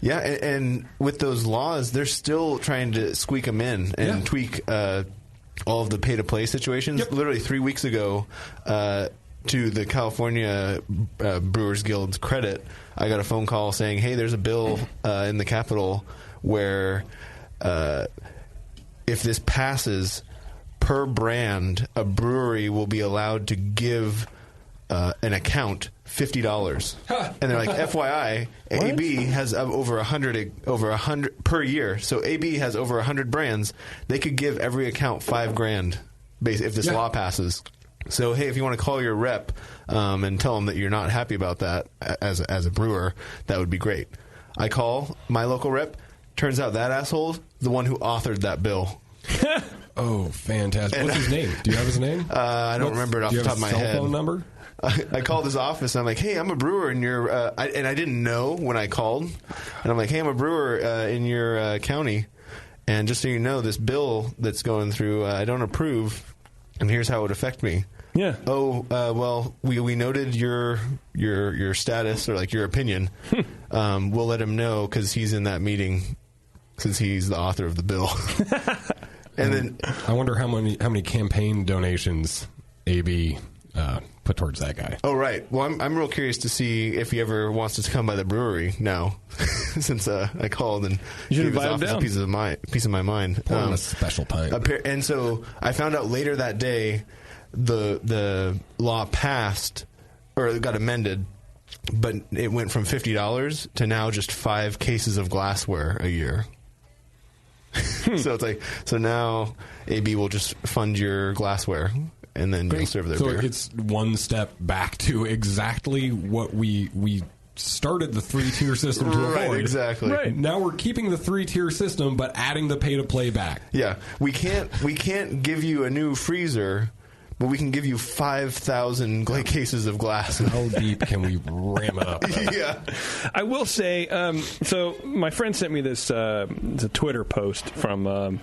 Yeah, and with those laws, they're still trying to squeak them in and tweak all of the pay-to-play situations. Yep. Literally 3 weeks ago, to the California Brewers Guild's credit, I got a phone call saying, hey, there's a bill in the Capitol where... if this passes, per brand, a brewery will be allowed to give an account $50. And they're like, FYI, AB has over 100 per year. So AB has over 100 brands. They could give every account $5,000 if this law passes. So, hey, if you want to call your rep and tell them that you're not happy about that as a brewer, that would be great. I call my local rep. Turns out that asshole's the one who authored that bill. Oh, fantastic. What's his name? Do you have his name? I don't remember it off the top of my head. Do you have a cell phone number? I called his office, and I'm like, hey, I'm a brewer in your... and I didn't know when I called. And I'm like, hey, I'm a brewer in your county. And just so you know, this bill that's going through, I don't approve, and here's how it would affect me. Yeah. Oh, well, we noted your status, or like your opinion. We'll let him know because he's in that meeting, since he's the author of the bill. And then I wonder how many campaign donations AB put towards that guy. Oh, right. Well, I'm real curious to see if he ever wants to come by the brewery now, since I called and you gave his office a piece of my mind. Pour him a special pint. And so I found out later that day the law passed, or it got amended, but it went from $50 to now just 5 cases of glassware a year. So it's like, so now AB will just fund your glassware, and then you'll serve their beer. So it's one step back to exactly what we started the 3-tier system to avoid. Right, exactly. Right. Now we're keeping the 3-tier system, but adding the pay-to-play back. Yeah. We can't give you a new freezer, but we can give you 5,000 cases of glass. How deep can we ram it up? Yeah. I will say, so my friend sent me this it's a Twitter post from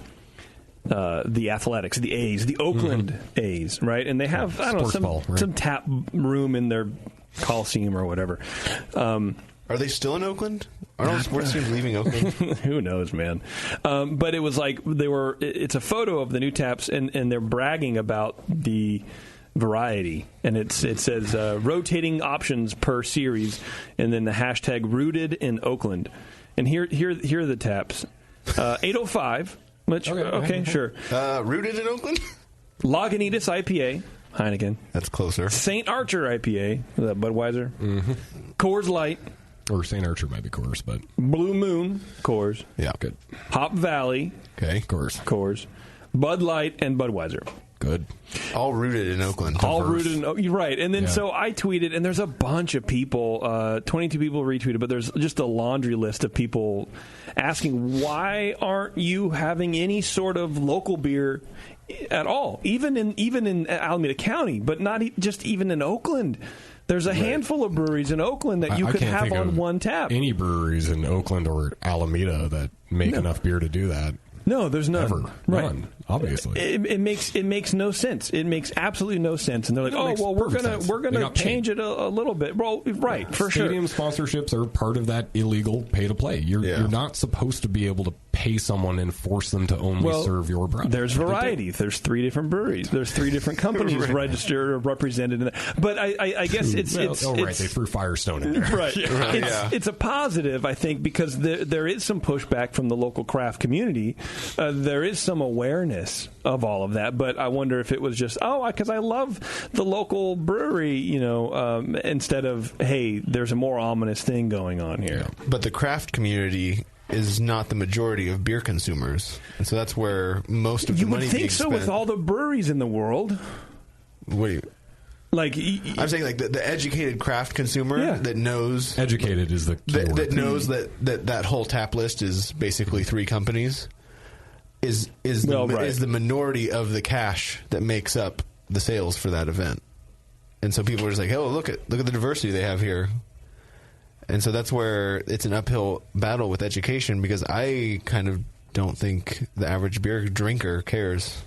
the Athletics, the A's, the Oakland A's, right? And they have, I don't know, some tap room in their Coliseum or whatever. Are they still in Oakland? Are all sports teams leaving Oakland? Who knows, man? But it was like it's a photo of the new taps, and they're bragging about the variety. And it says rotating options per series, and then the hashtag rooted in Oakland. And here are the taps. 805. Which, okay, sure. Rooted in Oakland? Lagunitas IPA. Heineken. That's closer. St. Archer IPA. Is that Budweiser? Mm-hmm. Coors Light. Or St. Archer might be Coors, but... Blue Moon. Coors. Yeah, good. Hop Valley. Okay, Coors. Bud Light and Budweiser. Good. All rooted in Oakland. All rooted in Oakland. Right. And then so I tweeted, and there's a bunch of people, 22 people retweeted, but there's just a laundry list of people asking, why aren't you having any sort of local beer at all? Even in Alameda County, but not just even in Oakland. There's a handful of breweries in Oakland that you could have on one tap. Any breweries in Oakland or Alameda that make enough beer to do that. No, there's none. Ever. Right. None, obviously. It makes no sense. It makes absolutely no sense. And they're like, oh, well, we're gonna change it a little bit. Well, right, for sure. Stadium sponsorships are part of that illegal pay to play. You're not supposed to be able to pay someone and force them to only serve your product. There's variety. There's 3 different breweries. There's 3 different companies registered or represented in that. But I guess it's they threw Firestone in there. Right. It's a positive, I think, because there is some pushback from the local craft community. There is some awareness of all of that, but I wonder if it was just, because I love the local brewery, instead of, hey, there's a more ominous thing going on here. But the craft community is not the majority of beer consumers, and so that's where most of the money being spent. You would think so with all the breweries in the world. What do you... Like, I'm saying, like the educated craft consumer that knows... Educated is the key word. That knows that whole tap list is basically 3 companies. Is the minority of the cash that makes up the sales for that event, and so people are just like, "Oh, look at the diversity they have here," and so that's where it's an uphill battle with education, because I kind of don't think the average beer drinker cares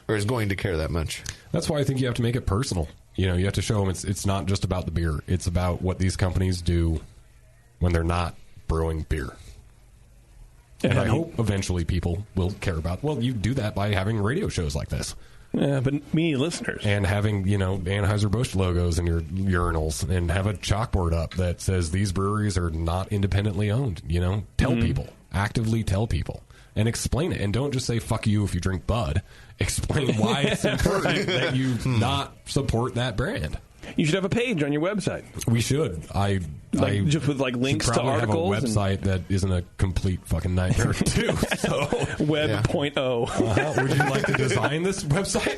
or is going to care that much. That's why I think you have to make it personal. You have to show them it's not just about the beer; it's about what these companies do when they're not brewing beer. And I hope eventually people will care about, you do that by having radio shows like this. Yeah, but we need listeners. And having, Anheuser-Busch logos in your urinals, and have a chalkboard up that says these breweries are not independently owned. Tell people. Actively tell people. And explain it. And don't just say, fuck you if you drink Bud. Explain why it's important that you not support that brand. You should have a page on your website. We should. I just with like links should to probably articles. Have a website that isn't a complete fucking nightmare too. So Web.0. Would you like to design this website?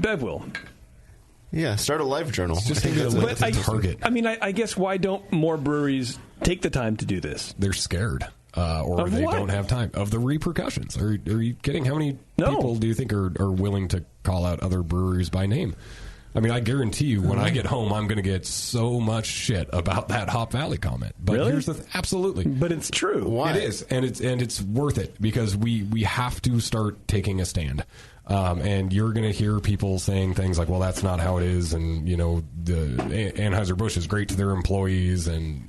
Bev will. Yeah, start a live journal. Just think of it as a target. I mean, I guess why don't more breweries take the time to do this? They're scared. Or Of they what? don't have time. Of the repercussions. Are you kidding? How many people do you think are willing to call out other breweries by name? I mean, I guarantee you, when I get home, I'm going to get so much shit about that Hop Valley comment. But Really? here's the absolutely. But it's true. Why? It is, and it's worth it because we have to start taking a stand. And you're going to hear people saying things like, "Well, that's not how it is," and the Anheuser-Busch is great to their employees, and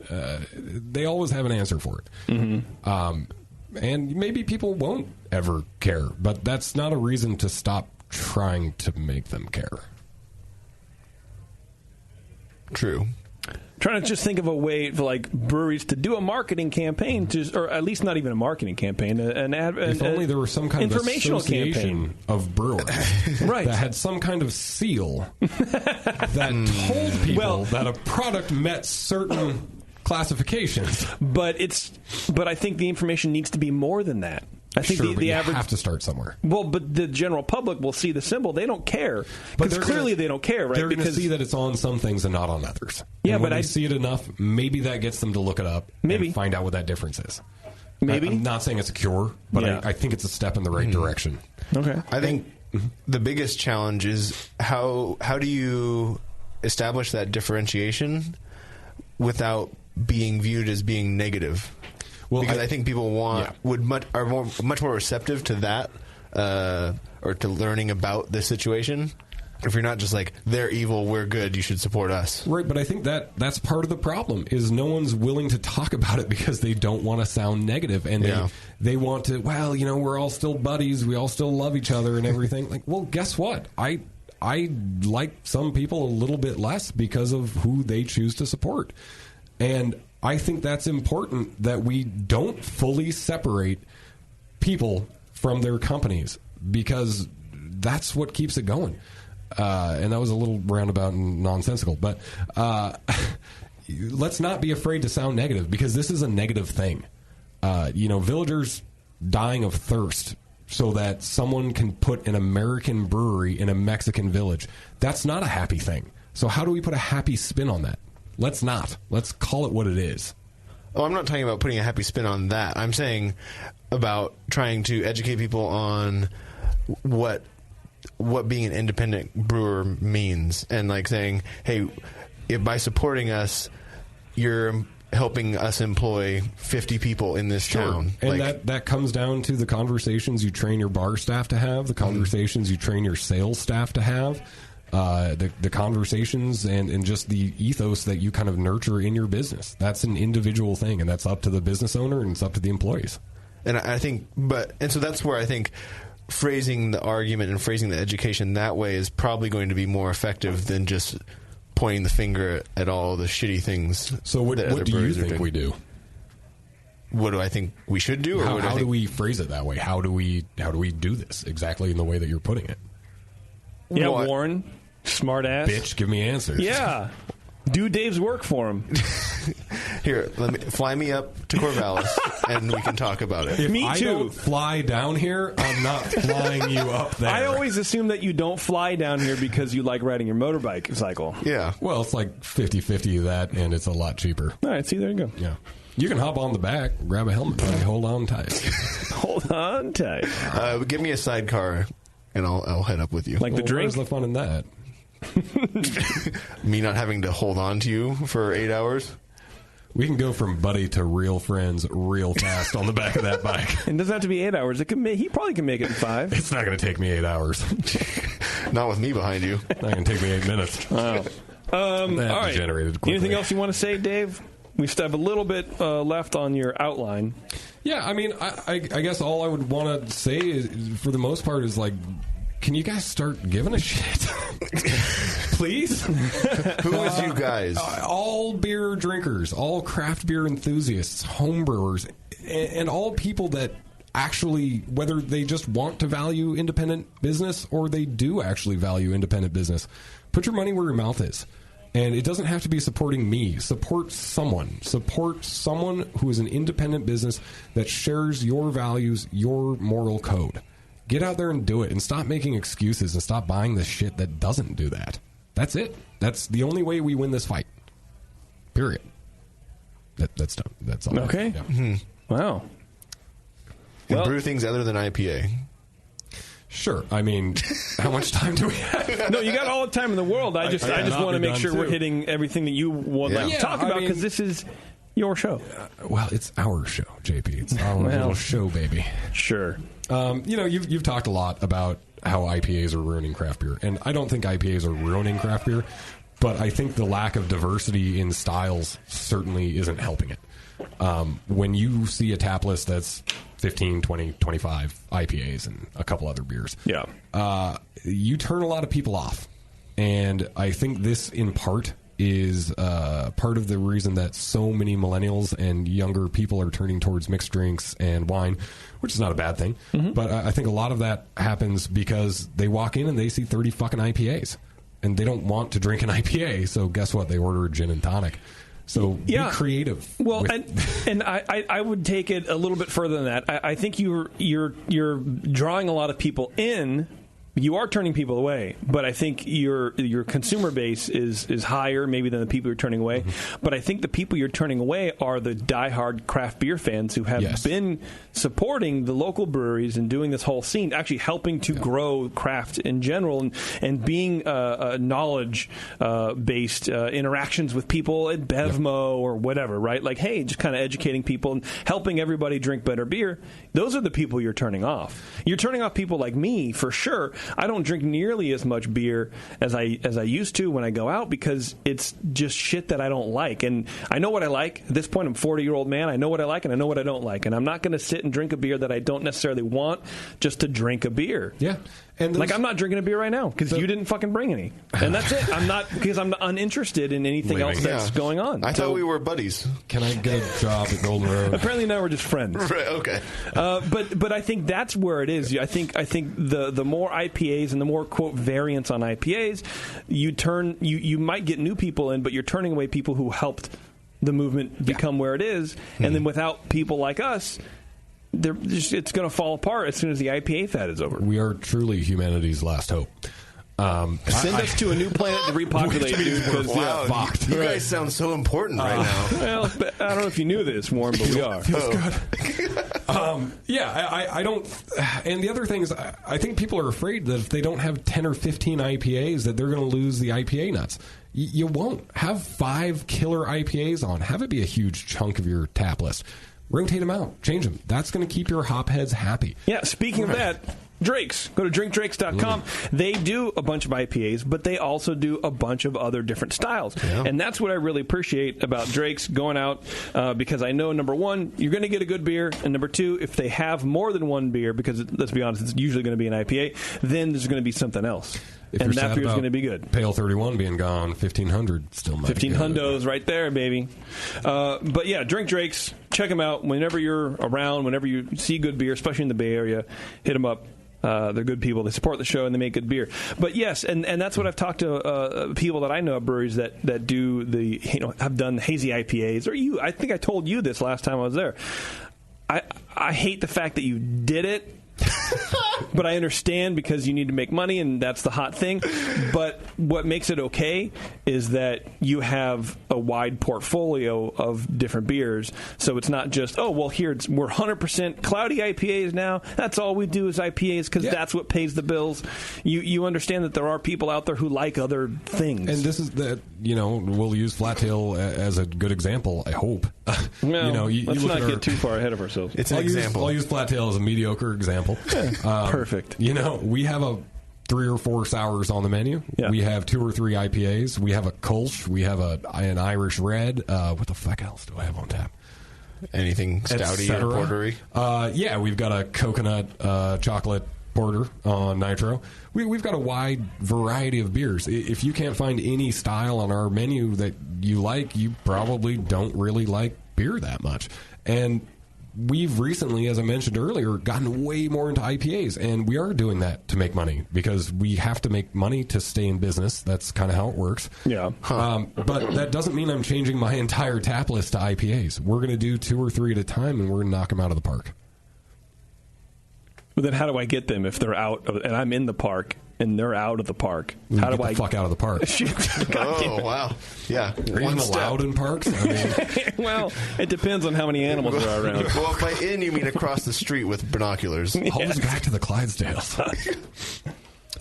they always have an answer for it. Mm-hmm. And maybe people won't ever care, but that's not a reason to stop trying to make them care. True. Trying to just think of a way for like breweries to do a marketing campaign, or at least not even a marketing campaign, If only there was some kind of informational association campaign of brewers right. that had some kind of seal that told people that a product met certain classifications. But I think the information needs to be more than that. I think sure, the you average have to start somewhere. Well, but the general public will see the symbol; they don't care. Because clearly they don't care, right? They're going to because see that it's on some things and not on others. Yeah, and when but they see it enough, maybe that gets them to look it up and find out what that difference is. Maybe I'm not saying it's a cure, but I think it's a step in the right direction. Okay, I think the biggest challenge is how do you establish that differentiation without being viewed as being negative? Well, because I think people are much more receptive to that or to learning about this situation. If you're not just like, they're evil, we're good, you should support us. Right, but I think that's part of the problem is no one's willing to talk about it because they don't want to sound negative, and they want to, we're all still buddies, we all still love each other and everything. Like, well, guess what? I like some people a little bit less because of who they choose to support. And I think that's important that we don't fully separate people from their companies because that's what keeps it going. And that was a little roundabout and nonsensical. But let's not be afraid to sound negative because this is a negative thing. Villagers dying of thirst so that someone can put an American brewery in a Mexican village. That's not a happy thing. So how do we put a happy spin on that? Let's not. Let's call it what it is. Oh, I'm not talking about putting a happy spin on that. I'm saying about trying to educate people on what being an independent brewer means, and like saying, hey, if by supporting us, you're helping us employ 50 people in this town. And that comes down to the conversations you train your bar staff to have, the conversations you train your sales staff to have. The conversations and just the ethos that you kind of nurture in your business. That's an individual thing, and that's up to the business owner and it's up to the employees. And I think, so that's where I think phrasing the argument and phrasing the education that way is probably going to be more effective than just pointing the finger at all the shitty things. So what do you think we do? What do I think we should do? Or how do we phrase it that way? How do we do this exactly in the way that you're putting it? Yeah, Warren. Smart ass. Bitch, give me answers. Yeah. Do Dave's work for him. Here, fly me up to Corvallis, and we can talk about it. If Me I too. don't fly down here, I'm not flying you up there. I always assume that you don't fly down here because you like riding your motorbike cycle. Yeah. Well, it's like 50-50 of that, and it's a lot cheaper. All right, see, there you go. Yeah. You can hop on the back, grab a helmet, buddy, hold on tight. Hold on tight. Give me a sidecar, and I'll head up with you. Like the drink? Where's the fun in that? Me not having to hold on to you for 8 hours? We can go from buddy to real friends real fast on the back of that bike. It doesn't have to be 8 hours. He probably can make it in 5. It's not going to take me 8 hours. Not with me behind you. Not going to take me 8 minutes. Wow. All right. Degenerated quickly. Anything else you want to say, Dave? We still have a little bit left on your outline. Yeah, I mean, I guess all I would want to say is, for the most part, is like, can you guys start giving a shit? Please? Who is you guys? All beer drinkers, all craft beer enthusiasts, home brewers, and all people that actually, whether they just want to value independent business or they do actually value independent business, put your money where your mouth is. And it doesn't have to be supporting me. Support someone. Support someone who is an independent business that shares your values, your moral code. Get out there and do it, and stop making excuses and stop buying the shit that doesn't do that. That's it. That's the only way we win this fight. Period. That's done. That's all. Okay. Yeah. Mm-hmm. Wow. And brew things other than IPA. Sure. I mean, how much time do we have? No, you got all the time in the world. I just want to make sure we're hitting everything that you would like to talk about, because this is your show. Well, it's our show, JP. It's our little show, baby. Sure. You've talked a lot about how IPAs are ruining craft beer, and I don't think IPAs are ruining craft beer, but I think the lack of diversity in styles certainly isn't helping it. When you see a tap list that's 15, 20, 25 IPAs and a couple other beers, you turn a lot of people off. And I think this, in part, is part of the reason that so many millennials and younger people are turning towards mixed drinks and wine, which is not a bad thing. Mm-hmm. But I think a lot of that happens because they walk in and they see 30 fucking IPAs. And they don't want to drink an IPA, so guess what? They order a gin and tonic. So be creative. Well, and I would take it a little bit further than that. I think you're drawing a lot of people in. You are turning people away, but I think your consumer base is higher maybe than the people you're turning away. Mm-hmm. But I think the people you're turning away are the diehard craft beer fans who have been supporting the local breweries and doing this whole scene, actually helping to grow craft in general, and being knowledge based interactions with people at Bevmo or whatever, right? Like, hey, just kind of educating people and helping everybody drink better beer. Those are the people you're turning off. You're turning off people like me, for sure. I don't drink nearly as much beer as I used to when I go out, because it's just shit that I don't like. And I know what I like. At this point, I'm a 40-year-old man. I know what I like and I know what I don't like. And I'm not going to sit and drink a beer that I don't necessarily want just to drink a beer. Yeah. And like, I'm not drinking a beer right now because you didn't fucking bring any. And that's it. I'm not, because I'm uninterested in anything else that's going on. I thought we were buddies. Can I get a job at Golden Road? Apparently now we're just friends. Right, okay. But I think that's where it is. I think the more IPAs and the more, quote, variants on IPAs, you might get new people in, but you're turning away people who helped the movement become where it is. Mm-hmm. And then without people like us, it's going to fall apart as soon as the IPA fad is over. We are truly humanity's last hope. Send us to a new planet to repopulate, dude. Wow, you guys sound so important right now. Well, I don't know if you knew this, Warren, but we are. Feels good. I don't. And the other thing is, I think people are afraid that if they don't have 10 or 15 IPAs, that they're going to lose the IPA nuts. You won't. Have 5 killer IPAs on. Have it be a huge chunk of your tap list. Rotate them out. Change them. That's going to keep your hopheads happy. Yeah, speaking of that, Drake's. Go to drinkdrakes.com. They do a bunch of IPAs, but they also do a bunch of other different styles. Yeah. And that's what I really appreciate about Drake's going out, because I know, number one, you're going to get a good beer, and number two, if they have more than one beer, because let's be honest, it's usually going to be an IPA, then there's going to be something else. And that beer's going to be good. Pale 31 being gone, 1,500 still might 15 hundos right there, baby. But yeah, Drink Drake's. Check them out whenever you're around, whenever you see good beer, especially in the Bay Area. Hit them up. They're good people. They support the show and they make good beer. But yes, and that's what I've talked to people that I know at breweries that do have done hazy IPAs. Or I think I told you this last time I was there. I hate the fact that you did it. But I understand, because you need to make money and that's the hot thing. But what makes it okay is that you have a wide portfolio of different beers. So it's not just, we're 100% cloudy IPAs now. That's all we do is IPAs because that's what pays the bills. You understand that there are people out there who like other things. And this is we'll use Flat Tail as a good example, I hope. Well, let's not get too far ahead of ourselves. It's an example. I'll use Flat Tail as a mediocre example. Perfect. We have 3 or 4 sours on the menu. Yeah. We have 2 or 3 IPAs. We have a Kolsch. We have an Irish Red. What the fuck else do I have on tap? Anything stouty or portery? We've got a coconut chocolate porter on nitro. We've got a wide variety of beers. If you can't find any style on our menu that you like, you probably don't really like beer that much. And we've recently, as I mentioned earlier, gotten way more into IPAs, and we are doing that to make money because we have to make money to stay in business. That's kind of how it works. Yeah. But that doesn't mean I'm changing my entire tap list to IPAs. We're going to do 2 or 3 at a time, and we're going to knock them out of the park. But then how do I get them if they're out of, and I'm in the park and they're out of the park? How do I get the fuck out of the park? Oh, wow. Yeah. Are you even allowed in parks? I mean, well, it depends on how many animals there are around. Well, by in, you mean across the street with binoculars. Always back to the Clydesdales.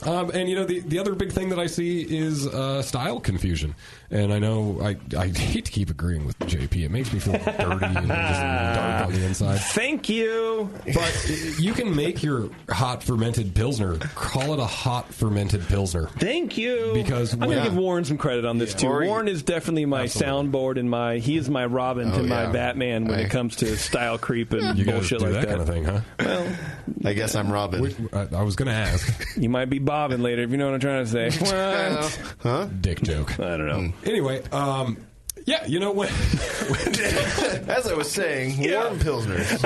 And, you know, the other big thing that I see is style confusion. And I know I hate to keep agreeing with JP. It makes me feel dirty and just dark on the inside. Thank you. But you can make your hot fermented Pilsner. Call it a hot fermented Pilsner. Thank you. Because I'm going to give Warren some credit on this, too. Warren is definitely my soundboard and he is my Robin to my Batman when it comes to style creep and you bullshit do like that kind of thing, huh? Well, I guess I'm Robin. I was going to ask. You might be bobbing later, if you know what I'm trying to say. What? Huh? Dick joke. I don't know. Anyway, yeah, you know what? As I was saying, warm Pilsners.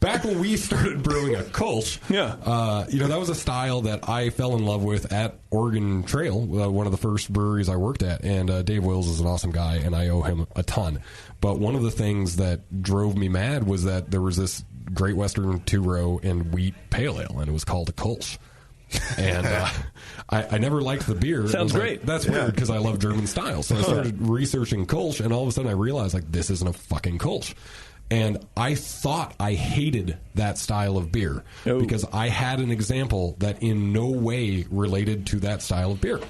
Back when we started brewing a Kolsch, you know, that was a style that I fell in love with at Oregon Trail, one of the first breweries I worked at. And Dave Wills is an awesome guy, and I owe him a ton. But one of the things that drove me mad was that there was this Great Western 2-row and wheat pale ale, and it was called a Kolsch. And I never liked the beer. Sounds great. Like, that's weird because I love German style. So I started researching Kolsch, and all of a sudden I realized, like, this isn't a fucking Kolsch. And I thought I hated that style of beer because I had an example that in no way related to that style of beer.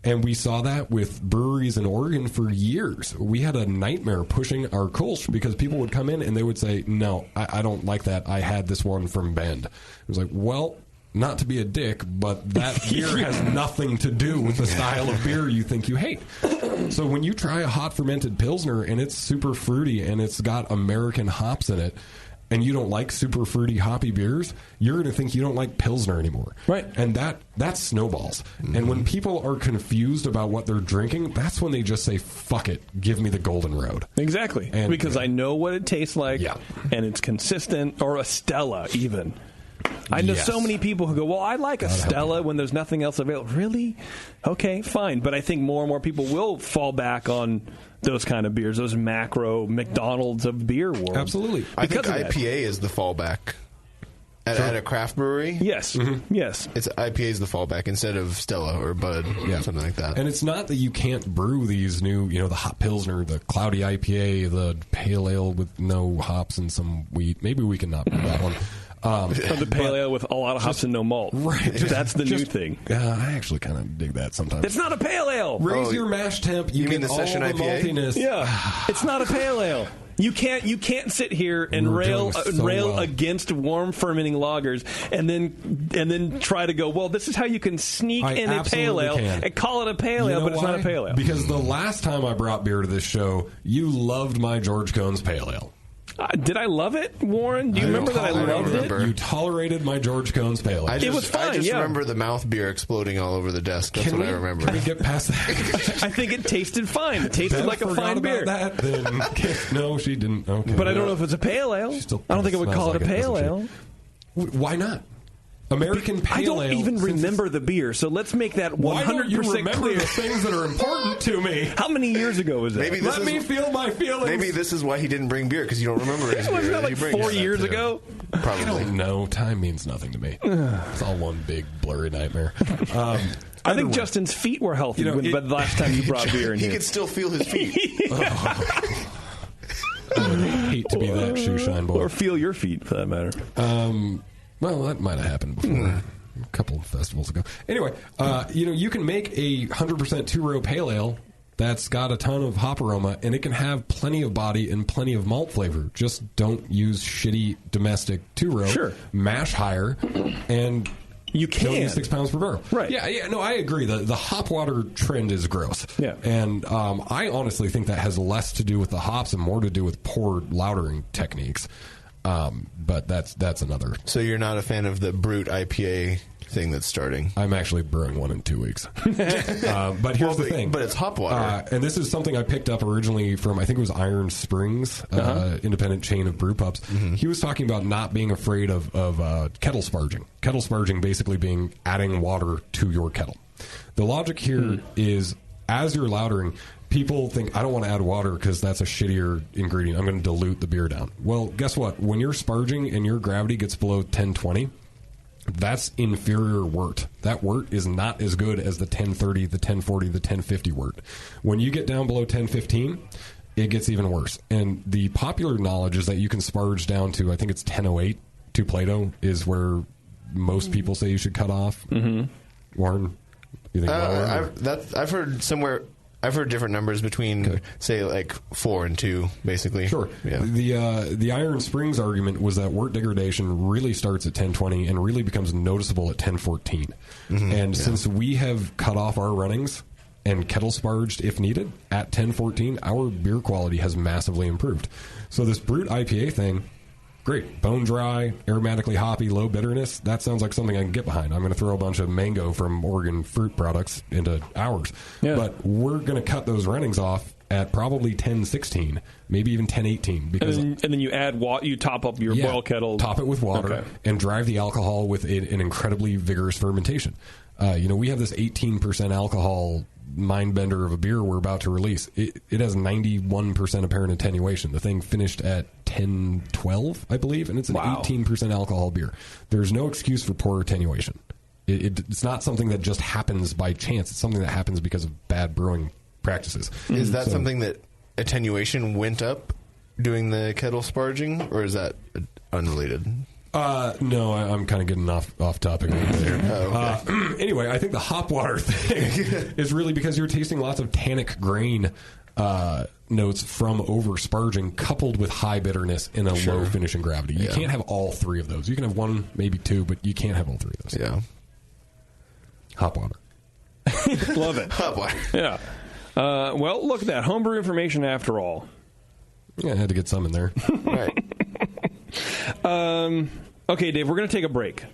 And we saw that with breweries in Oregon for years. We had a nightmare pushing our Kolsch because people would come in and they would say, no, I don't like that. I had this one from Bend. It was like, well, not to be a dick, but that beer has nothing to do with the style of beer you think you hate. So when you try a hot fermented Pilsner and it's super fruity and it's got American hops in it, and you don't like super fruity hoppy beers, you're going to think you don't like Pilsner anymore. Right. And that snowballs. Mm-hmm. And when people are confused about what they're drinking, that's when they just say, fuck it, give me the Golden Road. Exactly. And, because I know what it tastes like, and it's consistent, or a Stella even. I know so many people who go, well, I like a Stella when there's nothing else available. Really? Okay, fine. But I think more and more people will fall back on those kind of beers, those macro McDonald's of beer world. Absolutely. I think IPA is the fallback. At a craft brewery? Yes. Mm-hmm. Yes. It's IPA is the fallback instead of Stella or Bud or something like that. And it's not that you can't brew these new, you know, the hot Pilsner, the cloudy IPA, the pale ale with no hops and some wheat. Maybe we can not brew that one. The pale ale with a lot of hops and no malt. Right. That's the new thing. I actually kind of dig that sometimes. It's not a pale ale. Raise your mash temp. You mean get the session all the IPA? Maltiness. Yeah. It's not a pale ale. You can't sit here and rail against warm fermenting lagers and then try to go, well, this is how you can sneak in a pale ale and call it a pale ale, but it's not a pale ale. Because the last time I brought beer to this show, you loved my George Cohn's pale ale. Did I love it, Warren? Do you remember that I loved it? You tolerated my George Cohn's pale ale. It was fine, I just remember the mouth beer exploding all over the desk. That's what I remember. Can we get past that? I think it tasted fine. It tasted like a fine beer. That, then, no, she didn't. Okay. But I don't know if it's a pale ale. I don't think I would call it a pale ale. Why not? American pale ale. I don't even remember the beer, so let's make that 100% Why don't you remember clear. The things that are important to me? How many years ago was that? Let me feel my feelings. Maybe this is why he didn't bring beer, because you don't remember his beer. Wasn't that like 4 years ago? Probably. I don't know. Time means nothing to me. It's all one big blurry nightmare. I think Justin's feet were healthy by the last time you brought beer in here. He could still feel his feet. I would hate to be that shoe shine boy. Or feel your feet, for that matter. Well, that might have happened before. A couple of festivals ago. Anyway, you can make a 100% 2-row pale ale that's got a ton of hop aroma, and it can have plenty of body and plenty of malt flavor. Just don't use shitty domestic 2-row. Sure. Mash higher, and you can. Don't use 6 pounds per barrel. Right. Yeah, no, I agree. The hop water trend is gross. Yeah. And I honestly think that has less to do with the hops and more to do with poor lautering techniques. But that's another. So you're not a fan of the brute IPA thing that's starting. I'm actually brewing one in 2 weeks. But here's the thing. But it's hop water. And this is something I picked up originally from, I think it was Iron Springs, independent chain of brew pubs. Mm-hmm. He was talking about not being afraid of kettle sparging. Kettle sparging basically being adding water to your kettle. The logic here is, as you're lautering, people think, I don't want to add water because that's a shittier ingredient. I'm going to dilute the beer down. Well, guess what? When you're sparging and your gravity gets below 1020, that's inferior wort. That wort is not as good as the 1030, the 1040, the 1050 wort. When you get down below 1015, it gets even worse. And the popular knowledge is that you can sparge down to, I think it's 1008 to Plato is where most people say you should cut off. Warren, you think lower? I've heard somewhere. I've heard different numbers between, say, like 4 and 2, basically. Sure. Yeah. The Iron Springs argument was that wort degradation really starts at 1020 and really becomes noticeable at 1014. And since we have cut off our runnings and kettle sparged if needed at 1014, our beer quality has massively improved. So this brute IPA thing, great. Bone dry, aromatically hoppy, low bitterness. That sounds like something I can get behind. I'm going to throw a bunch of mango from Oregon fruit products into ours. Yeah. But we're going to cut those runnings off at probably 1016, maybe even 1018. Because and then you add water, you top up your boil kettle. Top it with water and drive the alcohol with an incredibly vigorous fermentation. We have this 18% alcohol mind bender of a beer we're about to release. It has 91% apparent attenuation. The thing finished at 1012, I believe, and it's an 18% alcohol beer. There's no excuse for poor attenuation. It's not something that just happens by chance. It's something that happens because of bad brewing practices. Is that something that attenuation went up doing the kettle sparging, or is that unrelated? No, I'm kind of getting off topic right there. Anyway, I think the hop water thing is really because you're tasting lots of tannic grain notes from over sparging coupled with high bitterness in a low finishing gravity. You can't have all three of those. You can have one, maybe two, but you can't have all three of those. Yeah. Hop water. Love it. Hop water. Yeah. Well, look at that. Homebrew information after all. Yeah, I had to get some in there. Right. Okay, Dave, we're going to take a break.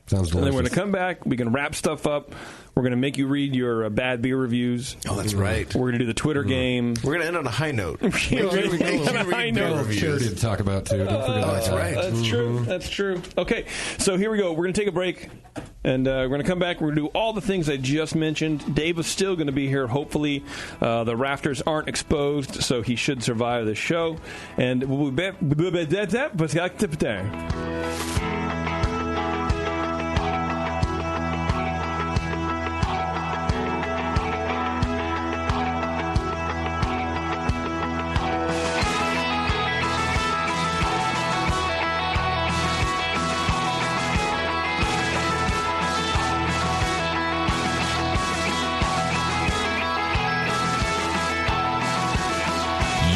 Sounds delicious. And then we're going to come back. We're going to wrap stuff up. We're going to make you read your bad beer reviews. Oh, that's right. We're going to do the Twitter game. We're going to end on a high note. On a high note. Charity to talk about, too. Don't forget about that's that. right. That's true. That's true. Okay, so here we go. We're going to take a break, and we're going to come back. We're going to do all the things I just mentioned. Dave is still going to be here. Hopefully, the rafters aren't exposed, so he should survive the show. And we'll be back.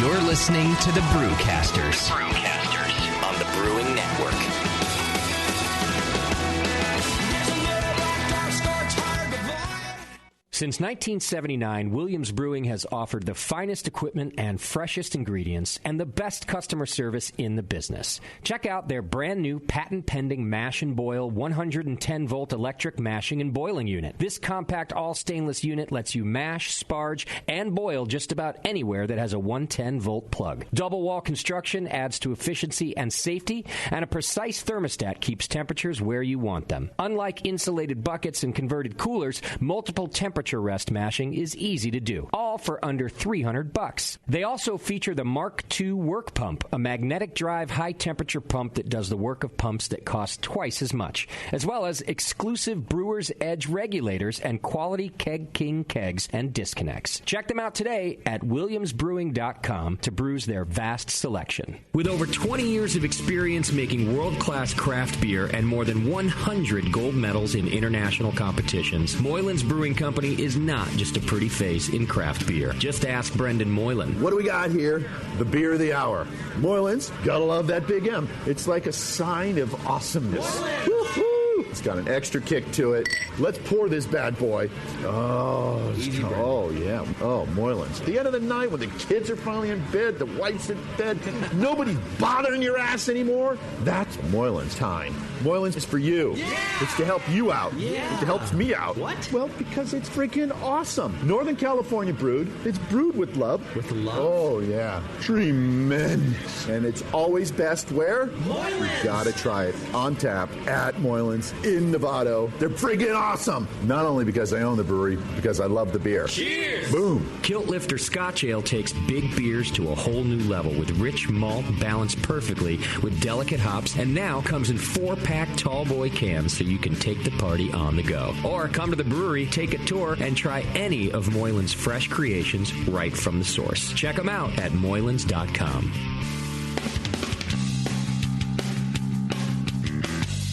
You're listening to the Brewcasters. On the Brewing Network. Since 1979, Williams Brewing has offered the finest equipment and freshest ingredients and the best customer service in the business. Check out their brand new patent-pending mash and boil 110-volt electric mashing and boiling unit. This compact all-stainless unit lets you mash, sparge, and boil just about anywhere that has a 110-volt plug. Double-wall construction adds to efficiency and safety, and a precise thermostat keeps temperatures where you want them. Unlike insulated buckets and converted coolers, multiple temperature rest mashing is easy to do, all for under $300. They also feature the Mark II work pump, a magnetic drive high-temperature pump that does the work of pumps that cost twice as much, as well as exclusive Brewer's Edge regulators and quality Keg King kegs and disconnects. Check them out today at williamsbrewing.com to brews their vast selection. With over 20 years of experience making world-class craft beer and more than 100 gold medals in international competitions, Moylan's Brewing Company is not just a pretty face in craft beer. Just ask Brendan Moylan. What do we got here? The beer of the hour. Moylan's, gotta love that big M. It's like a sign of awesomeness. Woo-hoo! It's got an extra kick to it. Let's pour this bad boy. Oh, yeah. Oh, Moylan's. At the end of the night, when the kids are finally in bed, the wife's in bed, nobody's bothering your ass anymore. That's Moylan's time. Moylan's is for you. Yeah. It's to help you out. Yeah. It helps me out. What? Well, because it's freaking awesome. Northern California brewed. It's brewed with love. With love? Oh, yeah. Tremendous. And it's always best where? Moylan's. You gotta try it. On tap at Moylan's in Novato. They're friggin' awesome. Not only because I own the brewery, because I love the beer. Cheers! Boom. Kilt Lifter Scotch Ale takes big beers to a whole new level with rich malt balanced perfectly with delicate hops, and now comes in 4-pack tall boy cans so you can take the party on the go. Or come to the brewery, take a tour, and try any of Moylan's fresh creations right from the source. Check them out at moylans.com.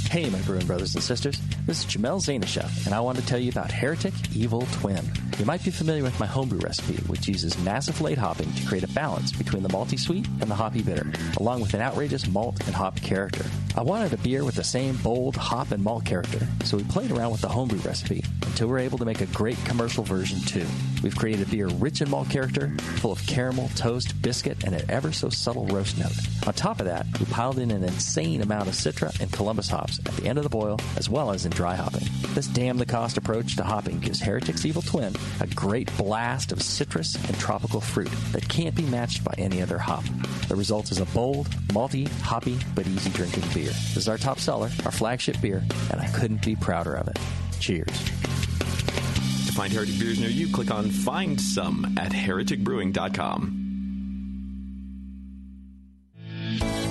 Hey, my brewing brothers and sisters. This is Jamel Zanishev, and I want to tell you about Heretic Evil Twin. You might be familiar with my homebrew recipe, which uses massive late hopping to create a balance between the malty sweet and the hoppy bitter, along with an outrageous malt and hop character. I wanted a beer with the same bold hop and malt character, so we played around with the homebrew recipe until we were able to make a great commercial version too. We've created a beer rich in malt character, full of caramel, toast, biscuit, and an ever so subtle roast note. On top of that, we piled in an insane amount of Citra and Columbus hops at the end of the boil, as well as in dry hopping. This damn-the-cost approach to hopping gives Heretic's Evil Twin a great blast of citrus and tropical fruit that can't be matched by any other hop. The result is a bold, malty, hoppy, but easy-drinking beer. This is our top seller, our flagship beer, and I couldn't be prouder of it. Cheers. To find Heretic beers near you, click on Find Some at hereticbrewing.com.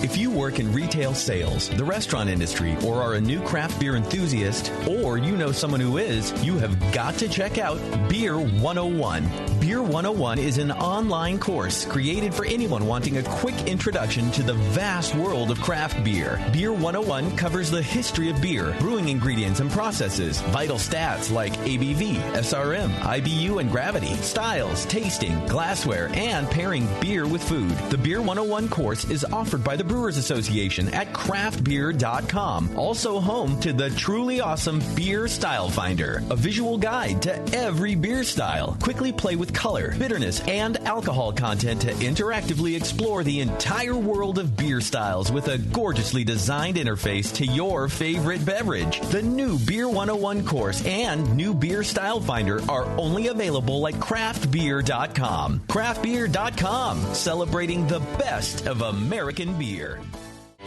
If you work in retail sales, the restaurant industry, or are a new craft beer enthusiast, or you know someone who is, you have got to check out Beer 101. Beer 101 is an online course created for anyone wanting a quick introduction to the vast world of craft beer. Beer 101 covers the history of beer, brewing ingredients and processes, vital stats like ABV, SRM, IBU, and gravity, styles, tasting, glassware, and pairing beer with food. The Beer 101 course is offered by the Brewers Association at craftbeer.com. Also home to the truly awesome Beer Style Finder, a visual guide to every beer style. Quickly play with color, bitterness, and alcohol content to interactively explore the entire world of beer styles with a gorgeously designed interface to your favorite beverage. The new Beer 101 course and new Beer Style Finder are only available at craftbeer.com. Craftbeer.com, celebrating the best of American beer. The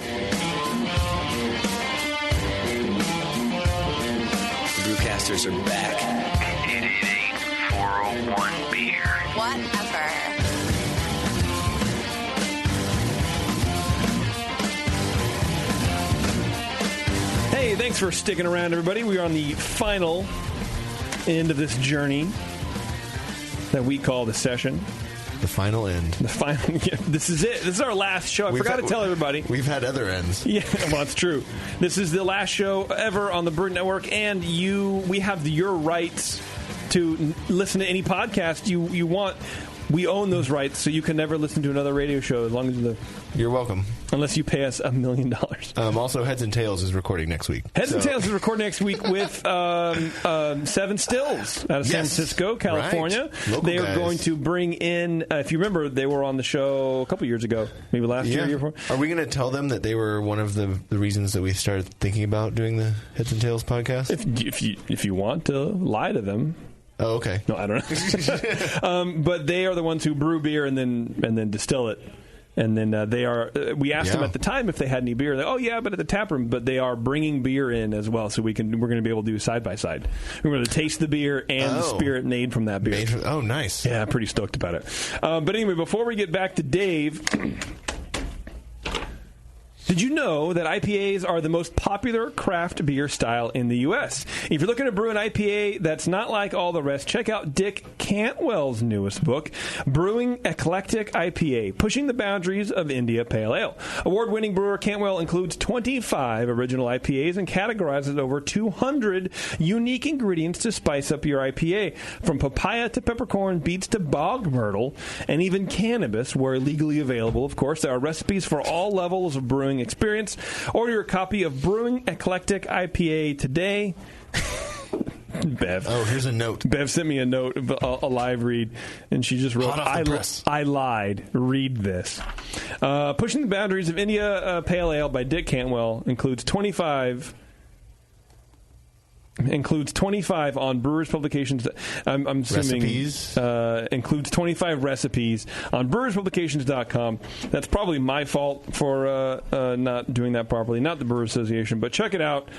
Brewcasters are back. 888-401 beer. Whatever. Hey, thanks for sticking around, everybody. We are on the final end of this journey that we call the session. The final end. The final. Yeah, this is it. This is our last show. I forgot to tell everybody. We've had other ends. Yeah, well, that's true. This is the last show ever on the Brewing Network, and we have your rights to listen to any podcast you want. We own those rights, so you can never listen to another radio show as long as You're welcome. Unless you pay us $1 million. Also, Heads and Tails is recording next week. Heads and Tails is recording next week with Seven Stills out of San Francisco, California. Right. They are guys. going to bring in, if you remember, they were on the show a couple years ago, maybe last year, year before. Are we going to tell them that they were one of the reasons that we started thinking about doing the Heads and Tails podcast? If you want to lie to them. Oh, okay. No, I don't know. But they are the ones who brew beer and then distill it. And then they are. We asked them at the time if they had any beer. Oh yeah, but at the tap room. But they are bringing beer in as well, so we're going to be able to do side by side. We're going to taste the beer and the spirit made from that beer. Nice. Yeah, pretty stoked about it. But anyway, before we get back to Dave. Did you know that IPAs are the most popular craft beer style in the U.S.? If you're looking to brew an IPA that's not like all the rest, check out Dick Cantwell's newest book, Brewing Eclectic IPA, Pushing the Boundaries of India Pale Ale. Award-winning brewer Cantwell includes 25 original IPAs and categorizes over 200 unique ingredients to spice up your IPA, from papaya to peppercorn, beets to bog myrtle, and even cannabis, where legally available, of course. There are recipes for all levels of brewing experience. Order your copy of Brewing Eclectic IPA today. Bev. Oh, here's a note. Bev sent me a note, a live read, and she just wrote, Hot off the press. I lied. Read this. Pushing the Boundaries of India Pale Ale by Dick Cantwell includes 25 on Brewers Publications. I'm assuming Recipes? Includes 25 recipes on brewerspublications.com. That's probably my fault for not doing that properly, not the Brewers Association, but check it out.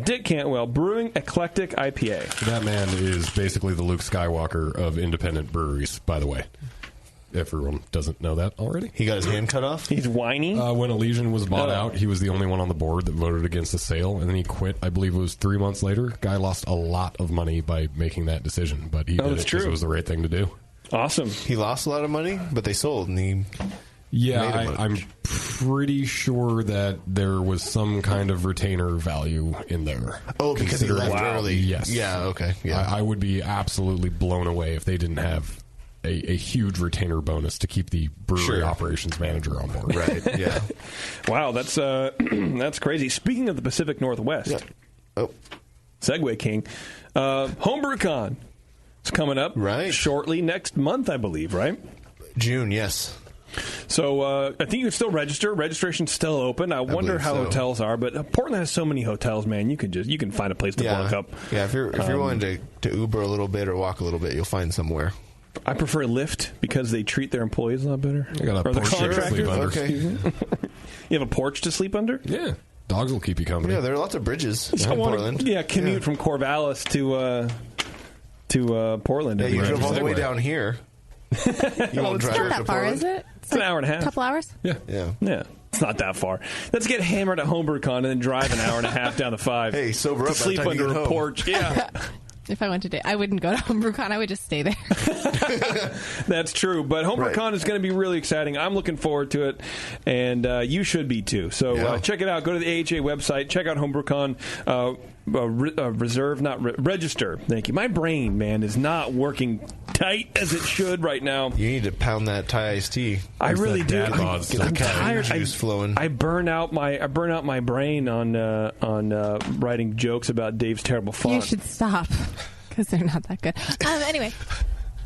Dick Cantwell, Brewing Eclectic IPA. That man is basically the Luke Skywalker of independent breweries, by the way. Everyone doesn't know that already. He got his hand cut off? He's whiny? When Elysian was bought out, he was the only one on the board that voted against the sale, and then he quit, I believe it was 3 months later. Guy lost a lot of money by making that decision, but he did it because it was the right thing to do. Awesome. He lost a lot of money, but they sold, and he... Yeah, I'm pretty sure that there was some kind of retainer value in there. Oh, because he left early. Yes. Yeah, okay. Yeah. I would be absolutely blown away if they didn't have a huge retainer bonus to keep the brewery operations manager on board. Right, yeah. Wow, that's crazy. Speaking of the Pacific Northwest, Segway King, HomebrewCon is coming up shortly next month, I believe, right? June, yes. So I think you can still register. Registration's still open. I wonder how hotels are, but Portland has so many hotels, man. You can find a place to walk up. Yeah, if you're willing to Uber a little bit or walk a little bit, you'll find somewhere. I prefer Lyft because they treat their employees a lot better. I got a or the porch to sleep under. Okay. You have a porch to sleep under? Yeah. Dogs will keep you company. Yeah, there are lots of bridges in Portland. Commute from Corvallis to Portland. Yeah, you drove all the way down here. You won't drive not that far, is it? It's an hour and a half. A couple hours? Yeah. It's not that far. Let's get hammered at HomebrewCon and then drive an hour and a half down the 5. Hey, sober up. To sleep under a porch. Yeah. If I went today, I wouldn't go to HomebrewCon. I would just stay there. That's true. But HomebrewCon is going to be really exciting. I'm looking forward to it, and you should be too. So check it out. Go to the AHA website. Check out HomebrewCon. Register. Thank you. My brain, man, is not working tight as it should right now. You need to pound that Thai iced tea. I really do. Get the tired. Juice flowing. I burn out my brain on writing jokes about Dave's terrible font. You should stop because they're not that good. Anyway.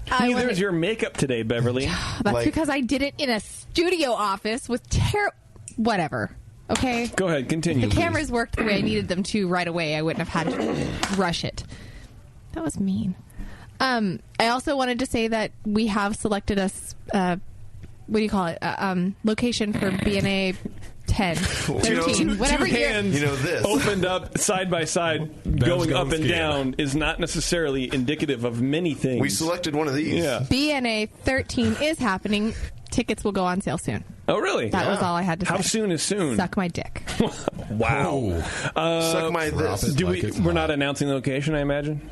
Neither is your makeup today, Beverly. That's because I did it in a studio office with whatever. Okay? Go ahead, continue. The cameras worked the way I needed them to right away. I wouldn't have had to rush it. That was mean. I also wanted to say that we have selected us, what do you call it? Location for BNA 10, 13, whatever two year. hands this. Opened up side by side, going up and down is not necessarily indicative of many things. We selected one of these. Yeah. BNA 13 is happening. Tickets will go on sale soon. Oh, really? That was all I had to say. How soon is soon? Suck my dick. Wow. Suck my this. We're not announcing the location, I imagine?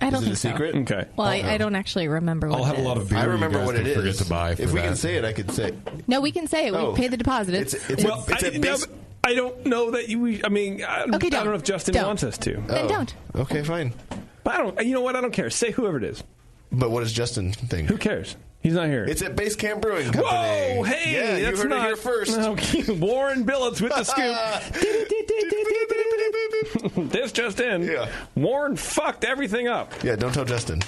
I don't Is it think a secret? so. Okay. Well, I don't actually remember what I'll have it a lot is. of beer. I remember what it is. Forget to buy. If we can say it, I could say. No, we can say it. We paid the deposit. I don't know that you. I mean, I don't know if Justin wants us to. Then don't. Okay, fine. But I don't. You know what? I don't care. Say whoever it is. But what does Justin think? Who cares? He's not here. It's at Base Camp Brewing Company. Whoa! Hey, yeah, you that's heard not, it here first. Okay. Warren Billets with the scoop. This just in. Yeah. Warren fucked everything up. Yeah, don't tell Justin.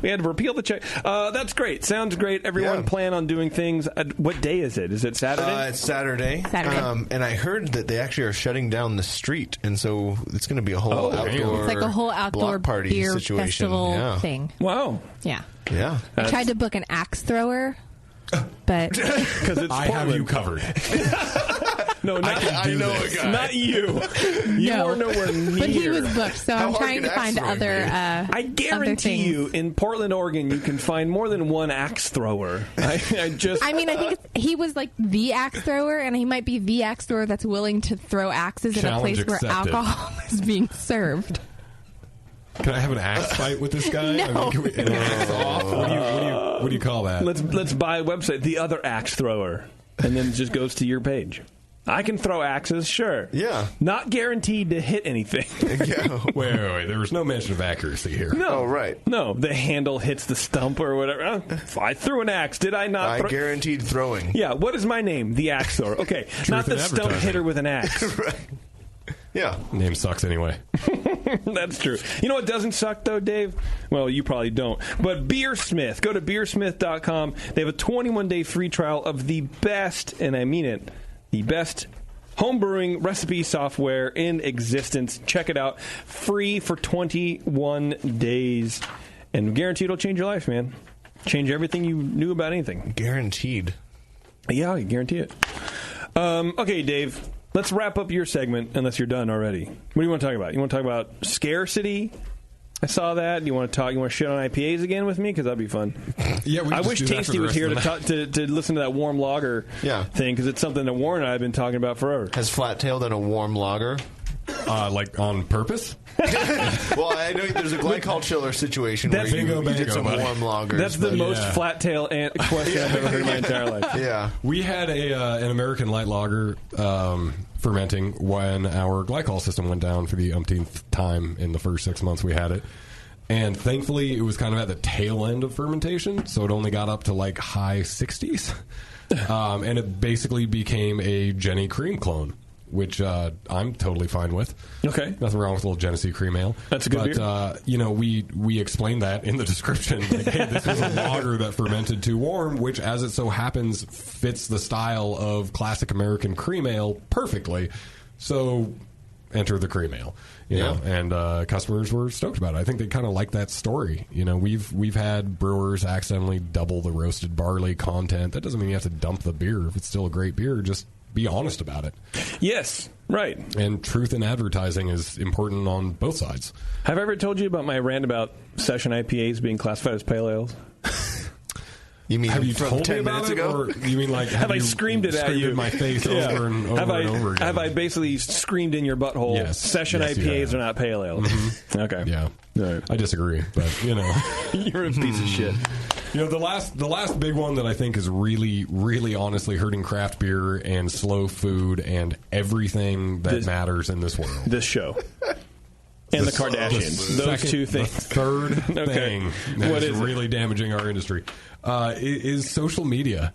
We had to repeal the check. That's great. Sounds great. Everyone plan on doing things. What day is it? Is it Saturday? It's Saturday. And I heard that they actually are shutting down the street, and so it's going to be a whole outdoor. It's like a whole outdoor block party beer situation. festival thing. Wow. Yeah. Yeah. I tried to book an axe thrower, but because it's I have you covered. No, not I know a guy. Not you. You are nowhere near. But he was booked, so I'm trying to find other. I guarantee you, in Portland, Oregon, you can find more than one axe thrower. I mean, I think he was like the axe thrower, and he might be the axe thrower that's willing to throw axes in a place where alcohol is being served. Can I have an axe fight with this guy? No. I mean, can we, an axe off? What do you call that? Let's buy a website, The Other Axe Thrower, and then it just goes to your page. I can throw axes, sure. Yeah. Not guaranteed to hit anything. Wait. There was no mention of accuracy here. No. Oh, right. No, the handle hits the stump or whatever. I threw an axe. Did I not? I guaranteed throwing. Yeah. What is my name? The Axe Thrower. Okay. Not the stump hitter with an axe. Right. Yeah. Name sucks anyway. That's true. You know what doesn't suck, though, Dave? Well, you probably don't. But Beersmith. Go to beersmith.com. They have a 21-day free trial of the best, and I mean it, the best homebrewing recipe software in existence. Check it out. Free for 21 days. And guaranteed it'll change your life, man. Change everything you knew about anything. Guaranteed. Yeah, I guarantee it. Okay, Dave. Let's wrap up your segment, unless you're done already. What do you want to talk about? You want to talk about scarcity? I saw that. You want to shit on IPAs again with me? Because that'd be fun. Yeah, I wish Tasty was here to listen to that warm lager thing, because it's something that Warren and I have been talking about forever. Has Flat Tail done a warm lager? Like on purpose? Well, I know there's a glycol chiller situation where you did some warm lagers. That's the most Flat Tail question I've ever heard in my entire life. Yeah. We had an American light lager fermenting when our glycol system went down for the umpteenth time in the first 6 months we had it. And thankfully, it was kind of at the tail end of fermentation, so it only got up to like high 60s. And it basically became a Jenny cream clone, which I'm totally fine with. Okay. Nothing wrong with a little Genesee cream ale. That's a good beer. We explained that in the description. Like, hey, this is a lager that fermented too warm, which, as it so happens, fits the style of classic American cream ale perfectly. So, enter the cream ale. You know, and customers were stoked about it. I think they kind of like that story. You know, we've had brewers accidentally double the roasted barley content. That doesn't mean you have to dump the beer. If it's still a great beer, just be honest about it. Yes, right. And truth in advertising is important on both sides. Have I ever told you about my rant about session IPAs being classified as pale ales? You mean have you from told 10 me about minutes it, ago? or you mean like have I screamed it at you in my face over and over and over again? Have I basically screamed in your butthole? Yes. Session IPAs are not pale ales. Mm-hmm. Okay. Yeah. Right. I disagree, but you know, you're a piece of shit. You know, the last big one that I think is really, really honestly hurting craft beer and slow food and everything that matters in this world. This show. And the Kardashians. Those two things. The third thing that is really damaging our industry is social media.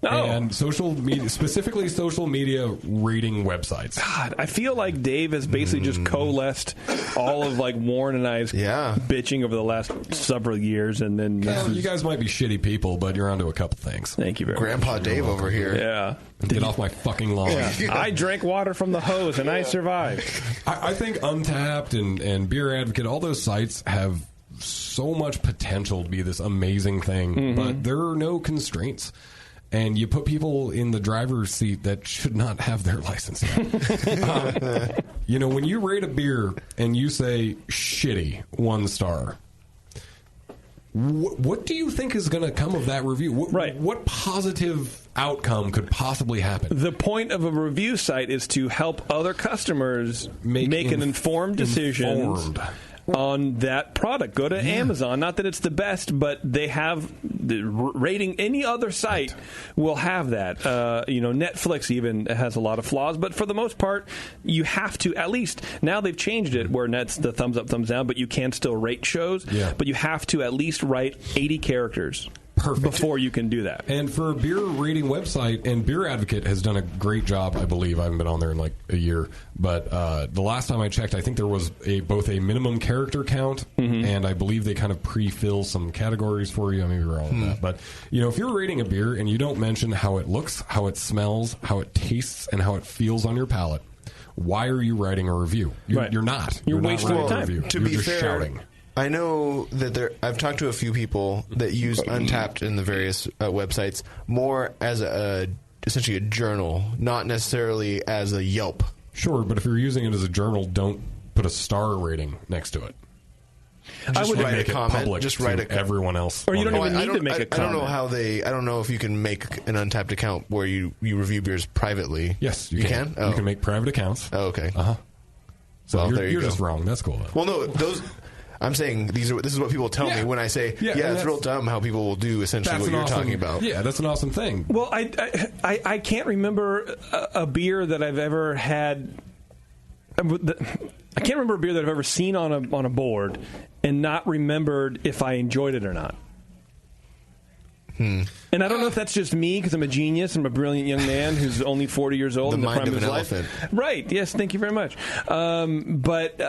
And social media, specifically social media rating websites. God, I feel like Dave has basically just coalesced all of like Warren and I's bitching over the last several years, and then you guys might be shitty people, but you're onto a couple things. Thank you very much. Grandpa Dave over here. Yeah. Get off my fucking lawn. Yeah. I drank water from the hose and I survived. I think Untapped and Beer Advocate, all those sites have so much potential to be this amazing thing, but there are no constraints. And you put people in the driver's seat that should not have their license yet. You know, when you rate a beer and you say shitty, 1 star, what do you think is going to come of that review? What positive outcome could possibly happen? The point of a review site is to help other customers make an informed decision on that product. Go to Amazon. Not that it's the best, but they have the rating. Any other site will have that. Netflix even has a lot of flaws, but for the most part, you have to, at least now they've changed it where that's the thumbs up, thumbs down, but you can still rate shows. Yeah. But you have to at least write 80 characters. Perfect. Before you can do that. And for a beer rating website, and Beer Advocate has done a great job, I believe. I haven't been on there in like a year. But the last time I checked, I think there was both a minimum character count, and I believe they kind of pre-fill some categories for you. I may be wrong with that. But, you know, if you're rating a beer and you don't mention how it looks, how it smells, how it tastes, and how it feels on your palate, why are you writing a review? You're not. You're wasting your time. To you're be just fair, shouting. I know that I've talked to a few people that use Untapped in the various websites more as essentially a journal, not necessarily as a Yelp. Sure, but if you're using it as a journal, don't put a star rating next to it. I would write make it a comment. public Just write to everyone else. Or you don't even need to make a comment. I don't know how I don't know if you can make an Untapped account where you review beers privately. Yes, you can. You can make private accounts. Oh, okay. So well, you're just wrong. That's cool, though. Well, no, those. I'm saying this is what people tell me when I say, it's real dumb how people will do essentially what you're talking about. Yeah, that's an awesome thing. Well, I can't remember a beer that I've ever had. I can't remember a beer that I've ever seen on a board and not remembered if I enjoyed it or not. And I don't know if that's just me because I'm a genius. I'm a brilliant young man who's only 40 years old in the prime of his life. Right. Yes. Thank you very much. But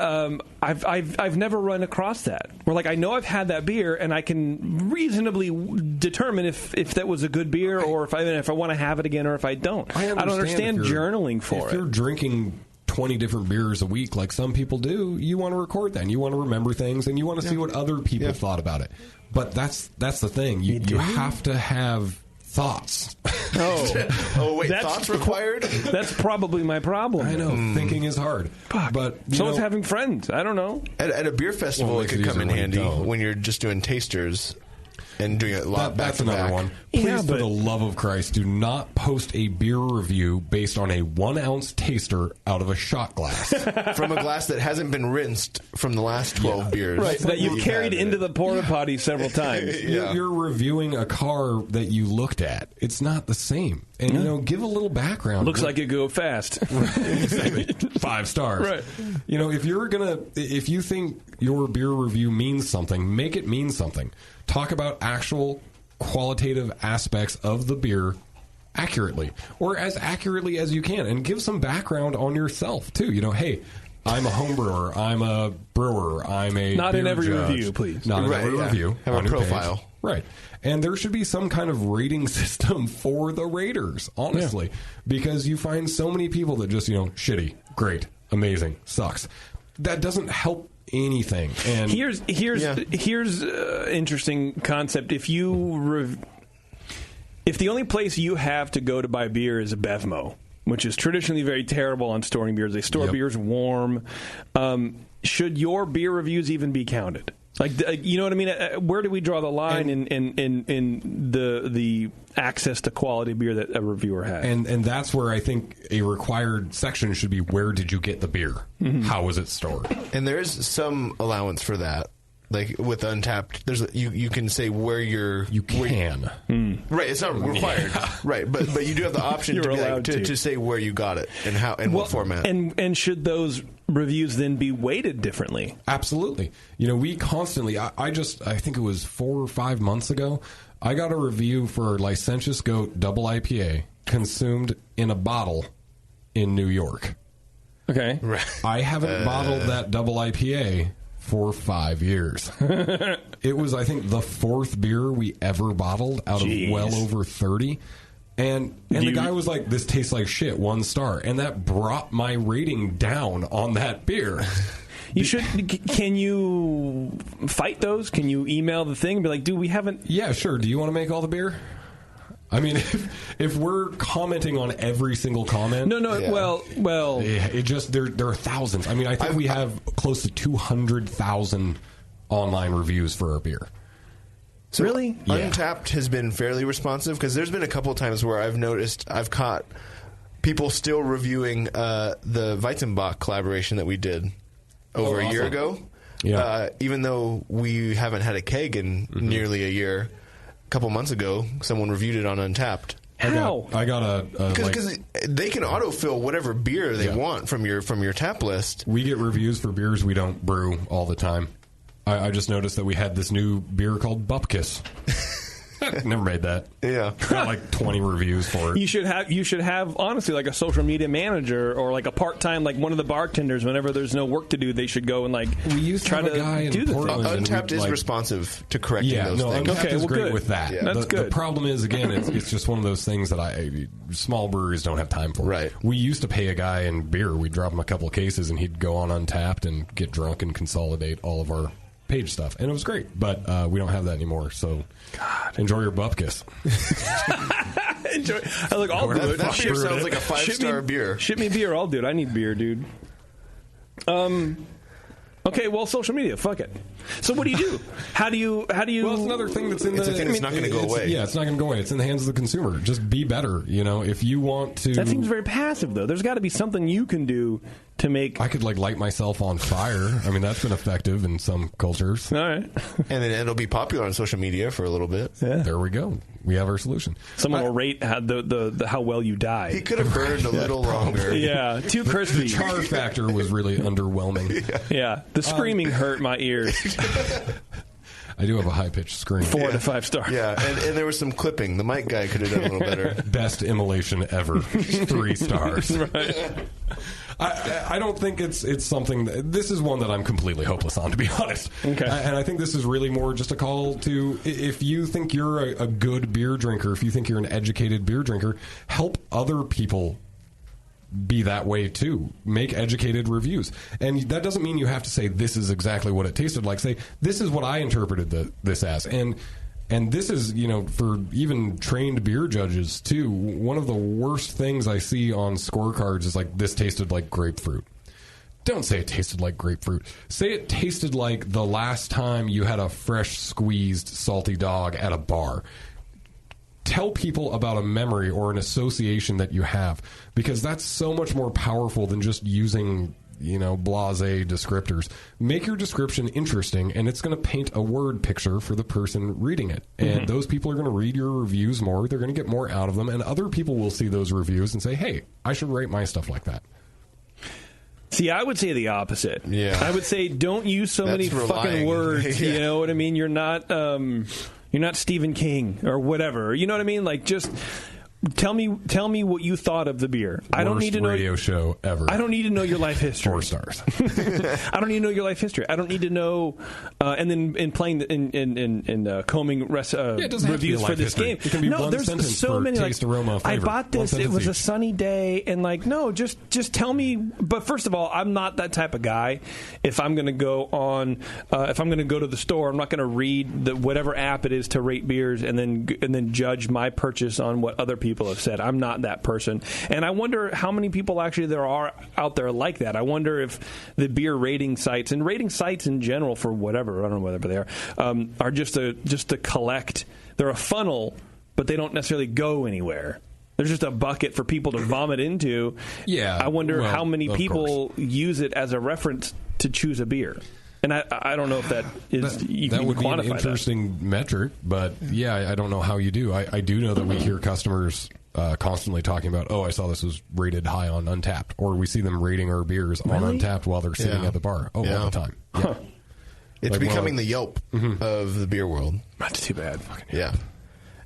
I've never run across that. Where I know I've had that beer and I can reasonably determine if that was a good beer or if I want to have it again or if I don't. I don't understand journaling for it. If you're drinking 20 different beers a week like some people do, you want to record that and you want to remember things and you want to see what other people thought about it. But that's the thing. You have to have thoughts. Oh, wait, thoughts required? That's probably my problem. I know. Thinking is hard. Fuck. But so is having friends. I don't know. At a beer festival, it could come in handy when you're just doing tasters. And doing it a lot back to back. That's another one. Please, for the love of Christ, do not post a beer review based on a 1-ounce taster out of a shot glass. From a glass that hasn't been rinsed from the last 12 beers. Right, that you've carried into the porta potty several times. You're reviewing a car that you looked at. It's not the same. And, give a little background. Looks like it go fast. Exactly. 5 stars. Right. If you think your beer review means something, make it mean something. Talk about actual qualitative aspects of the beer accurately, or as accurately as you can, and give some background on yourself, too. Hey, I'm a home brewer, I'm a brewer, I'm a Not beer in every judge. review, please. Not in every review. Have on a your profile. page. Right. And there should be some kind of rating system for the raters, honestly, because you find so many people that just, shitty, great, amazing, sucks. That doesn't help anything. And here's interesting concept. If the only place you have to go to buy beer is a Bevmo, which is traditionally very terrible on storing beers, they store beers warm. Should your beer reviews even be counted? You know what I mean? Where do we draw the line in the access to quality beer that a reviewer has? And that's where I think a required section should be, where did you get the beer? Mm-hmm. How was it stored? And there is some allowance for that. Like with Untapped, there's you can say where you're... You can. Right, it's not required. Yeah. Right, but you do have the option to say where you got it and how and what format. And should those reviews then be weighted differently? Absolutely. We constantly... I think it was 4 or 5 months ago, I got a review for Licentious Goat Double IPA consumed in a bottle in New York. Okay. Right. I haven't bottled that double IPA for 5 years. It was, I think, the 4th beer we ever bottled out of well over 30. And the guy was like, this tastes like shit, 1 star. And that brought my rating down on that beer. You should. Can you fight those? Can you email the thing and be like, dude, we haven't... Yeah, sure. Do you want to make all the beer? I mean, if we're commenting on every single comment... No, yeah. well... It just, there are thousands. I mean, I think we have close to 200,000 online reviews for our beer. So really? Yeah. Untapped has been fairly responsive, because there's been a couple of times where I've caught people still reviewing the Weizenbach collaboration that we did over a year ago. Yeah. Even though we haven't had a keg in nearly a year... A couple months ago, someone reviewed it on Untapped. How? I got because they can autofill whatever beer they want from your tap list. We get reviews for beers we don't brew all the time. I just noticed that we had this new beer called Bupkis. Never made that. Yeah, got like 20 reviews for it. You should have honestly like a social media manager or like a part-time, like one of the bartenders. Whenever there's no work to do, they should go and like we used to try have a guy do in the Portland. Untapped is responsive to correcting those things. Untapped is great good. with that. Yeah. That's good. The problem is, again, it's just one of those things that small breweries don't have time for. Right. We used to pay a guy in beer. We'd drop him a couple of cases, and he'd go on Untapped and get drunk and consolidate all of our page stuff, and it was great, but we don't have that anymore, so enjoy your Bupkis. Enjoy. Look, I'll do it. That beer sounds like a 5-star beer. Ship me beer, I'll do it. I need beer, dude. Okay, well, social media, fuck it. So what do you do? How do you? Well, it's another thing that's in it's a thing that's not going to go away. Yeah, it's not going to go away. It's in the hands of the consumer. Just be better. If you want to. That seems very passive, though. There's got to be something you can do to make. I could light myself on fire. I mean, that's been effective in some cultures. All right, and then it'll be popular on social media for a little bit. Yeah. There we go. We have our solution. Someone will rate how well you died. He could have burned a little longer. Yeah, too crispy. The char factor was really underwhelming. Yeah, the screaming hurt my ears. I do have a high-pitched scream. 4 to 5 stars. Yeah, and there was some clipping. The mic guy could have done a little better. Best immolation ever. 3 stars. Right. I don't think it's something. This is one that I'm completely hopeless on, to be honest. Okay. And I think this is really more just a call to, if you think you're a good beer drinker, if you think you're an educated beer drinker, help other people be that way too. Make educated reviews. And that doesn't mean you have to say this is exactly what it tasted like. Say this is what I interpreted this as. And this is, for even trained beer judges too, one of the worst things I see on scorecards is like, this tasted like grapefruit. Don't say it tasted like grapefruit. Say it tasted like the last time you had a fresh squeezed salty dog at a bar. Tell people about a memory or an association that you have, because that's so much more powerful than just using, blasé descriptors. Make your description interesting, and it's going to paint a word picture for the person reading it. And those people are going to read your reviews more. They're going to get more out of them, and other people will see those reviews and say, hey, I should write my stuff like that. See, I would say the opposite. Yeah. I would say don't use so many fucking words. Yeah. You know what I mean? You're not Stephen King or whatever. You know what I mean? Like, just tell me what you thought of the beer. I don't need to know radio show ever. I don't need to know your life history. 4 stars. I don't need to know your life history. I don't need to know. And then in playing in combing reviews for this game, it can be one there's sentence so for many. Taste, like, aroma, flavor. I bought this. It was a sunny day, and just tell me. But first of all, I'm not that type of guy. If I'm going to go on, if I'm going to go to the store, I'm not going to read whatever app it is to rate beers and then judge my purchase on what other people have said. I'm not that person. And I wonder how many people actually there are out there like that. I wonder if the beer rating sites and rating sites in general for whatever, I don't know whether they are just to collect. They're a funnel, but they don't necessarily go anywhere. There's just a bucket for people to vomit into. Yeah. I wonder how many people use it as a reference to choose a beer. And I don't know if that is you that can would be an quantify interesting metric, but I don't know how you do. I do know that we hear customers constantly talking about, I saw this was rated high on Untappd, or we see them rating our beers on Untappd while they're sitting at the bar. All the time. Yeah. Huh. It's becoming the Yelp of the beer world. That's too bad. Yeah.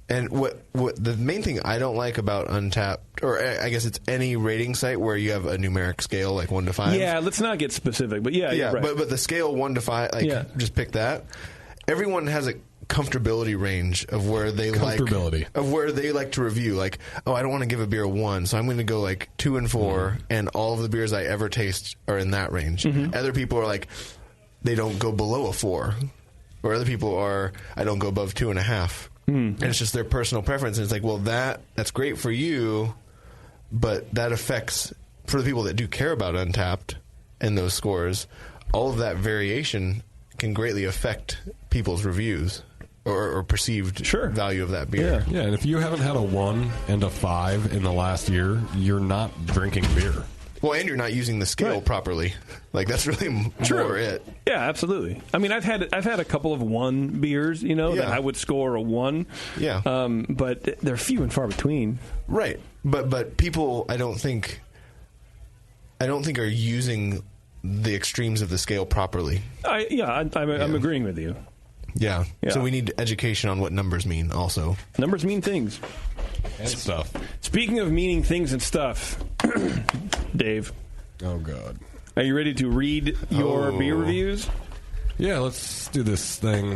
And what the main thing I don't like about Untappd, or I guess it's any rating site where you have a numeric scale like 1 to 5. Yeah, let's not get specific, but yeah, right. but the scale 1 to 5, just pick that. Everyone has a comfortability range of where they like to review. Like, I don't want to give a beer a 1, so I'm going to go like 2 and 4, and all of the beers I ever taste are in that range. Other people are like, they don't go below a 4, or other people are, I don't go above 2.5. And it's just their personal preference, and it's like, well, that's great for you, but that affects, for the people that do care about Untappd and those scores, all of that variation can greatly affect people's reviews or perceived value of that beer. Yeah, and if you haven't had a 1 and a 5 in the last year, you're not drinking beer. Well, and you're not using the scale properly. Like, that's really more it. Yeah, absolutely. I mean, I've had a couple of 1 beers, that I would score a 1. Yeah. But they're few and far between. Right. But people, I don't think are using the extremes of the scale properly. I'm agreeing with you. Yeah. So we need education on what numbers mean also. Numbers mean things. And stuff. Speaking of meaning things and stuff, Dave. Oh, God. Are you ready to read your beer reviews? Yeah, let's do this thing.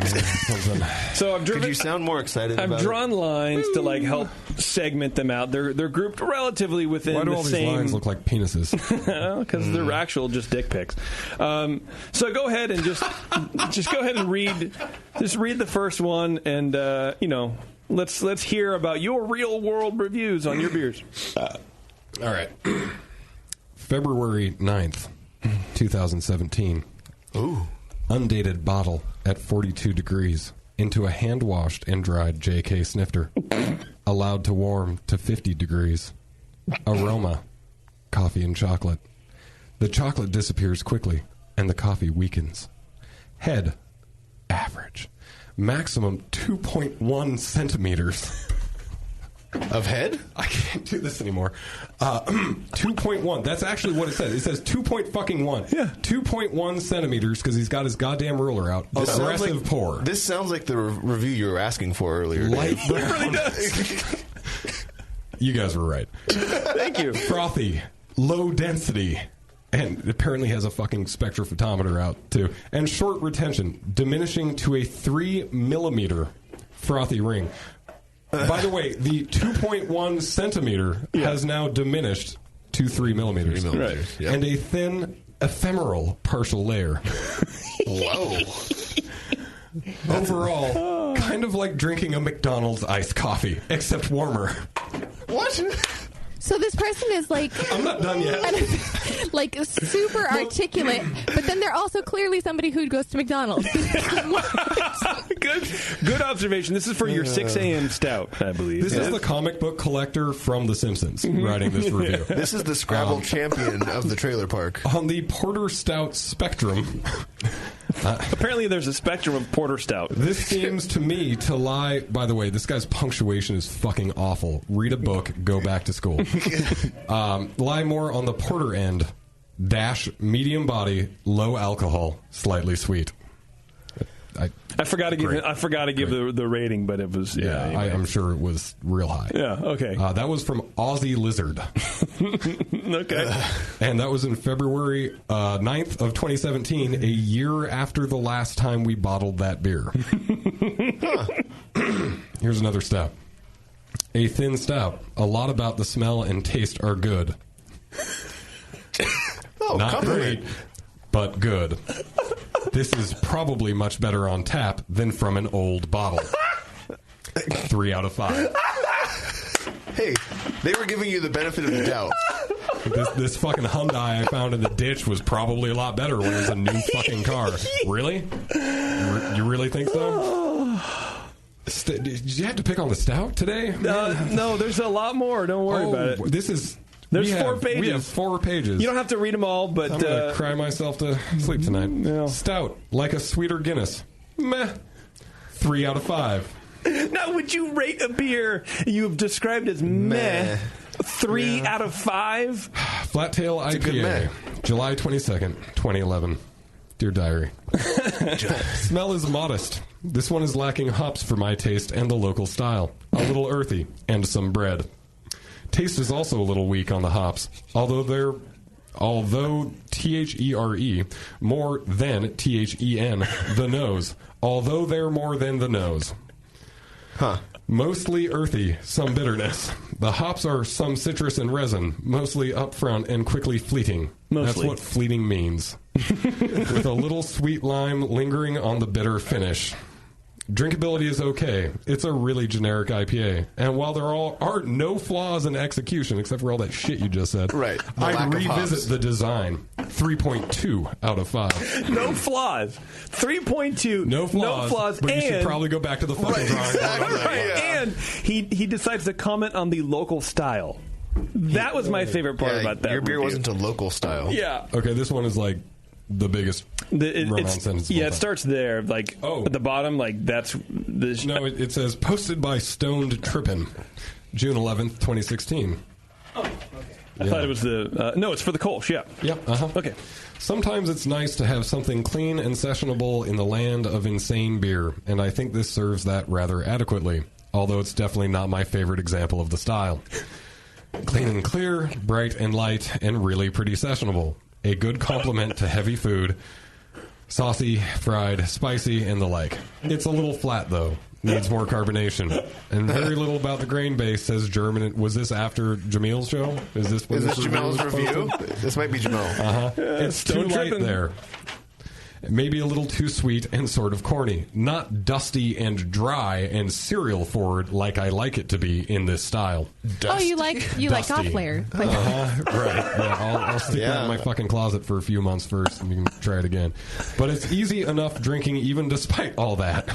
So I've driven. Could you sound more excited? I've drawn lines to help segment them out. They're grouped relatively within Why do the all same. These lines look like penises? Because they're actual just dick pics. So go ahead and just go ahead and read. Just read the first one, and let's hear about your real world reviews on your beers. All right. February 9th, 2017. Ooh. Undated bottle at 42 degrees into a hand-washed and dried JK snifter. Allowed to warm to 50 degrees. Aroma, coffee and chocolate. The chocolate disappears quickly, and the coffee weakens. Head, average. Maximum 2.1 centimeters. Of head? I can't do this anymore. 2.1. That's actually what it says. It says 2.1. Yeah. 2.1 centimeters because he's got his goddamn ruler out. Aggressive pour. This sounds like the review you were asking for earlier. Light Dave. brown. It really does. You guys were right. Thank you. Frothy, low density, and apparently has a fucking spectrophotometer out too. And short retention, diminishing to a 3 millimeter frothy ring. By the way, the 2.1 centimeter has now diminished to 3 millimeters. 3 millimeters. Right. Yep. And a thin, ephemeral partial layer. Whoa. Overall, kind of like drinking a McDonald's iced coffee, except warmer. What? So this person is like... I'm not done yet. Like super articulate, but then they're also clearly somebody who goes to McDonald's. Good observation. This is for your 6 a.m. stout, I believe. This is the comic book collector from The Simpsons writing this review. This is the Scrabble champion of the trailer park. On the Porter Stout spectrum... Apparently there's a spectrum of Porter Stout. This seems to me to lie... By the way, this guy's punctuation is fucking awful. Read a book, go back to school. Lie more on the porter end. Dash, medium body, low alcohol, slightly sweet. I forgot to give the rating, but it was anyway. I'm sure it was real high. Yeah, okay. That was from Aussie Lizard. Okay. And that was in February 9th of 2017, a year after the last time we bottled that beer. Here's another stout. A thin stout. A lot about the smell and taste are good. Not great, but good. This is probably much better on tap than from an old bottle. 3 out of 5. Hey, they were giving you the benefit of the doubt. This fucking Hyundai I found in the ditch was probably a lot better when it was a new fucking car. Really? You really think so? Did you have to pick on the stout today? No, there's a lot more. Don't worry about it. There's 4 pages. We have 4 pages. You don't have to read them all, but... I'm going to cry myself to sleep tonight. Yeah. Stout, like a sweeter Guinness. Meh. 3 out of 5. Now, would you rate a beer you have described as meh 3 out of 5? Flat Tail IPA, July 22nd, 2011. Dear Diary. Smell is modest. This one is lacking hops for my taste and the local style. A little earthy, and some bread. Taste is also a little weak on the hops, although THERE more than THEN, the nose. Although they're more than the nose. Huh. Mostly earthy, some bitterness. The hops are some citrus and resin, mostly upfront and quickly fleeting. Mostly. That's what fleeting means. With a little sweet lime lingering on the bitter finish. Drinkability is okay. It's a really generic IPA. And while there are no flaws in execution, except for all that shit you just said, right. I'd revisit the design. 3.2 out of 5. No flaws. 3.2. No flaws. But you should probably go back to the fucking drawing board. Right. Yeah. And he decides to comment on the local style. That was my favorite part about that. Your beer review. wasn't a local style. Yeah. Okay, this one is like the biggest run-on sentence. Yeah, it starts there. Like, at the bottom, like, that's... No, it says, posted by Stoned Trippin', June 11th, 2016. Oh, okay. I thought it was the... no, it's for the Kolsch, yeah. Yep, uh-huh. Okay. Sometimes it's nice to have something clean and sessionable in the land of insane beer, and I think this serves that rather adequately, although it's definitely not my favorite example of the style. Clean and clear, bright and light, and really pretty sessionable. A good complement to heavy food. Saucy, fried, spicy, and the like. It's a little flat, though. Needs more carbonation. And very little about the grain base, says German. Was this after Jamil's show? Is this Jamel's review? This might be Jamil. Uh-huh. It's too light there. Maybe a little too sweet and sort of corny. Not dusty and dry and cereal forward like I like it to be in this style. Oh, you like off layer. Like right. Yeah, I'll stick that in my fucking closet for a few months first and you can try it again. But it's easy enough drinking even despite all that.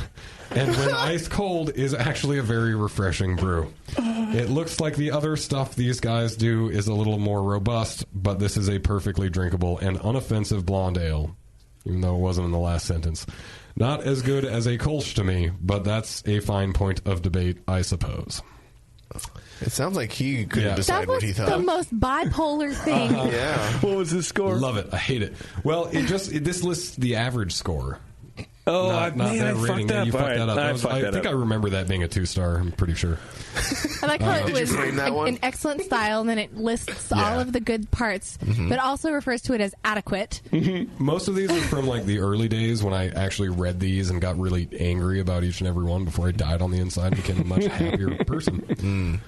And when ice cold is actually a very refreshing brew. It looks like the other stuff these guys do is a little more robust, but this is a perfectly drinkable and unoffensive blonde ale. Even though it wasn't in the last sentence. Not as good as a Kolsch to me, but that's a fine point of debate, I suppose. It sounds like he couldn't That decide was what he the thought. most bipolar thing. Yeah. What was his score? Love it. I hate it. Well, this lists the average score. Oh, not man, that I rating. fucked up. You fucked All right, that up. I I think I remember that being a 2-star. I'm pretty sure. I like how it Did you was frame that one? an excellent style, and then it lists all of the good parts, but also refers to it as adequate. Most of these are from like the early days when I actually read these and got really angry about each and every one before I died on the inside and became a much happier person.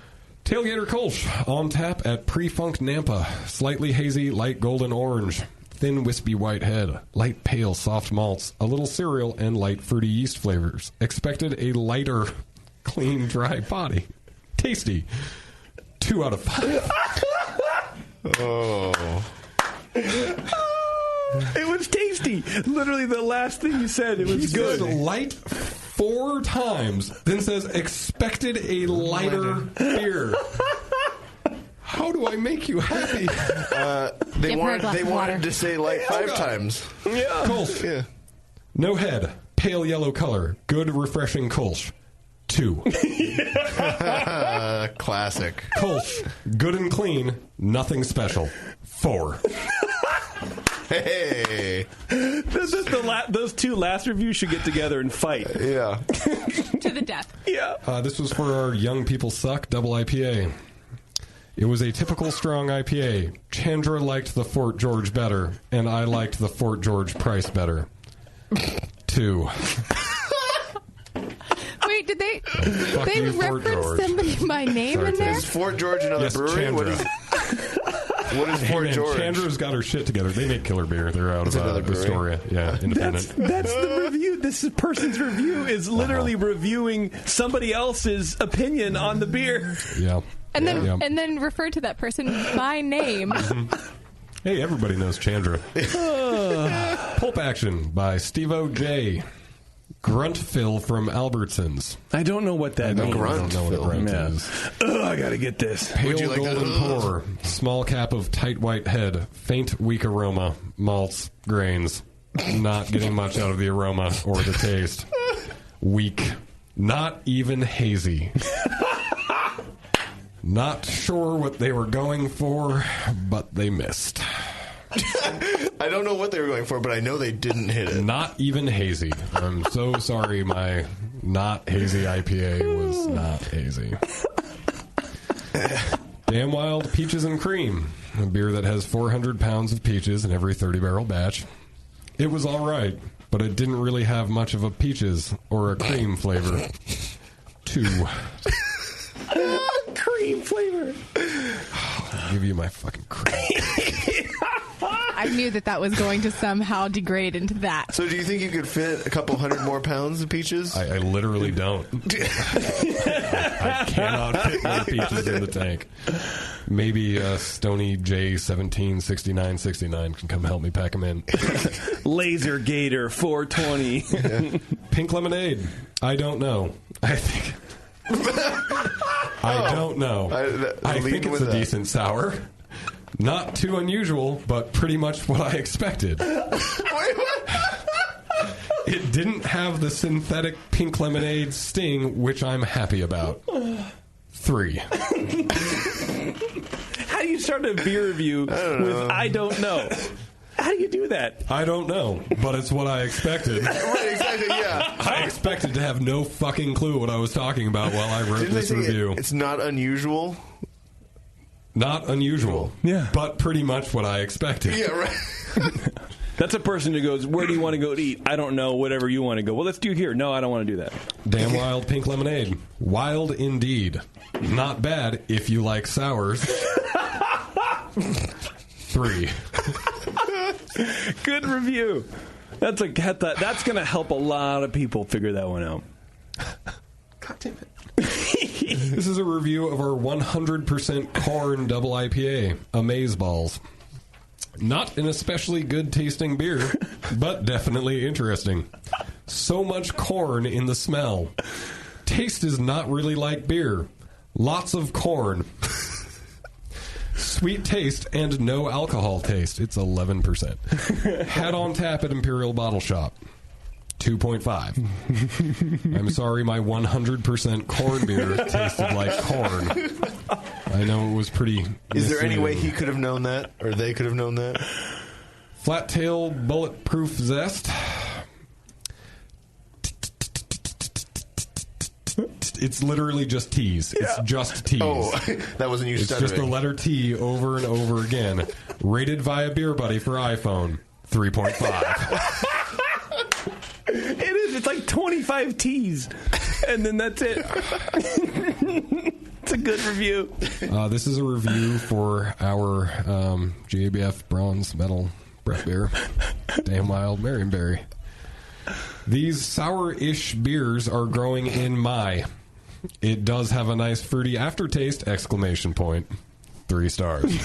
Tailgater Kolsch on tap at Pre-Funk Nampa. Slightly hazy, light golden orange. Thin wispy white head, light pale soft malts, a little cereal, and light fruity yeast flavors. Expected a lighter, clean, dry body. Tasty. 2 out of 5. Oh. It was tasty. Literally the last thing you said. It was He good. said light 4 times, then says expected a lighter beer. How do I make you happy? They Give her a glass of water. wanted to say light 5 times. Yeah. Kolsch. Yeah. No head. Pale yellow color. Good, refreshing Kolsch. 2. Classic. Kolsch. Good and clean. Nothing special. 4. Hey. Those 2 last reviews should get together and fight. Yeah. To the death. Yeah. This was for our Young People Suck double IPA. It was a typical strong IPA. Chandra liked the Fort George better, and I liked the Fort George price better. 2. Wait, did they you, Fort reference George. somebody by name Sorry, in there? Is Fort George another Yes, brewery? Chandra. What is Fort George? Chandra's got her shit together. They make killer beer. They're out It's another of brewery. Astoria. Yeah, independent. That's the review. This person's review is literally reviewing somebody else's opinion on the beer. Yeah. And then refer to that person by name. Hey, everybody knows Chandra. Pulp Action by Steve-O J. Grunt Fill from Albertsons. I don't know what that means. I don't know what a grunt is. I gotta get this. Pale you like golden that? pour. Small cap of tight white head. Faint weak aroma. Malts. Grains. Not getting much out of the aroma or the taste. Weak. Not even hazy. Not sure what they were going for, but they missed. I don't know what they were going for, but I know they didn't hit it. Not even hazy. I'm so sorry my not hazy IPA was not hazy. Damn Wild Peaches and Cream. A beer that has 400 pounds of peaches in every 30-barrel batch. It was all right, but it didn't really have much of a peaches or a cream flavor. 2. Cream flavor. I'll give you my fucking cream. I knew that was going to somehow degrade into that. So do you think you could fit a couple hundred more pounds of peaches? I literally don't. I cannot fit more peaches in the tank. Maybe Stony J176969 can come help me pack them in. Laser Gator 420. Pink lemonade. I don't know. I think. I don't know. I think it's a decent sour. Not too unusual, but pretty much what I expected. It didn't have the synthetic pink lemonade sting, which I'm happy about. 3. How do you start a beer review with I don't know? How do you do that? I don't know, but it's what I expected. Right, exactly, yeah. I expected to have no fucking clue what I was talking about while I wrote Didn't this they say review. It's not unusual? Not unusual. Yeah. But pretty much what I expected. Yeah, right. That's a person who goes, where do you want to go to eat? I don't know, whatever you want to go. Well, let's do here. No, I don't want to do that. Damn Wild Pink Lemonade. Wild indeed. Not bad if you like sours. 3. Good review. That's going to help a lot of people figure that one out. God damn it. This is a review of our 100% corn double IPA, Amazeballs. Not an especially good tasting beer, but definitely interesting. So much corn in the smell. Taste is not really like beer. Lots of corn. Sweet taste and no alcohol taste. It's 11%. Had on tap at Imperial Bottle Shop. 2.5. I'm sorry, my 100% corn beer tasted like corn. I know it was pretty. Is there any way he could have known that, or they could have known that? Flat Tail Bulletproof Zest. It's literally just T's. It's just T's. Oh, that wasn't you stuttering. It's just the letter T over and over again. Rated via Beer Buddy for iPhone 3.5. It is. It's like 25 T's, and then that's it. It's a good review. This is a review for our GABF Bronze Medal Breath Beer, Damn Wild Marionberry. These sour-ish beers are growing in my. It does have a nice fruity aftertaste! 3 stars.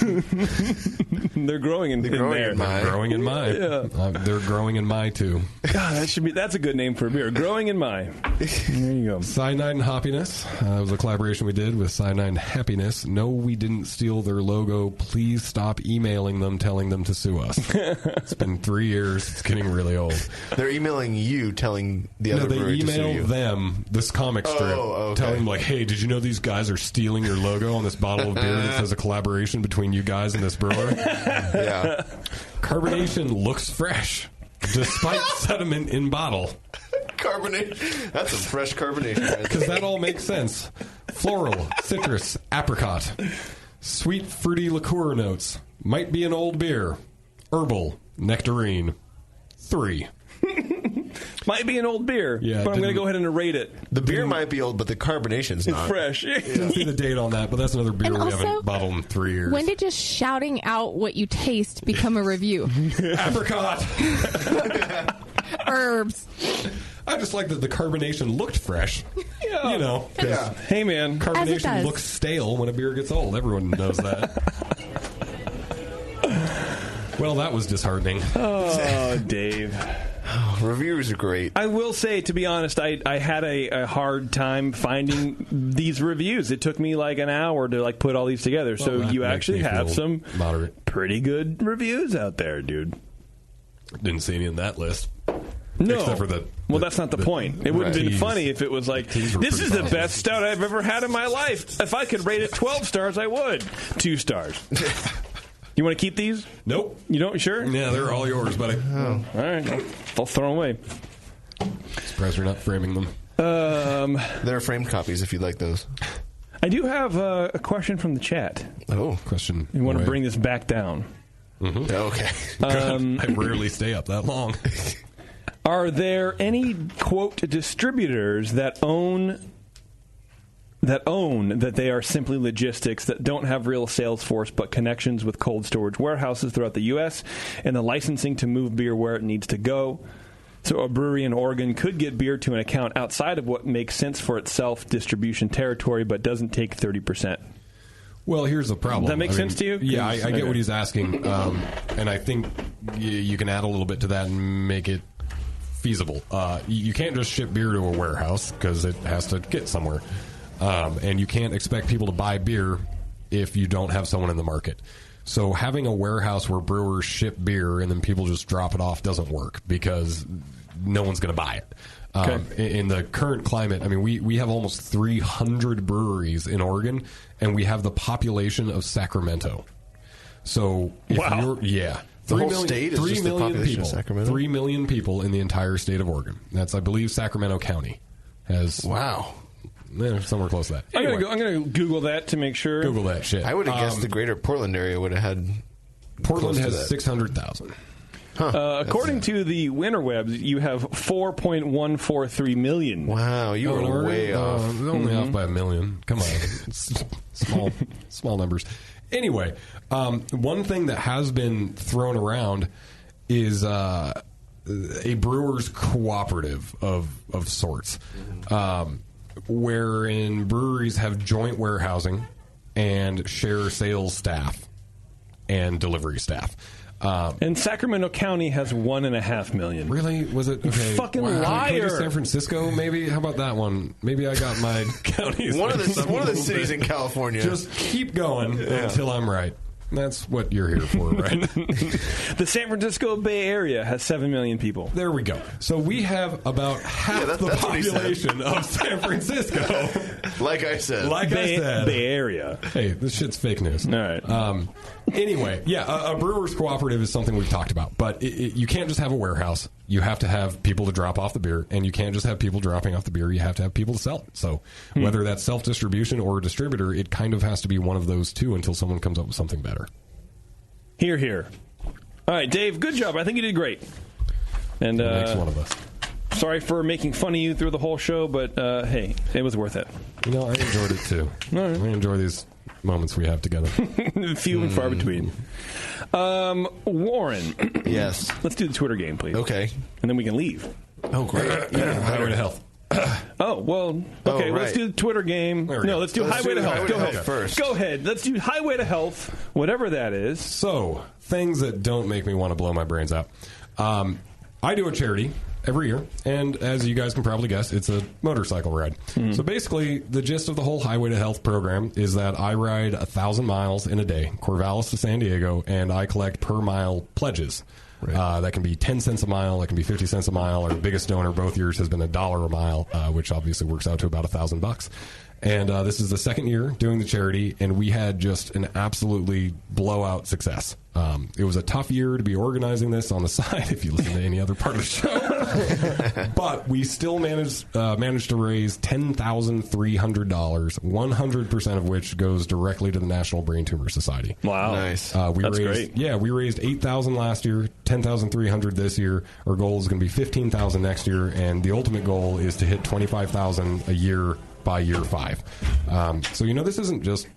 They're growing in there. They're growing in my. Yeah. They're growing in my too. God, that's a good name for a beer. Growing in my. There you go. Cyanide and Happiness. That was a collaboration we did with Cyanide and Happiness. No, we didn't steal their logo. Please stop emailing them telling them to sue us. It's been 3 years. It's getting really old. They're emailing you telling the other brewery to sue you. They email them this comic strip telling them, like, hey, did you know these guys are stealing your logo on this bottle of beer that says a collaboration between you guys and this brewer? Yeah. Carbonation looks fresh, despite sediment in bottle. Carbonation. That's some fresh carbonation. Because that all makes sense. Floral, citrus, apricot. Sweet, fruity liqueur notes. Might be an old beer. Herbal, nectarine. 3. Might be an old beer, yeah, but I'm going to go ahead and rate it. The beer might be old, but the carbonation's not. It's fresh. Didn't see the date on that, but that's another beer we haven't bottled in 3 years. When did just shouting out what you taste become a review? Apricot. Herbs. I just like that the carbonation looked fresh. Yeah. You know. Yeah. Hey, man. Carbonation looks stale when a beer gets old. Everyone knows that. Well, that was disheartening. Oh, Dave. Reviewers are great. I will say, to be honest, I had a hard time finding these reviews. It took me like an hour to put all these together. Well, so you actually have some moderate, pretty good reviews out there, dude. Didn't see any in that list. No. Except for that's not the point. It would have been funny if it was like, this is the best stout I've ever had in my life. If I could rate it 12 stars, I would. 2 stars. You want to keep these? Nope. You don't? Sure? Yeah, they're all yours, buddy. Oh. All right. I'll throw them away. Surprised we're not framing them. There are framed copies if you'd like those. I do have a question from the chat. Oh. Question. You want to bring this back down? Mm-hmm. Okay. I rarely stay up that long. Are there any, quote, distributors that own that they are simply logistics, that don't have real sales force but connections with cold storage warehouses throughout the U.S. and the licensing to move beer where it needs to go? So a brewery in Oregon could get beer to an account outside of what makes sense for its self-distribution territory but doesn't take 30%. Well, here's the problem. Does that make sense to you? Yeah, I get what he's asking. And I think you can add a little bit to that and make it feasible. You can't just ship beer to a warehouse because it has to get somewhere. And you can't expect people to buy beer if you don't have someone in the market. So having a warehouse where brewers ship beer and then people just drop it off doesn't work because no one's going to buy it. In the current climate, I mean, we have almost 300 breweries in Oregon, and we have the population of Sacramento. So, The whole state is just the population of Sacramento? 3 million people in the entire state of Oregon. That's, I believe, Sacramento County has... Wow. Somewhere close to that. Anyway, I'm going to Google that to make sure. Google that shit. I would have guessed the greater Portland area would have had... Portland has 600,000. According to the Winterwebs, you have 4.143 million. Wow, you were way off. Only off by a million. Come on. It's small numbers. Anyway, one thing that has been thrown around is a brewer's cooperative of sorts, wherein breweries have joint warehousing and share sales staff and delivery staff. And Sacramento County has 1.5 million. Really? Was it? Okay. Fucking Can liar. we go to San Francisco, maybe? How about that one? Maybe I got my counties. one of the cities in California. Just keep going until I'm right. That's what you're here for, right? The San Francisco Bay Area has 7 million people. There we go. So we have about half the population of San Francisco. Like I said. Bay Area. Hey, this shit's fake news. All right. Anyway, a brewers cooperative is something we've talked about, but you can't just have a warehouse. You have to have people to drop off the beer, and you can't just have people dropping off the beer. You have to have people to sell it. So whether that's self-distribution or a distributor, it kind of has to be one of those two until someone comes up with something better. Hear, hear. All right, Dave, good job. I think you did great. And makes one of us. Sorry for making fun of you through the whole show, but hey, it was worth it. You know, I enjoyed it too. I enjoy these moments we have together. Few and far between. Warren. Yes. Let's do the Twitter game, please. Okay. And then we can leave. Oh, great. Highway to Health. Oh, well, okay, let's do the Twitter game. No, let's do Highway to Health. Go ahead. First. Go ahead. Let's do Highway to Health, whatever that is. So, things that don't make me want to blow my brains out. I do a charity every year, and as you guys can probably guess, it's a motorcycle ride. So basically, the gist of the whole Highway to Health program is that I ride 1,000 miles in a day, Corvallis to San Diego, and I collect per mile pledges. Right. That can be 10 cents a mile, that can be 50 cents a mile. Our biggest donor both years has been $1 a mile, which obviously works out to about $1,000. And this is the second year doing the charity, and we had just an absolutely blowout success. It was a tough year to be organizing this on the side, if you listen to any other part of the show. But we still managed to raise $10,300, 100% of which goes directly to the National Brain Tumor Society. Wow. Nice. That's great. Yeah, we raised $8,000 last year, $10,300 this year. Our goal is going to be $15,000 next year, and the ultimate goal is to hit $25,000 a year by year 5. So, this isn't just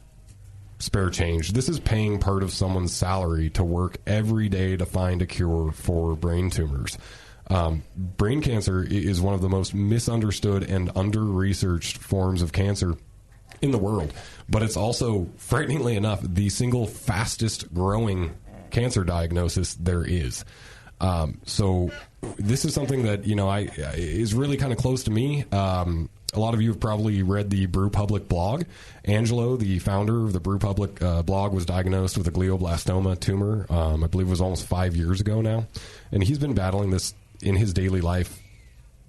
spare change. This is paying part of someone's salary to work every day to find a cure for brain tumors. Brain cancer is one of the most misunderstood and under-researched forms of cancer in the world. But it's also, frighteningly enough, the single fastest growing cancer diagnosis there is. So this is something that, is really kind of close to me. A lot of you have probably read the Brew Public blog. Angelo, the founder of the Brew Public blog, was diagnosed with a glioblastoma tumor. I believe it was almost 5 years ago now. And he's been battling this in his daily life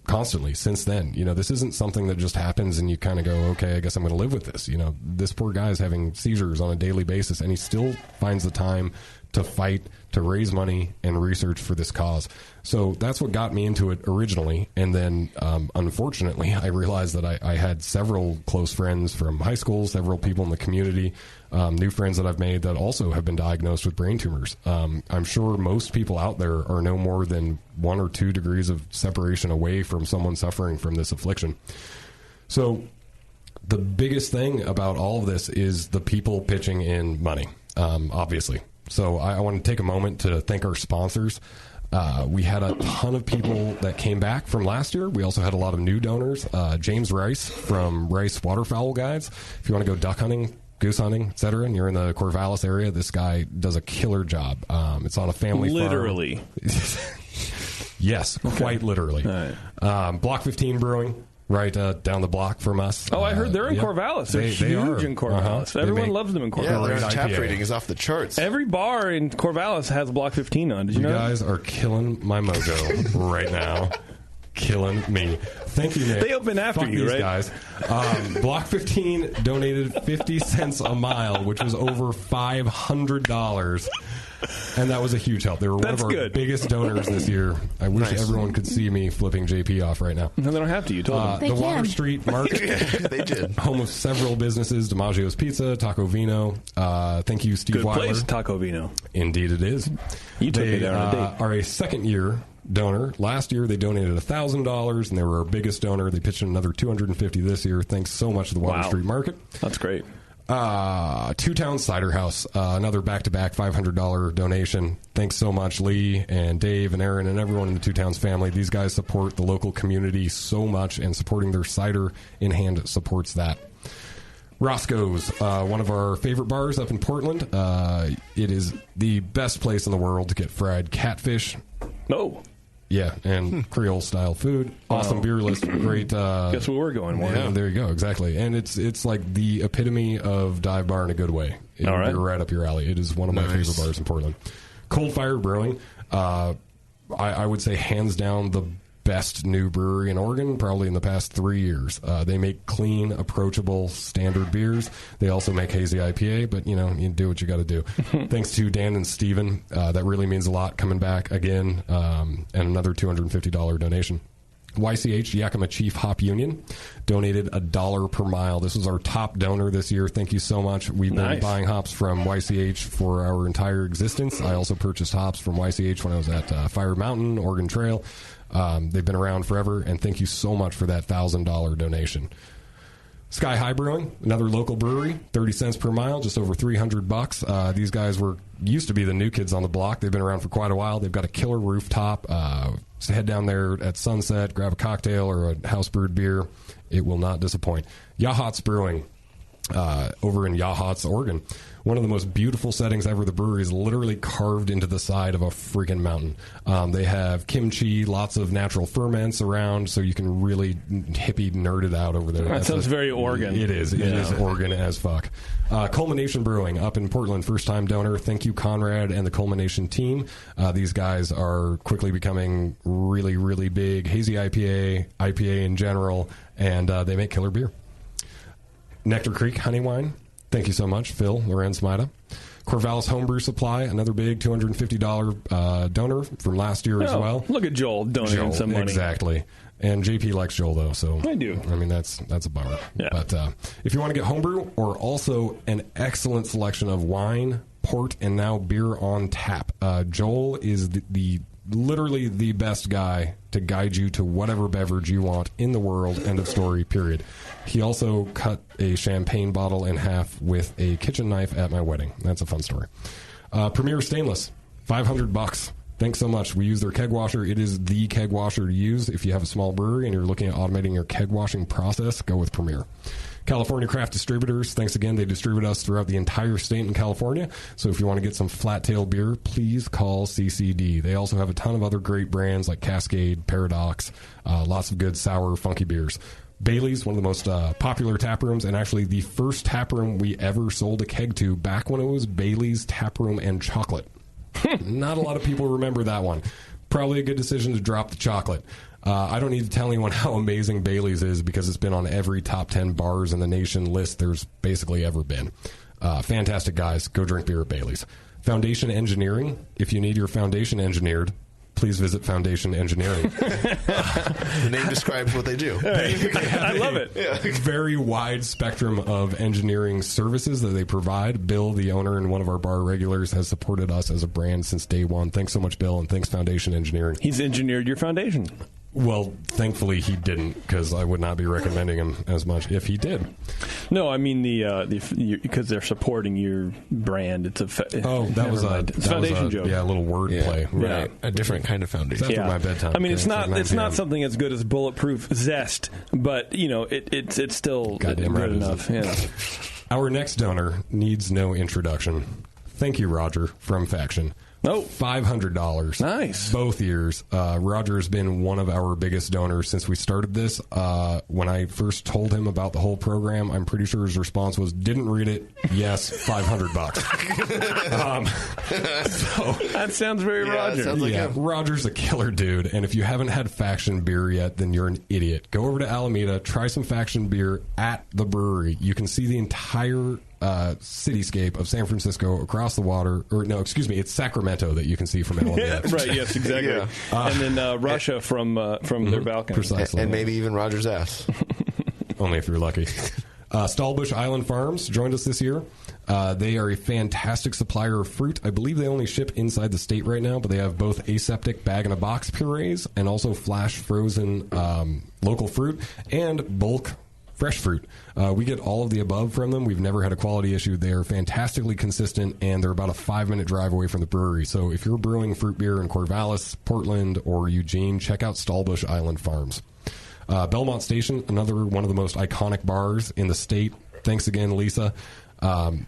constantly since then. This isn't something that just happens and you kind of go, okay, I guess I'm going to live with this. This poor guy is having seizures on a daily basis, and he still finds the time to fight, to raise money, and research for this cause. So that's what got me into it originally. And then, unfortunately, I realized that I had several close friends from high school, several people in the community, new friends that I've made that also have been diagnosed with brain tumors. I'm sure most people out there are no more than 1 or 2 degrees of separation away from someone suffering from this affliction. So the biggest thing about all of this is the people pitching in money, obviously. So I want to take a moment to thank our sponsors. We had a ton of people that came back from last year. We also had a lot of new donors. James Rice from Rice Waterfowl Guides. If you want to go duck hunting, goose hunting, etc., and you're in the Corvallis area, this guy does a killer job. It's on a family literally farm. Yes, quite literally. Right. Block 15 Brewing. Right down the block from us. Oh, I heard they're in Corvallis. They're huge in Corvallis. Everyone loves them in Corvallis. Yeah, their tap rating is off the charts. Every bar in Corvallis has Block 15 on. Did you know? You guys are killing my mojo right now. Killing me. Thank you, Nick. They open after you, right? Guys. Block 15 donated 50 cents a mile, which was over $500. And that was a huge help. They were one of our biggest donors this year. I wish everyone could see me flipping JP off right now. No, they don't have to. You told them. The Water Street Market. They did. Home of several businesses, DiMaggio's Pizza, Taco Vino. Thank you, Steve Weiler. Good place, Taco Vino. Indeed it is. You took me there on a date. Are a second-year donor. Last year, they donated $1,000, and they were our biggest donor. They pitched in another $250 this year. Thanks so much to the Water Street Market. That's great. Two Town Cider House, another back-to-back $500 donation. Thanks so much, Lee and Dave and Aaron and everyone in the Two Towns family. These guys support the local community so much, and supporting their cider in hand supports that. Roscoe's, one of our favorite bars up in Portland. It is the best place in the world to get fried catfish. Oh. Yeah, and Creole-style food. Awesome beer list. Great. Guess where we're going, Warren. Yeah, there you go. Exactly. And it's like the epitome of dive bar in a good way. All right. You're right up your alley. It is one of my favorite bars in Portland. Cold Fire Brewing. I would say hands down the best new brewery in Oregon, probably in the past 3 years. They make clean, approachable, standard beers. They also make hazy IPA, but, you do what you got to do. Thanks to Dan and Steven. That really means a lot coming back again, and another $250 donation. YCH, Yakima Chief Hop Union, donated $1 per mile. This was our top donor this year. Thank you so much. We've been buying hops from YCH for our entire existence. I also purchased hops from YCH when I was at Fire Mountain, Oregon Trail. They've been around forever, and thank you so much for that $1,000 donation. Sky High Brewing, another local brewery, 30 cents per mile, just over $300. These guys used to be the new kids on the block. They've been around for quite a while. They've got a killer rooftop. So head down there at sunset, grab a cocktail or a house brewed beer. It will not disappoint. Yachats Brewing, over in Yachats, Oregon. One of the most beautiful settings ever. The brewery is literally carved into the side of a freaking mountain. They have kimchi, lots of natural ferments around, so you can really hippie nerd it out over there. That sounds very Oregon. It is. It is Oregon as fuck. Culmination Brewing up in Portland, first-time donor. Thank you, Conrad and the Culmination team. These guys are quickly becoming really, really big. Hazy IPA in general, and they make killer beer. Nectar Creek Honey Wine. Thank you so much, Phil Lorenz Maida. Corvallis Homebrew Supply, another big $250 donor from last year as well. Look at Joel donating some money. Exactly. And JP likes Joel, though, so I do. I mean, that's a bummer. Yeah. But if you want to get homebrew or also an excellent selection of wine, port, and now beer on tap, Joel is literally the best guy to guide you to whatever beverage you want in the world. End of story, period. He also cut a champagne bottle in half with a kitchen knife at my wedding. That's a fun story. Premier Stainless, $500. Thanks so much. We use their keg washer. It is the keg washer to use. If you have a small brewery and you're looking at automating your keg washing process, go with Premier. California Craft Distributors, thanks again. They distribute us throughout the entire state in California. So if you want to get some Flat Tail beer, please call CCD. They also have a ton of other great brands like Cascade, Paradox, lots of good sour, funky beers. Bailey's, one of the most popular tap rooms, and actually the first tap room we ever sold a keg to back when it was Bailey's Tap Room and Chocolate. Not a lot of people remember that one. Probably a good decision to drop the chocolate. I don't need to tell anyone how amazing Bailey's is because it's been on every top 10 bars in the nation list there's basically ever been. Fantastic guys. Go drink beer at Bailey's. Foundation Engineering. If you need your foundation engineered, please visit Foundation Engineering. The name describes what they do. I love it. Very wide spectrum of engineering services that they provide. Bill, the owner and one of our bar regulars, has supported us as a brand since day one. Thanks so much, Bill, and thanks Foundation Engineering. He's engineered your foundation. Well, thankfully he didn't, because I would not be recommending him as much if he did. No, I mean because they're supporting your brand. It's a foundation joke. Yeah, a little word play. Right. A different kind of foundation. It's after my bedtime. I mean, it's not something as good as Bulletproof Zest, but it's still goddamn good right enough. Yeah. Our next donor needs no introduction. Thank you, Roger from Faction. $500. Nice. Both years. Roger has been one of our biggest donors since we started this. When I first told him about the whole program, I'm pretty sure his response was, didn't read it. Yes, $500. That sounds very Roger. Sounds like him. Roger's a killer dude. And if you haven't had Faction beer yet, then you're an idiot. Go over to Alameda, try some Faction beer at the brewery. You can see the entire cityscape of San Francisco across the water. It's Sacramento that you you can see from LMF. Right, yes, exactly. Yeah. And then Russia from their balcony. Precisely. And maybe even Roger's ass. Only if you're lucky. Stallbush Island Farms joined us this year. They are a fantastic supplier of fruit. I believe they only ship inside the state right now, but they have both aseptic bag-in-a-box purees and also flash frozen local fruit and bulk fresh fruit. We get all of the above from them. We've never had a quality issue. They are fantastically consistent, and they're about a 5-minute drive away from the brewery. So if you're brewing fruit beer in Corvallis, Portland, or Eugene, check out Stallbush Island Farms. Belmont Station, another one of the most iconic bars in the state. Thanks again, Lisa.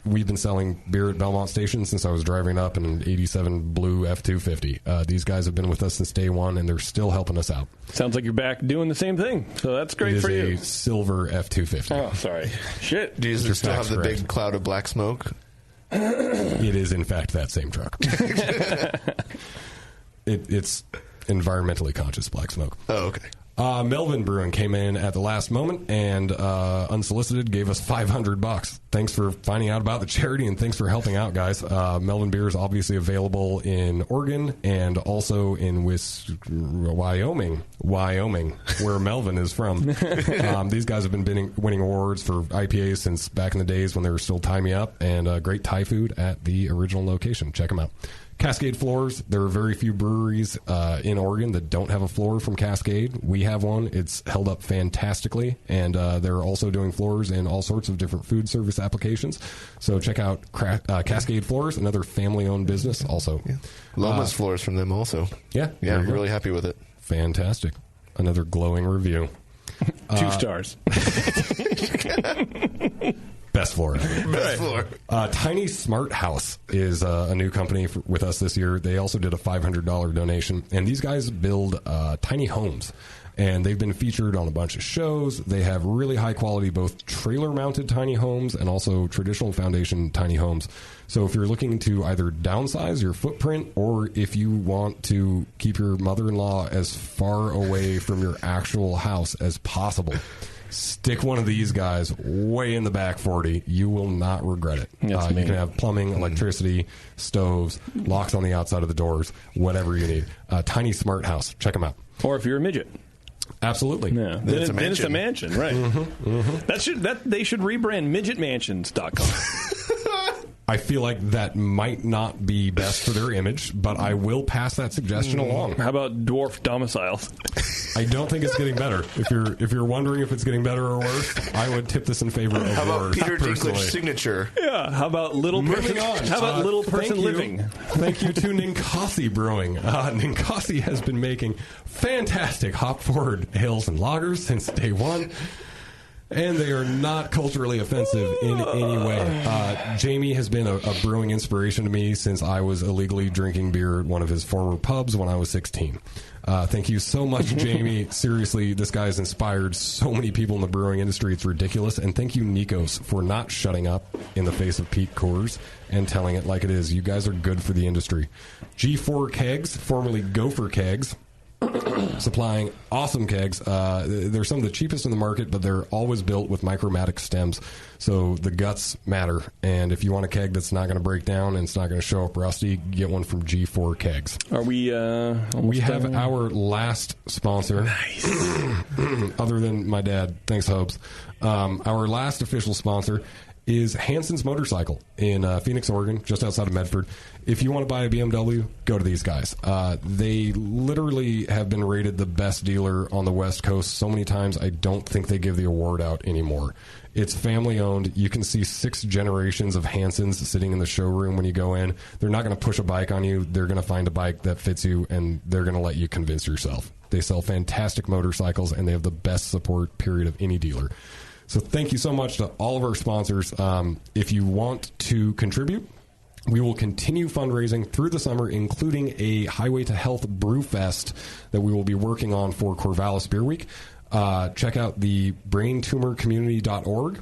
We've been selling beer at Belmont Station since I was driving up in an 87 blue F-250. These guys have been with us since day one, and they're still helping us out. Sounds like you're back doing the same thing, so that's great for you. It is a silver F-250. Oh, sorry. Shit. Do you still have the big cloud of black smoke? It is, in fact, that same truck. It's environmentally conscious black smoke. Oh, okay. Melvin Brewing came in at the last moment and unsolicited gave us $500. Thanks for finding out about the charity, and thanks for helping out, guys. Melvin beer is obviously available in Oregon and also in Wyoming, where Melvin is from. These guys have been winning awards for IPAs since back in the days when they were still Tie Me Up, and great Thai food at the original location. Check them out. Cascade Floors. There are very few breweries in Oregon that don't have a floor from Cascade. We have one. It's held up fantastically, and they're also doing floors in all sorts of different food service applications. So check out Cascade Floors, another family-owned business also. Yeah. Loma's floors from them also. Yeah. Yeah, I'm really happy with it. Fantastic. Another glowing review. 2 stars. Best floor. Best floor. Tiny Smart House is a new company with us this year. They also did a $500 donation, and these guys build tiny homes. And they've been featured on a bunch of shows. They have really high quality, both trailer-mounted tiny homes and also traditional foundation tiny homes. So if you're looking to either downsize your footprint, or if you want to keep your mother-in-law as far away from your actual house as possible, stick one of these guys way in the back 40. You will not regret it. You can have plumbing, electricity, stoves, locks on the outside of the doors, whatever you need. Tiny Smart House. Check them out. Or if you're a midget. Absolutely. Yeah. Then it's a mansion, right? They should rebrand midgetmansions.com. I feel like that might not be best for their image, but I will pass that suggestion along. How about dwarf domiciles? I don't think it's getting better. If you're wondering if it's getting better or worse, I would tip this in favor of How about worse, Peter personally. Dinklage's signature? Yeah. How about little person? How about little person living? Thank you to Ninkasi Brewing. Ninkasi has been making fantastic hop-forward ales and lagers since day one. And they are not culturally offensive in any way. Jamie has been a brewing inspiration to me since I was illegally drinking beer at one of his former pubs when I was 16. Thank you so much, Jamie. Seriously, this guy has inspired so many people in the brewing industry. It's ridiculous. And thank you, Nikos, for not shutting up in the face of Pete Coors and telling it like it is. You guys are good for the industry. G4 Kegs, formerly Gopher Kegs, supplying awesome kegs. They're some of the cheapest in the market, but they're always built with micromatic stems, so the guts matter. And if you want a keg that's not going to break down and it's not going to show up rusty, get one from G4 Kegs. Are we we have our last sponsor. Nice. Other than my dad. Thanks, Hobes. Our last official sponsor is Hanson's Motorcycle in Phoenix, Oregon, just outside of Medford. If you want to buy a BMW, go to these guys. They literally have been rated the best dealer on the West Coast so many times, I don't think they give the award out anymore. It's family-owned. You can see 6 generations of Hansons sitting in the showroom when you go in. They're not going to push a bike on you. They're going to find a bike that fits you, and they're going to let you convince yourself. They sell fantastic motorcycles, and they have the best support, period, of any dealer. So thank you so much to all of our sponsors. If you want to contribute, we will continue fundraising through the summer, including a Highway to Health Brew Fest that we will be working on for Corvallis Beer Week. Check out the braintumorcommunity.org.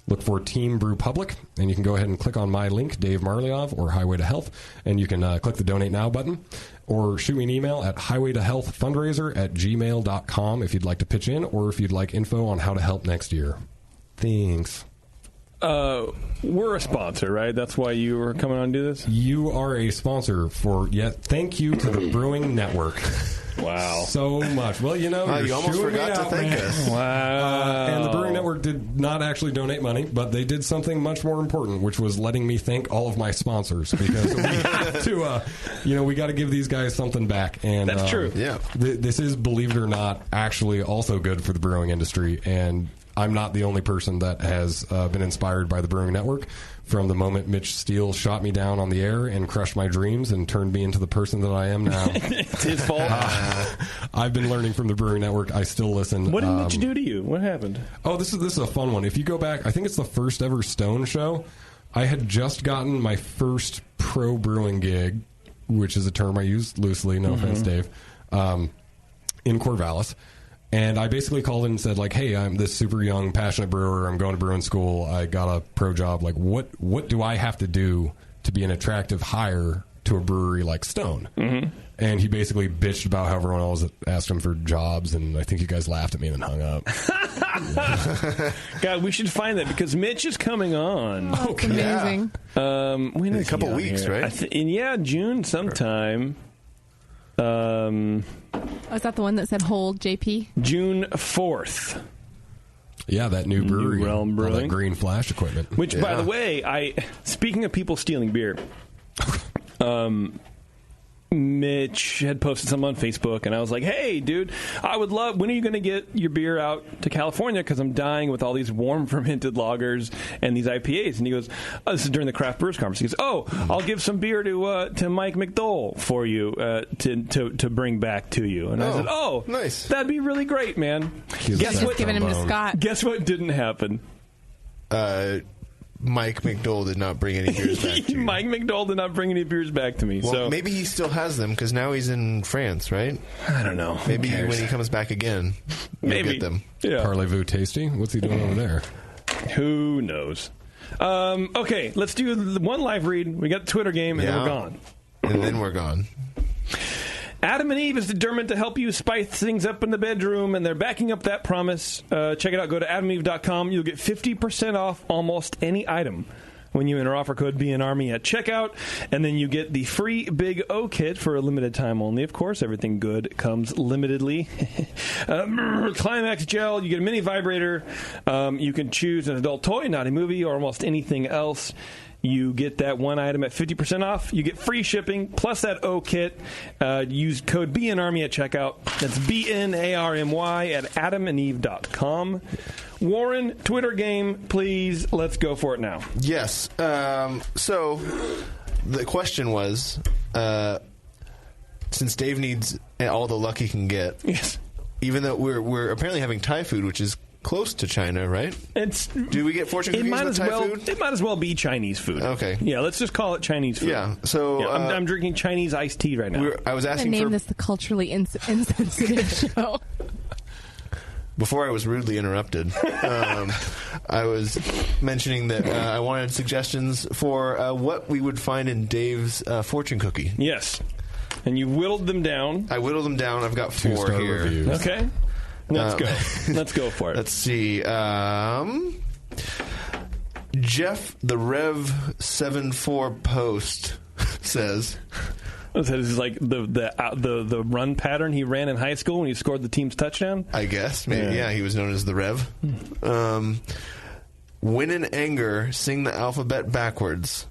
Look for Team Brew Public, and you can go ahead and click on my link, Dave Marliave, or Highway to Health, and you can click the Donate Now button, or shoot me an email at highwaytohealthfundraiser@gmail.com if you'd like to pitch in, or if you'd like info on how to help next year. Thanks. We're a sponsor, right? That's why you were coming on to do this? You are a sponsor for, thank you to the Brewing Network. Wow. So much. Well, you almost forgot to thank us. Wow. And the Brewing Network did not actually donate money, but they did something much more important, which was letting me thank all of my sponsors, because we have to, we got to give these guys something back. And that's true. Yeah. This is, believe it or not, actually also good for the brewing industry. And I'm not the only person that has been inspired by the Brewing Network. From the moment Mitch Steele shot me down on the air and crushed my dreams and turned me into the person that I am now. It's his fault. I've been learning from the Brewing Network. I still listen. What did Mitch do to you? What happened? Oh, this is a fun one. If you go back, I think it's the first ever Stone show. I had just gotten my first pro brewing gig, which is a term I use loosely, no offense, Dave, in Corvallis. And I basically called in and said, like, hey, I'm this super young, passionate brewer. I'm going to brewing school. I got a pro job. Like, what do I have to do to be an attractive hire to a brewery like Stone? Mm-hmm. And he basically bitched about how everyone else asked him for jobs, and I think you guys laughed at me and then hung up. God, we should find that because Mitch is coming on. Oh, that's amazing. When is a couple he on weeks, here? right? June sometime. Was that the one that said hold, JP? June 4th. Yeah, that new brewery. New Realm Brewing. All that green flash equipment. Which, by the way, speaking of people stealing beer, Mitch had posted something on Facebook, and I was like, hey, dude, I would love, when are you going to get your beer out to California? Because I'm dying with all these warm fermented lagers and these IPAs. And he goes, this is during the Craft Brewers Conference. He goes, I'll give some beer to Mike McDowell for you to bring back to you. And I said, nice. That'd be really great, man. Guess what? Giving him to Scott. Guess what didn't happen? Mike McDowell did not bring any beers back to you. Mike McDowell did not bring any beers back to me. Well, so maybe he still has them because now he's in France, right? I don't know. Maybe when he comes back again, you'll get them. Yeah. Parlez-vous tasty? What's he doing over there? Who knows? Okay, let's do one live read. We got the Twitter game, and then we're gone. And then we're gone. Adam and Eve is determined to help you spice things up in the bedroom, and they're backing up that promise. Check it out. Go to adamandeve.com. You'll get 50% off almost any item when you enter offer code BNARMY at checkout, and then you get the free Big O kit for a limited time only. Of course, everything good comes limitedly. Climax gel. You get a mini vibrator. You can choose an adult toy, not a movie, or almost anything else. You get that one item at 50% off. You get free shipping plus that O kit. Use code BNARMY at checkout. That's BNARMY at adamandeve.com. Warren, Twitter game, please. Let's go for it now. Yes. So the question was, since Dave needs all the luck he can get, yes, even though we're apparently having Thai food, which is close to China, right? Do we get fortune cookies with Thai food? It might as well be Chinese food. Okay. Yeah, let's just call it Chinese food. Yeah. So I'm drinking Chinese iced tea right now. I was asking name this the culturally insensitive show. Before I was rudely interrupted, I was mentioning that I wanted suggestions for what we would find in Dave's fortune cookie. Yes. And you whittled them down. I whittled them down. I've got 4 here. Reviews. Okay. Let's go. Let's go for it. Let's see. Jeff the Rev 74 post says. This is like the run pattern he ran in high school when he scored the team's touchdown? I guess. Maybe. Yeah, he was known as the Rev. When in anger, sing the alphabet backwards.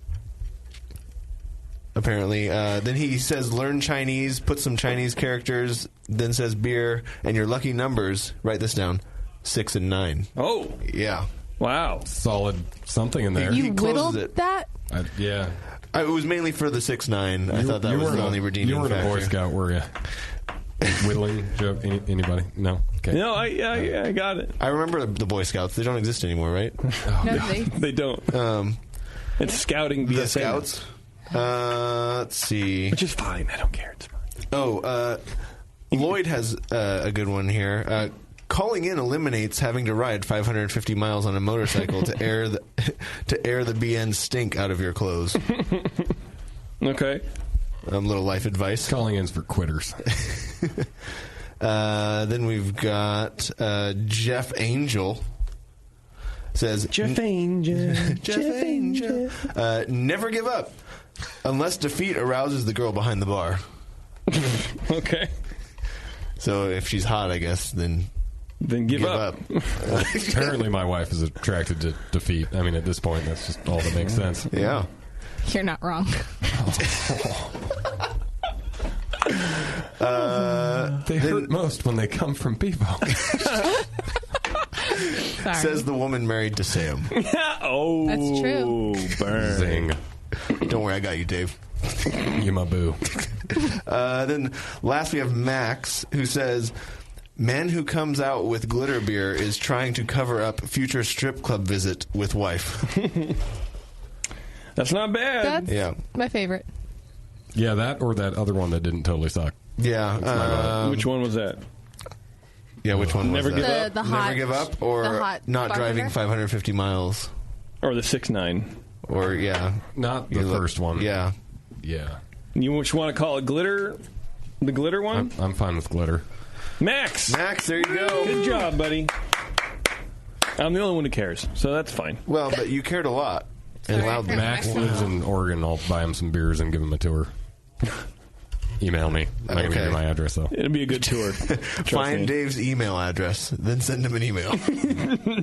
Apparently. Then he says learn Chinese, put some Chinese characters, then says beer, and your lucky numbers, write this down, 6 and 9. Oh. Yeah. Wow. Solid something in there. You he whittled it. that? Yeah. It was mainly for the 6-9. I thought that was the only redeeming factor. You weren't a Boy Scout, were you? Whittling? Do you have anybody? No? Okay. No, I got it. I remember the Boy Scouts. They don't exist anymore, right? No, they don't. It's scouting via the Scouts? Let's see. Which is fine. I don't care. It's fine. Oh, Lloyd has a good one here. Calling in eliminates having to ride 550 miles on a motorcycle to air the BN stink out of your clothes. Okay. Little life advice. Calling in's for quitters. Then we've got Jeff Angel. Says Jeff Angel. Jeff Angel. Never give up unless defeat arouses the girl behind the bar. Okay. So if she's hot, I guess, then give up. Apparently my wife is attracted to defeat. I mean, at this point, that's just all that makes sense. Yeah. You're not wrong. They hurt most when they come from people. Says the woman married to Sam. Oh, that's true. Burn. Zing. Don't worry, I got you, Dave. You my boo. Then last we have Max, who says, man who comes out with glitter beer is trying to cover up future strip club visit with wife. That's not bad. That's my favorite. Yeah, that or that other one that didn't totally suck. Yeah. Which one was that? Yeah, which one was that? The Never hot, give up the or hot not driving bartender? 550 miles. Or the 6-9. Or, Not the first one. Yeah. Yeah. You want to call it glitter? The glitter one? I'm fine with glitter. Max, there you go. Good job, buddy. I'm the only one who cares, so that's fine. Well, but you cared a lot. And loudly. Max lives in Oregon. I'll buy him some beers and give him a tour. Email me. I'm not going to give you my address, though. It'll be a good tour. Find Dave's email address, then send him an email.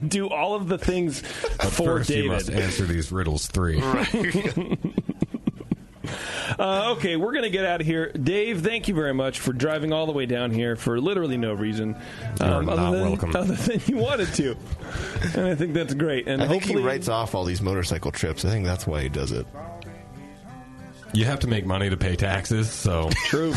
Do all of the things But for first, David. you must answer these riddles 3. Okay, we're going to get out of here. Dave, thank you very much for driving all the way down here for literally no reason. You're not welcome. Other than you wanted to. And I think that's great. And I think he hopefully writes off all these motorcycle trips. I think that's why he does it. You have to make money to pay taxes, so... True.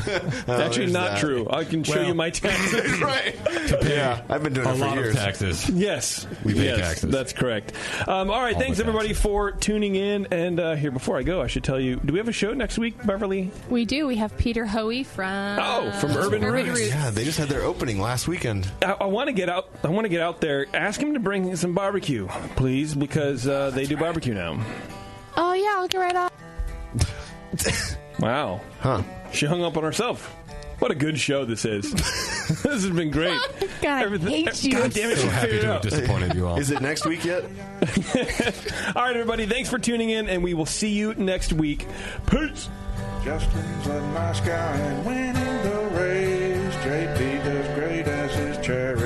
Actually, not true. I can show you my taxes. Right. Yeah, I've been doing a it for lot years. of taxes. Yes. We pay Yes, taxes. That's correct. All right, thanks everybody for tuning in. And here, before I go, I should tell you, do we have a show next week, Beverly? We do. We have Peter Hoey from Urban Roots. Yeah, they just had their opening last weekend. I want to get out. I want to get out there. Ask him to bring some barbecue, please, because they do barbecue now. Oh, yeah, I'll get right up. Wow. Huh. She hung up on herself. What a good show this is. This has been great. God, I hate you. God damn it, So she happy figured it to have out. disappointed you all. Is it next week yet? All right, everybody, thanks for tuning in, and we will see you next week. Peace. Justin's a nice guy and winning the race. JP does great as his cherry.